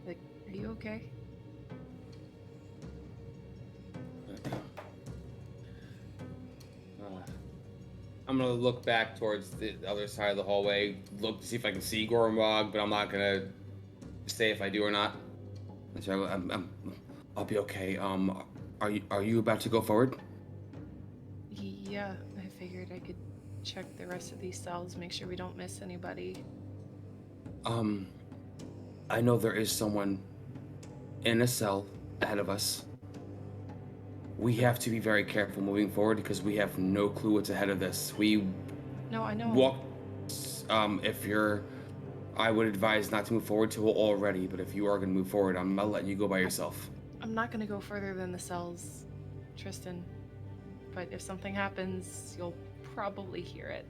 Like, are you okay? I'm gonna look back towards the other side of the hallway, look to see if I can see Gormog, but I'm not gonna say if I do or not. So I'll be okay. Are you about to go forward? Yeah, I figured I could check the rest of these cells, make sure we don't miss anybody. I know there is someone in a cell ahead of us. We have to be very careful moving forward because we have no clue what's ahead of this. No, I know. Walk. I would advise not to move forward till we're all ready. But if you are gonna move forward, I'm not letting you go by yourself. I'm not gonna go further than the cells, Tristan. But if something happens, you'll probably hear it.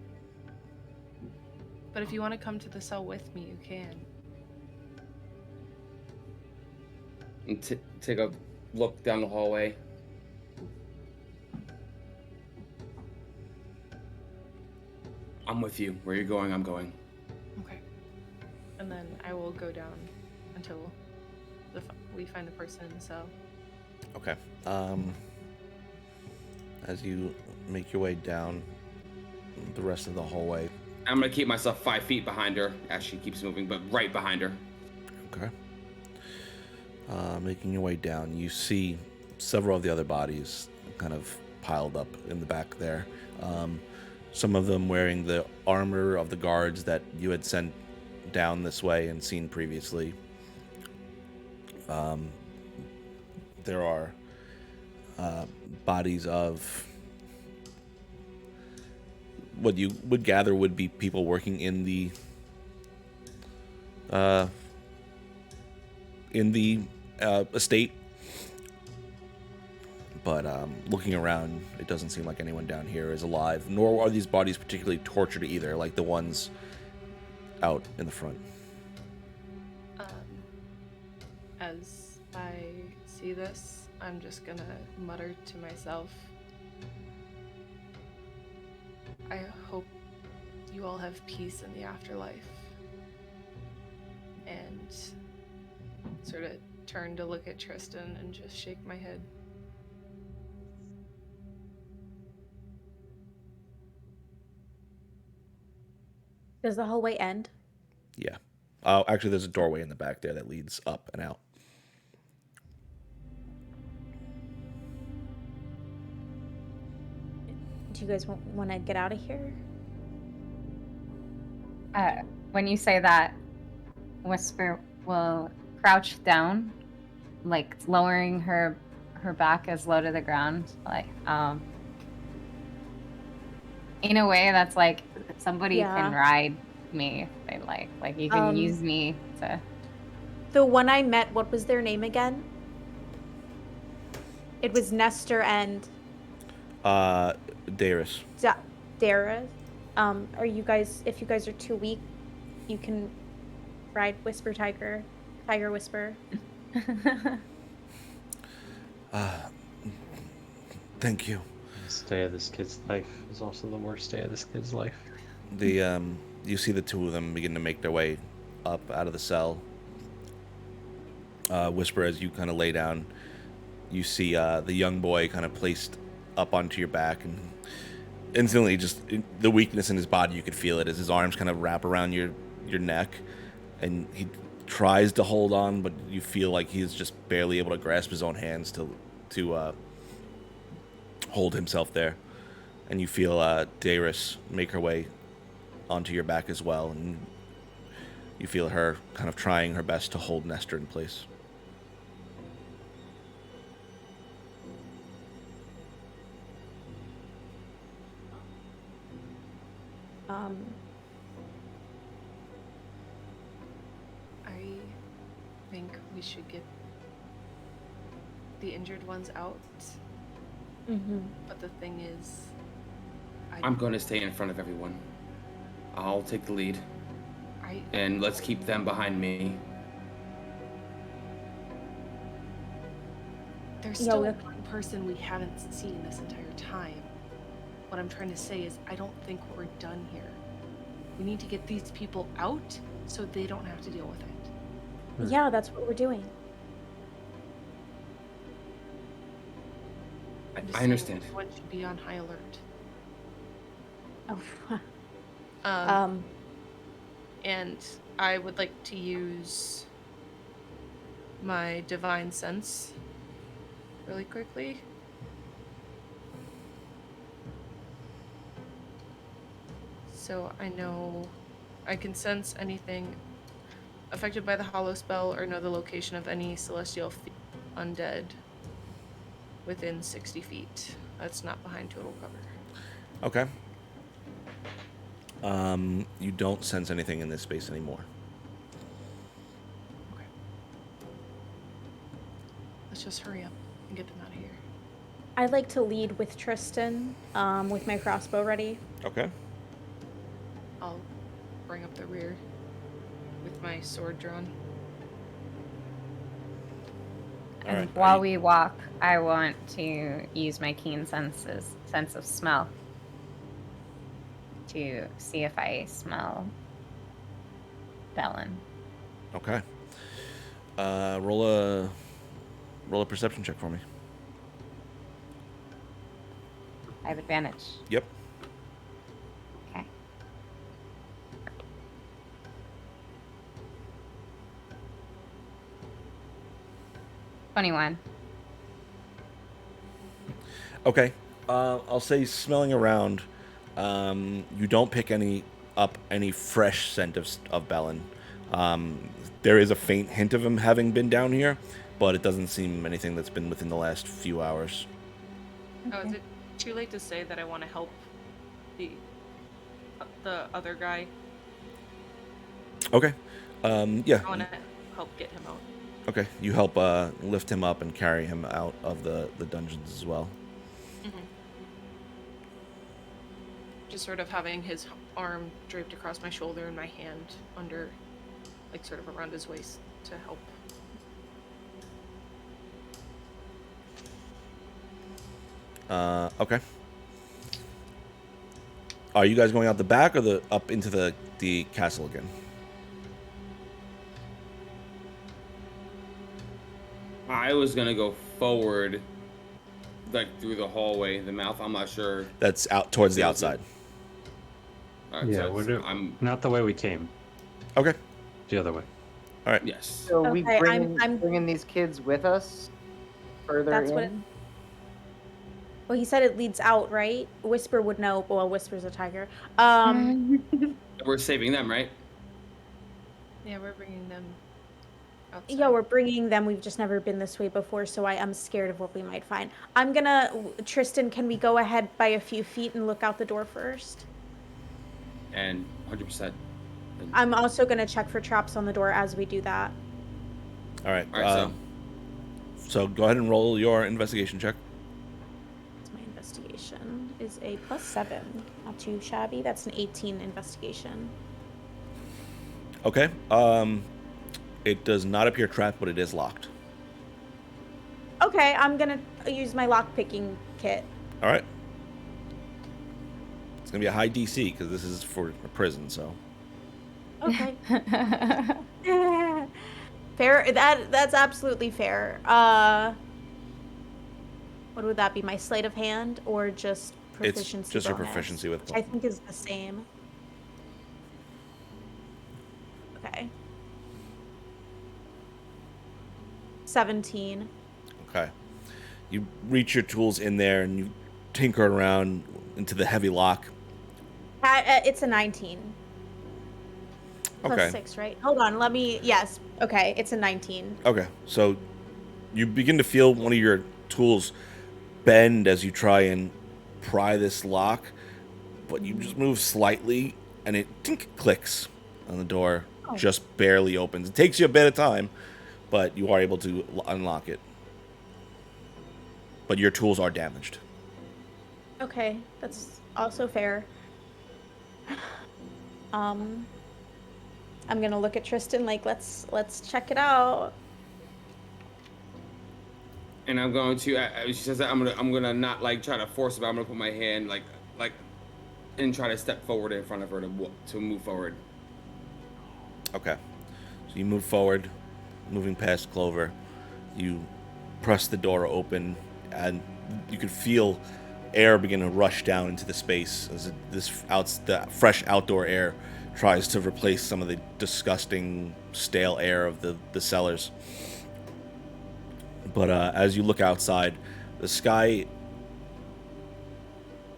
But if you want to come to the cell with me, you can. And take a look down the hallway. I'm with you. Where you're going, I'm going. Okay. And then I will go down until we find the person in the cell. Okay. As you make your way down the rest of the hallway. I'm gonna keep myself 5 feet behind her as she keeps moving, but right behind her. Okay. Making your way down, you see several of the other bodies kind of piled up in the back there. Some of them wearing the armor of the guards that you had sent down this way and seen previously. There are bodies of what you would gather would be people working in the estate. But looking around, it doesn't seem like anyone down here is alive, nor are these bodies particularly tortured either, like the ones out in the front. As I see this, I'm just gonna mutter to myself, I hope you all have peace in the afterlife. And sort of turn to look at Tristan and just shake my head. Does the hallway end? Yeah. Actually, there's a doorway in the back there that leads up and out. Do you guys want to get out of here? When you say that, Whisper will crouch down, like lowering her back as low to the ground, like in a way that's like somebody can ride me if they like you can use me to. The one I met, what was their name again? It was Nestor and Darius. Darius. Are you guys, if you guys are too weak, you can ride Whisper Tiger Whisper. Thank you. This day of this kid's life is also the worst day of this kid's life. You see the two of them begin to make their way up out of the cell. Whisper, as you kind of lay down, you see the young boy kind of placed up onto your back, and instantly just the weakness in his body, you could feel it as his arms kind of wrap around your neck, and he tries to hold on, but you feel like he's just barely able to grasp his own hands to hold himself there. And you feel Darius make her way onto your back as well, and you feel her kind of trying her best to hold Nestor in place. I think we should get the injured ones out. Mm-hmm. But the thing is, I'm going to stay in front of everyone. I'll take the lead. And let's keep them behind me. There's still one person we haven't seen this entire time. What I'm trying to say is I don't think we're done here. We need to get these people out so they don't have to deal with it. Yeah, that's what we're doing. I understand. Everyone should be on high alert. Oh. And I would like to use my divine sense really quickly. So I know I can sense anything affected by the hollow spell or know the location of any celestial undead within 60 feet. That's not behind total cover. Okay. You don't sense anything in this space anymore. Okay. Let's just hurry up and get them out of here. I'd like to lead with Tristan, with my crossbow ready. Okay. I'll bring up the rear with my sword drawn. All And right. while we walk, I want to use my keen sense of smell to see if I smell Bellin. Okay. Roll a perception check for me. I have advantage. Yep. Okay. $21. Okay. I'll say smelling around, you don't pick any fresh scent of Bellin. There is a faint hint of him having been down here, but it doesn't seem anything that's been within the last few hours. Oh, is it too late to say that I want to help the other guy? Okay. Yeah. I want to help get him out. Okay. You help lift him up and carry him out of the dungeons as well. Mm-hmm. Just sort of having his arm draped across my shoulder and my hand under, like, sort of around his waist to help. Okay. Are you guys going out the back or up into the castle again? I was gonna go forward, like through the hallway, the mouth. I'm not sure. That's out towards the outside. All right, Yeah, so I'm not the way we came. Okay. The other way. All right. yes. So we Okay, I'm bringing these kids with us further That's in? what Well, he said it leads out, right? Whisper would know. Well, Whisper's a tiger. We're saving them, right? Yeah, we're bringing them outside. Yeah, we're bringing them. We've just never been this way before, so I am scared of what we might find. Tristan, can we go ahead by a few feet and look out the door first? And 100%. I'm also gonna check for traps on the door as we do that. All right. All right, So go ahead and roll your investigation check. That's my investigation is a +7. Not too shabby. That's an 18 investigation. Okay. It does not appear trapped, but it is locked. Okay, I'm gonna use my lock picking kit. All right. It's gonna be a high DC because this is for a prison. So. Okay. Fair. That's absolutely fair. What would that be? My sleight of hand or just proficiency? It's just your bonus, proficiency with which I think is the same. Okay. 17. Okay. You reach your tools in there and you tinker around into the heavy lock. It's a 19. Okay. +6, right? Hold on, let me. Yes. Okay, it's a 19. Okay. So you begin to feel one of your tools bend as you try and pry this lock, but you just move slightly and it tink clicks on the door, just barely opens. It takes you a bit of time, but you are able to unlock it. But your tools are damaged. Okay, that's also fair. I'm gonna look at Tristan like let's check it out. And I'm going to. She says that I'm gonna not like try to force it, but I'm gonna put my hand like, and try to step forward in front of her to move forward. Okay. So you move forward, moving past Clover. You press the door open, and you can feel air begin to rush down into the space as the fresh outdoor air tries to replace some of the disgusting stale air of the cellars. But as you look outside, the sky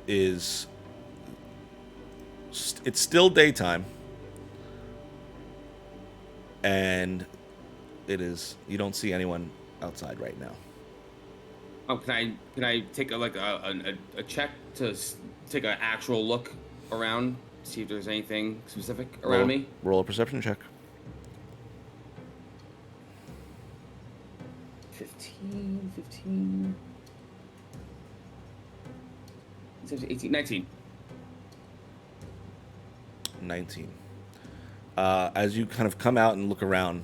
is... It's still daytime. And it is... You don't see anyone outside right now. Oh, can I take a check to take an actual look around, see if there's anything specific around me? Roll a perception check. 15, 18, 19. 19. As you kind of come out and look around,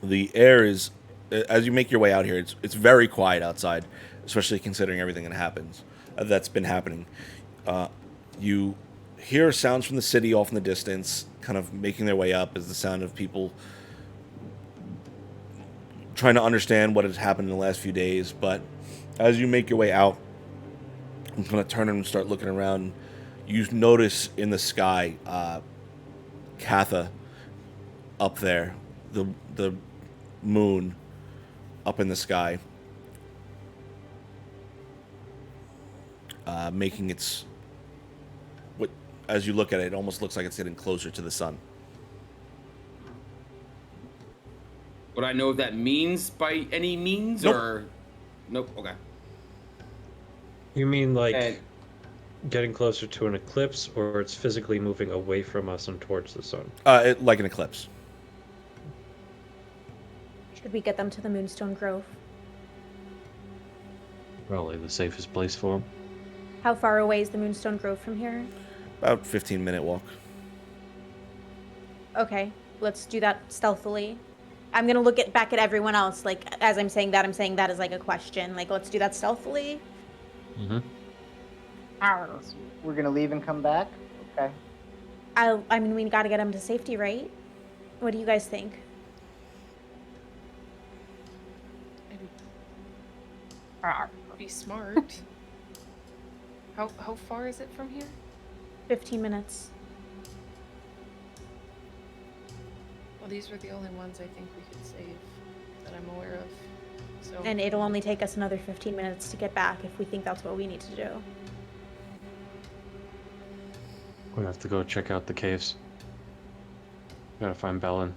the air is, as you make your way out here, it's very quiet outside, especially considering everything that's been happening. You hear sounds from the city off in the distance, kind of making their way up, as the sound of people trying to understand what has happened in the last few days. But as you make your way out, I'm going to turn and start looking around. You notice in the sky, Katha up there, the moon up in the sky, making its... As you look at it, it almost looks like it's getting closer to the sun. Would I know what that means by any means? Nope. Or nope? Okay. You mean like getting closer to an eclipse, or it's physically moving away from us and towards the sun? Like an eclipse. Should we get them to the Moonstone Grove? Probably the safest place for them. How far away is the Moonstone Grove from here? About 15-minute walk. Okay, let's do that stealthily. I'm gonna look back at everyone else, like, as I'm saying that as like a question. Like, let's do that stealthily. Mm-hmm. We're gonna leave and come back? Okay. I mean, we gotta get them to safety, right? What do you guys think? Be smart. How far is it from here? 15 minutes. Well, these were the only ones I think we could save that I'm aware of. So. And it'll only take us another 15 minutes to get back if we think that's what we need to do. We'll have to go check out the caves. Gotta find Bellin.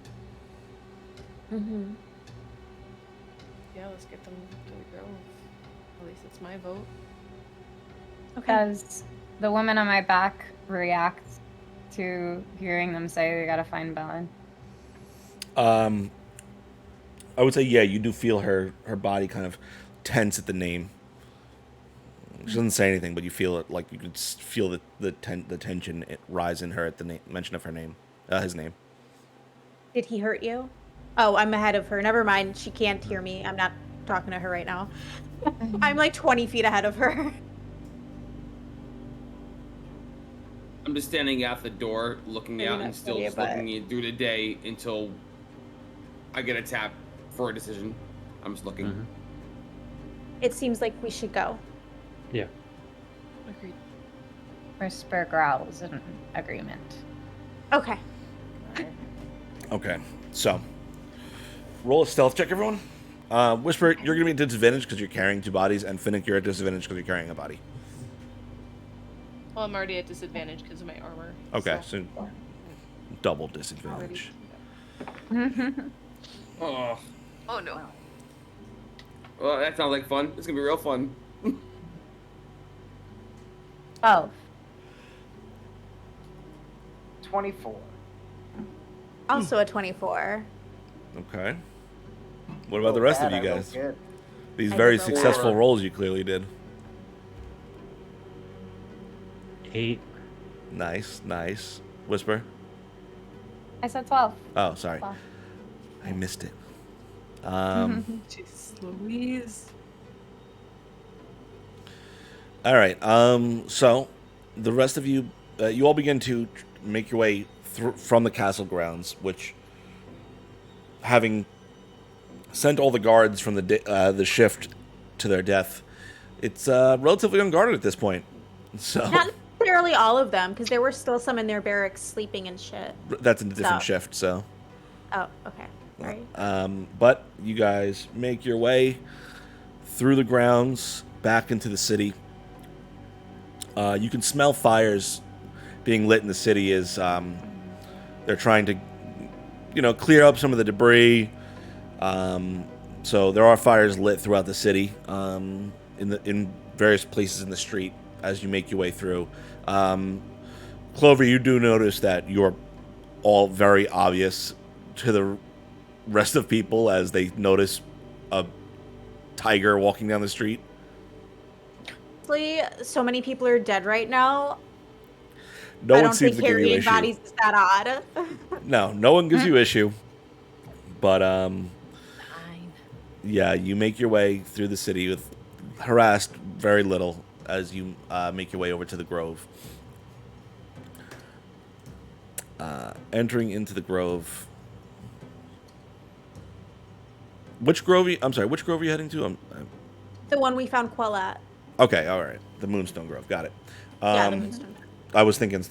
Mm-hmm. Yeah, let's get them to the grove. At least it's my vote. Okay. Does the woman on my back react to hearing them say we gotta find Bellin? I would say, yeah, you do feel her body kind of tense at the name. She doesn't say anything, but you feel it, like you could feel the tension rise in her at the mention of her name, his name. Did he hurt you? Oh, I'm ahead of her. Never mind. She can't hear me. I'm not talking to her right now. I'm like 20 feet ahead of her. I'm just standing at the door, looking Maybe out, not and still for you, just but- looking through the day until I get a tap for a decision. I'm just looking. Mm-hmm. It seems like we should go. Yeah. Agreed. Whisper growls in agreement. Okay. Okay, so roll a stealth check, everyone. Whisper, you're going to be at disadvantage because you're carrying two bodies, and Finnick, you're at disadvantage because you're carrying a body. Well, I'm already at disadvantage because of my armor. Okay, so so double disadvantage. Oh, Oh no. well, that sounds like fun. It's gonna be real fun. 12. 24. Also a 24. Okay. What about the rest of you I rolled guys? good. These I very did roll successful well. rolls you clearly did. 8. Nice, nice. Whisper? I said 12. Oh, sorry. 12. I missed it. Jeez Louise. All right. So the rest of you, you all begin to make your way from the castle grounds, which, having sent all the guards from the shift to their death, It's relatively unguarded at this point. So Not necessarily all of them, because there were still some in their barracks sleeping and shit. that's a different So- shift. So, Oh, okay. Sorry. but you guys make your way through the grounds back into the city. You can smell fires being lit in the city as they're trying to, clear up some of the debris. So there are fires lit throughout the city, in various places in the street as you make your way through. Clover, you do notice that you're all very obvious to the rest of people as they notice a tiger walking down the street. Honestly, so many people are dead right now. No I one don't seems think to give you carrying issue. bodies is that odd. No one gives you issue. But Fine. yeah, you make your way through the city with harassed very little as you make your way over to the grove. Entering into the grove. Which grove? Which grove are you heading to? The one we found Quell at. Okay, all right. The Moonstone Grove. Got it. Yeah, the Moonstone. I was thinking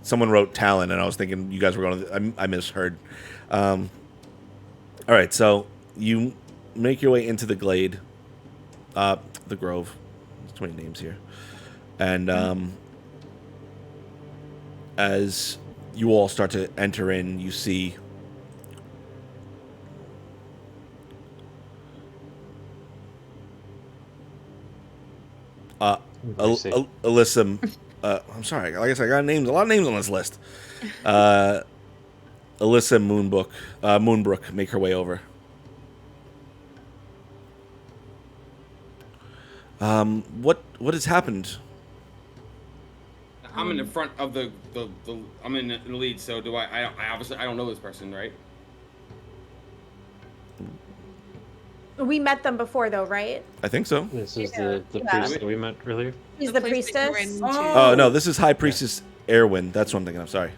someone wrote Talon, and I was thinking you guys were going to. I misheard. All right, so you make your way into the glade, the grove. There's too many names here, and as you all start to enter in, you see. Alyssa, I'm sorry. Like I said, I got names. A lot of names on this list. Alyssa Moonbrook, make her way over. What has happened? I'm in the front of the I'm in the lead. So do I obviously I don't know this person, right? We met them before, though, right? I think so. This is the priest that we met earlier. He's The the place that you priestess. ran into. Oh no, this is High Priestess Erwin. That's what I'm thinking. I'm sorry.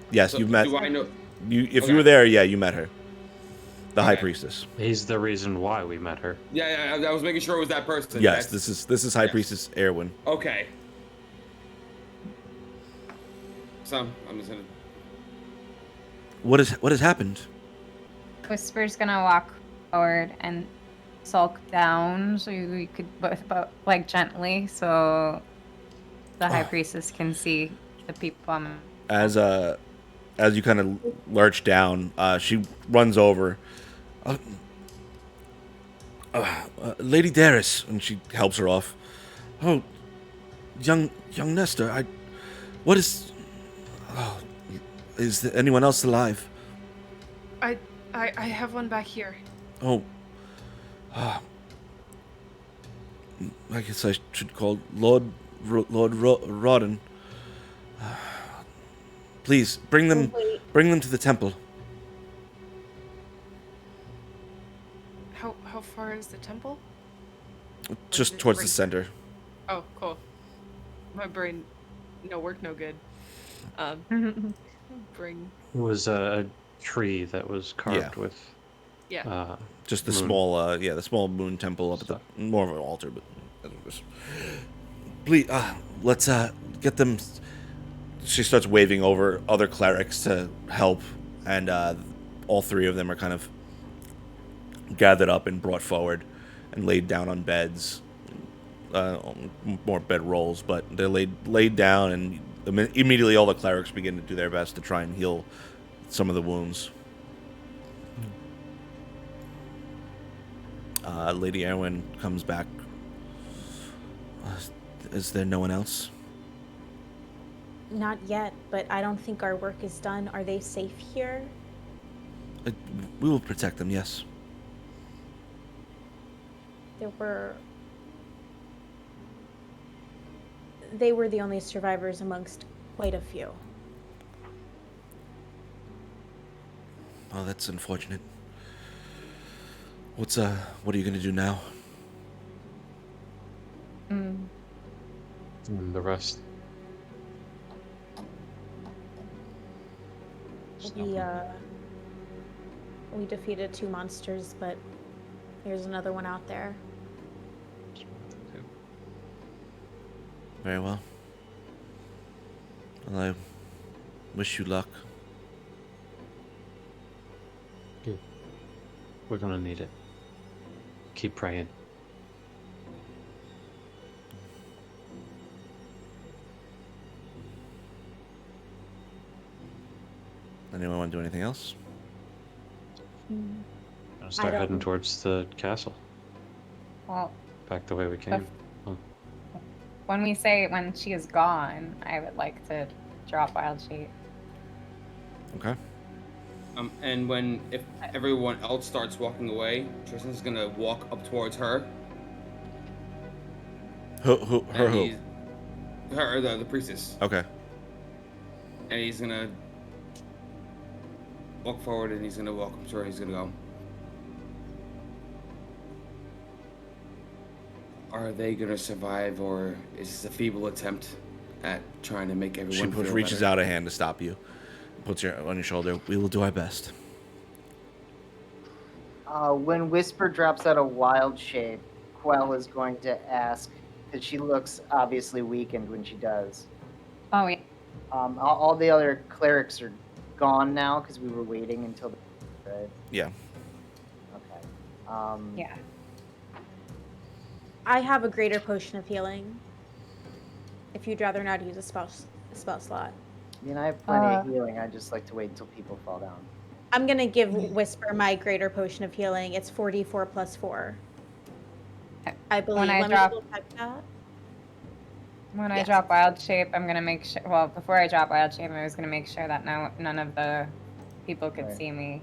Yes, So you've met. Do I know? If Okay. you were there, yeah, you met her. The High Okay. Priestess. He's the reason why we met her. Yeah, I was making sure it was that person. Yes, That's- this is High yes. Priestess Erwin. Okay. So I'm just gonna. What has happened? Whisper's gonna walk forward and sulk down so we could both like gently so the high priestess can see the people. As you kind of lurch down, she runs over. Lady Darius, and she helps her off. Oh, young Nestor, what is? Oh, is there anyone else alive? I have one back here. Oh, I guess I should call Lord Rodden. Please bring them to the temple. How far is the temple? Just towards the center. Oh, cool. My brain, no work, no good. Bring. It was a tree that was carved Yeah. with. Yeah. Just the moon. small, the small moon temple up at the more of an altar, but please, let's get them. She starts waving over other clerics to help, and all three of them are kind of gathered up and brought forward and laid down on beds, more bed rolls, but they're laid down, and immediately all the clerics begin to do their best to try and heal some of the wounds. Lady Erwin comes back. Is there no one else? Not yet, but I don't think our work is done. Are they safe here? We will protect them, yes. They were the only survivors amongst quite a few. Oh, that's unfortunate. What are you gonna do now? And the rest. We defeated 2 monsters, but there's another one out there. Very well. Well, I wish you luck. Good. We're gonna need it. Keep praying. Anyone want to do anything else? Gonna start don't- heading towards the castle. Well, Back the way we came. when she is gone, I would like to drop Wild Shape. Okay. And if everyone else starts walking away, Tristan's gonna walk up towards her. Her and who? The priestess. Okay. And he's gonna walk forward and he's gonna walk up to her. He's gonna go. Are they gonna survive, or is this a feeble attempt at trying to make everyone feel reaches better? out a hand to stop you. Puts her on your shoulder. We will do our best. When Whisper drops out a wild shape, Quell is going to ask, because she looks obviously weakened when she does. Oh, yeah. All the other clerics are gone now because we were waiting until the... Right? Yeah. Okay. Yeah. I have a greater potion of healing. If you'd rather not use a spell slot. I mean, I have plenty of healing. I just like to wait until people fall down. I'm gonna give Whisper my greater potion of healing. It's 4d4 plus 4. I believe. When I Let me drop- double check that. When I Yes. drop Wild Shape, I'm gonna make sure. Well, before I drop Wild Shape, I was gonna make sure that none of the people could Right. see me.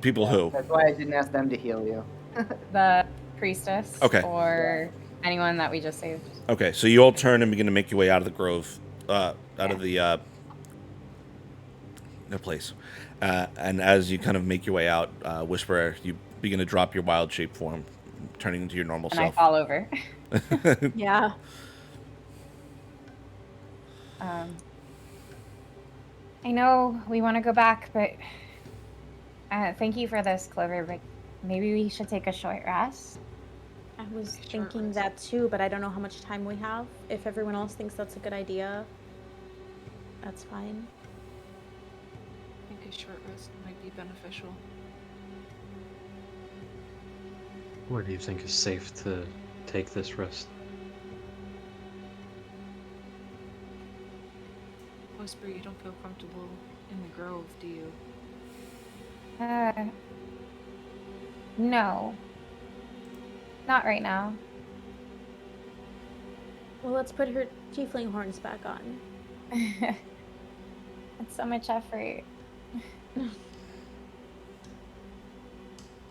People who? That's why I didn't ask them to heal you. The priestess. Okay. Or anyone that we just saved. Okay, so you all turn and begin to make your way out of the grove, out of the place. And as you kind of make your way out, Whisper, you begin to drop your wild shape form, turning into your normal And I self. fall over. Yeah. I know we want to go back, but thank you for this, Clover. But maybe we should take a short rest. I was thinking that too, but I don't know how much time we have. If everyone else thinks that's a good idea, that's fine. I think a short rest might be beneficial. Where do you think is safe to take this rest? Whisper, you don't feel comfortable in the grove, do you? No. Not right now. Well, let's put her tiefling horns back on. It's so much effort.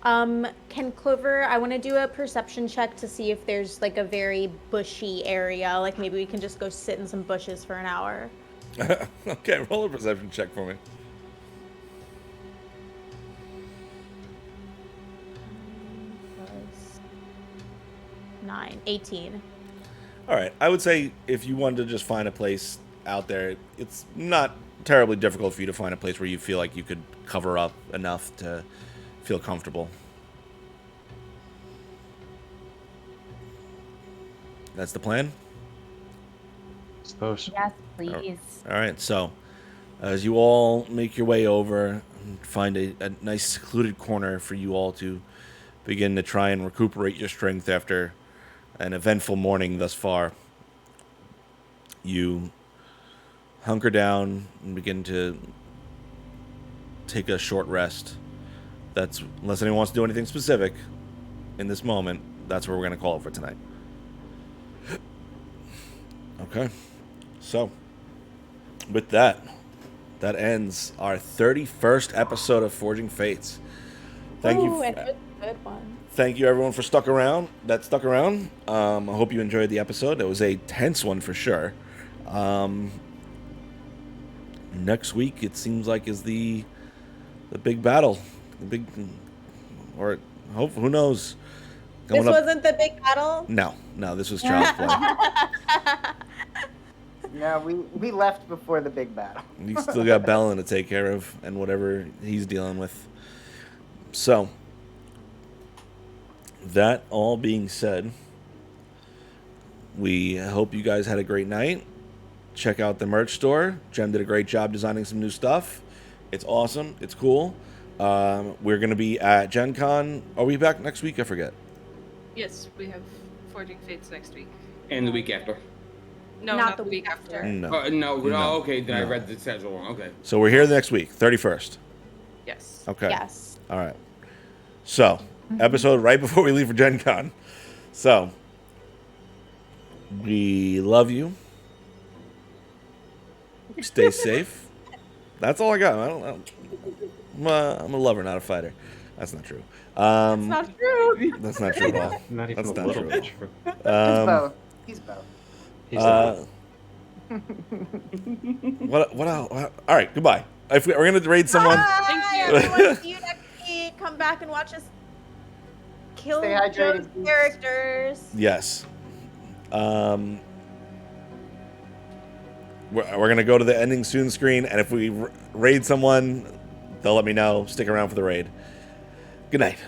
Can Clover, I want to do a perception check to see if there's like a very bushy area. Like maybe we can just go sit in some bushes for an hour. Okay, roll a perception check for me. Was 9, 18. All right, I would say if you wanted to just find a place out there, it's not terribly difficult for you to find a place where you feel like you could cover up enough to feel comfortable. That's the plan? Suppose. Yes, please. All right, so as you all make your way over and find a nice secluded corner for you all to begin to try and recuperate your strength after an eventful morning thus far, you hunker down and begin to take a short rest. That's, unless anyone wants to do anything specific in this moment, that's where we're going to call it for tonight. Okay. So, with that ends our 31st episode of Forging Fates. Thank you. And it was a good one. Thank you, everyone, for stuck around. I hope you enjoyed the episode. It was a tense one for sure. Next week, it seems like, is the big battle. Who knows? This wasn't the big battle? No, this was Child's Play. No, we left before the big battle. You still got Bellin to take care of and whatever he's dealing with. So, that all being said, We hope you guys had a great night. Check out the merch store. Jem did a great job designing some new stuff. It's awesome. It's cool. We're going to be at Gen Con. Are we back next week? I forget. Yes, we have Forging Fates next week. And the week after. No, not the week after. No. No. No. Oh, okay. Then I No. read the schedule wrong. Okay. So we're here next week, 31st. Yes. Okay. Yes. All right. So, episode right before we leave for Gen Con. So, we love you. Stay safe. That's all I got. I'm a lover, not a fighter. That's not true. That's not true. That's not true at all. Not even That's a not little true. bit true. He's both. He's both. He's What else? All right, goodbye. If we're going to raid someone. Bye, everyone. See you next week. Come back and watch us kill Stay hydrated, those characters. Yes. We're going to go to the ending soon screen, and if we raid someone, they'll let me know. Stick around for the raid. Good night.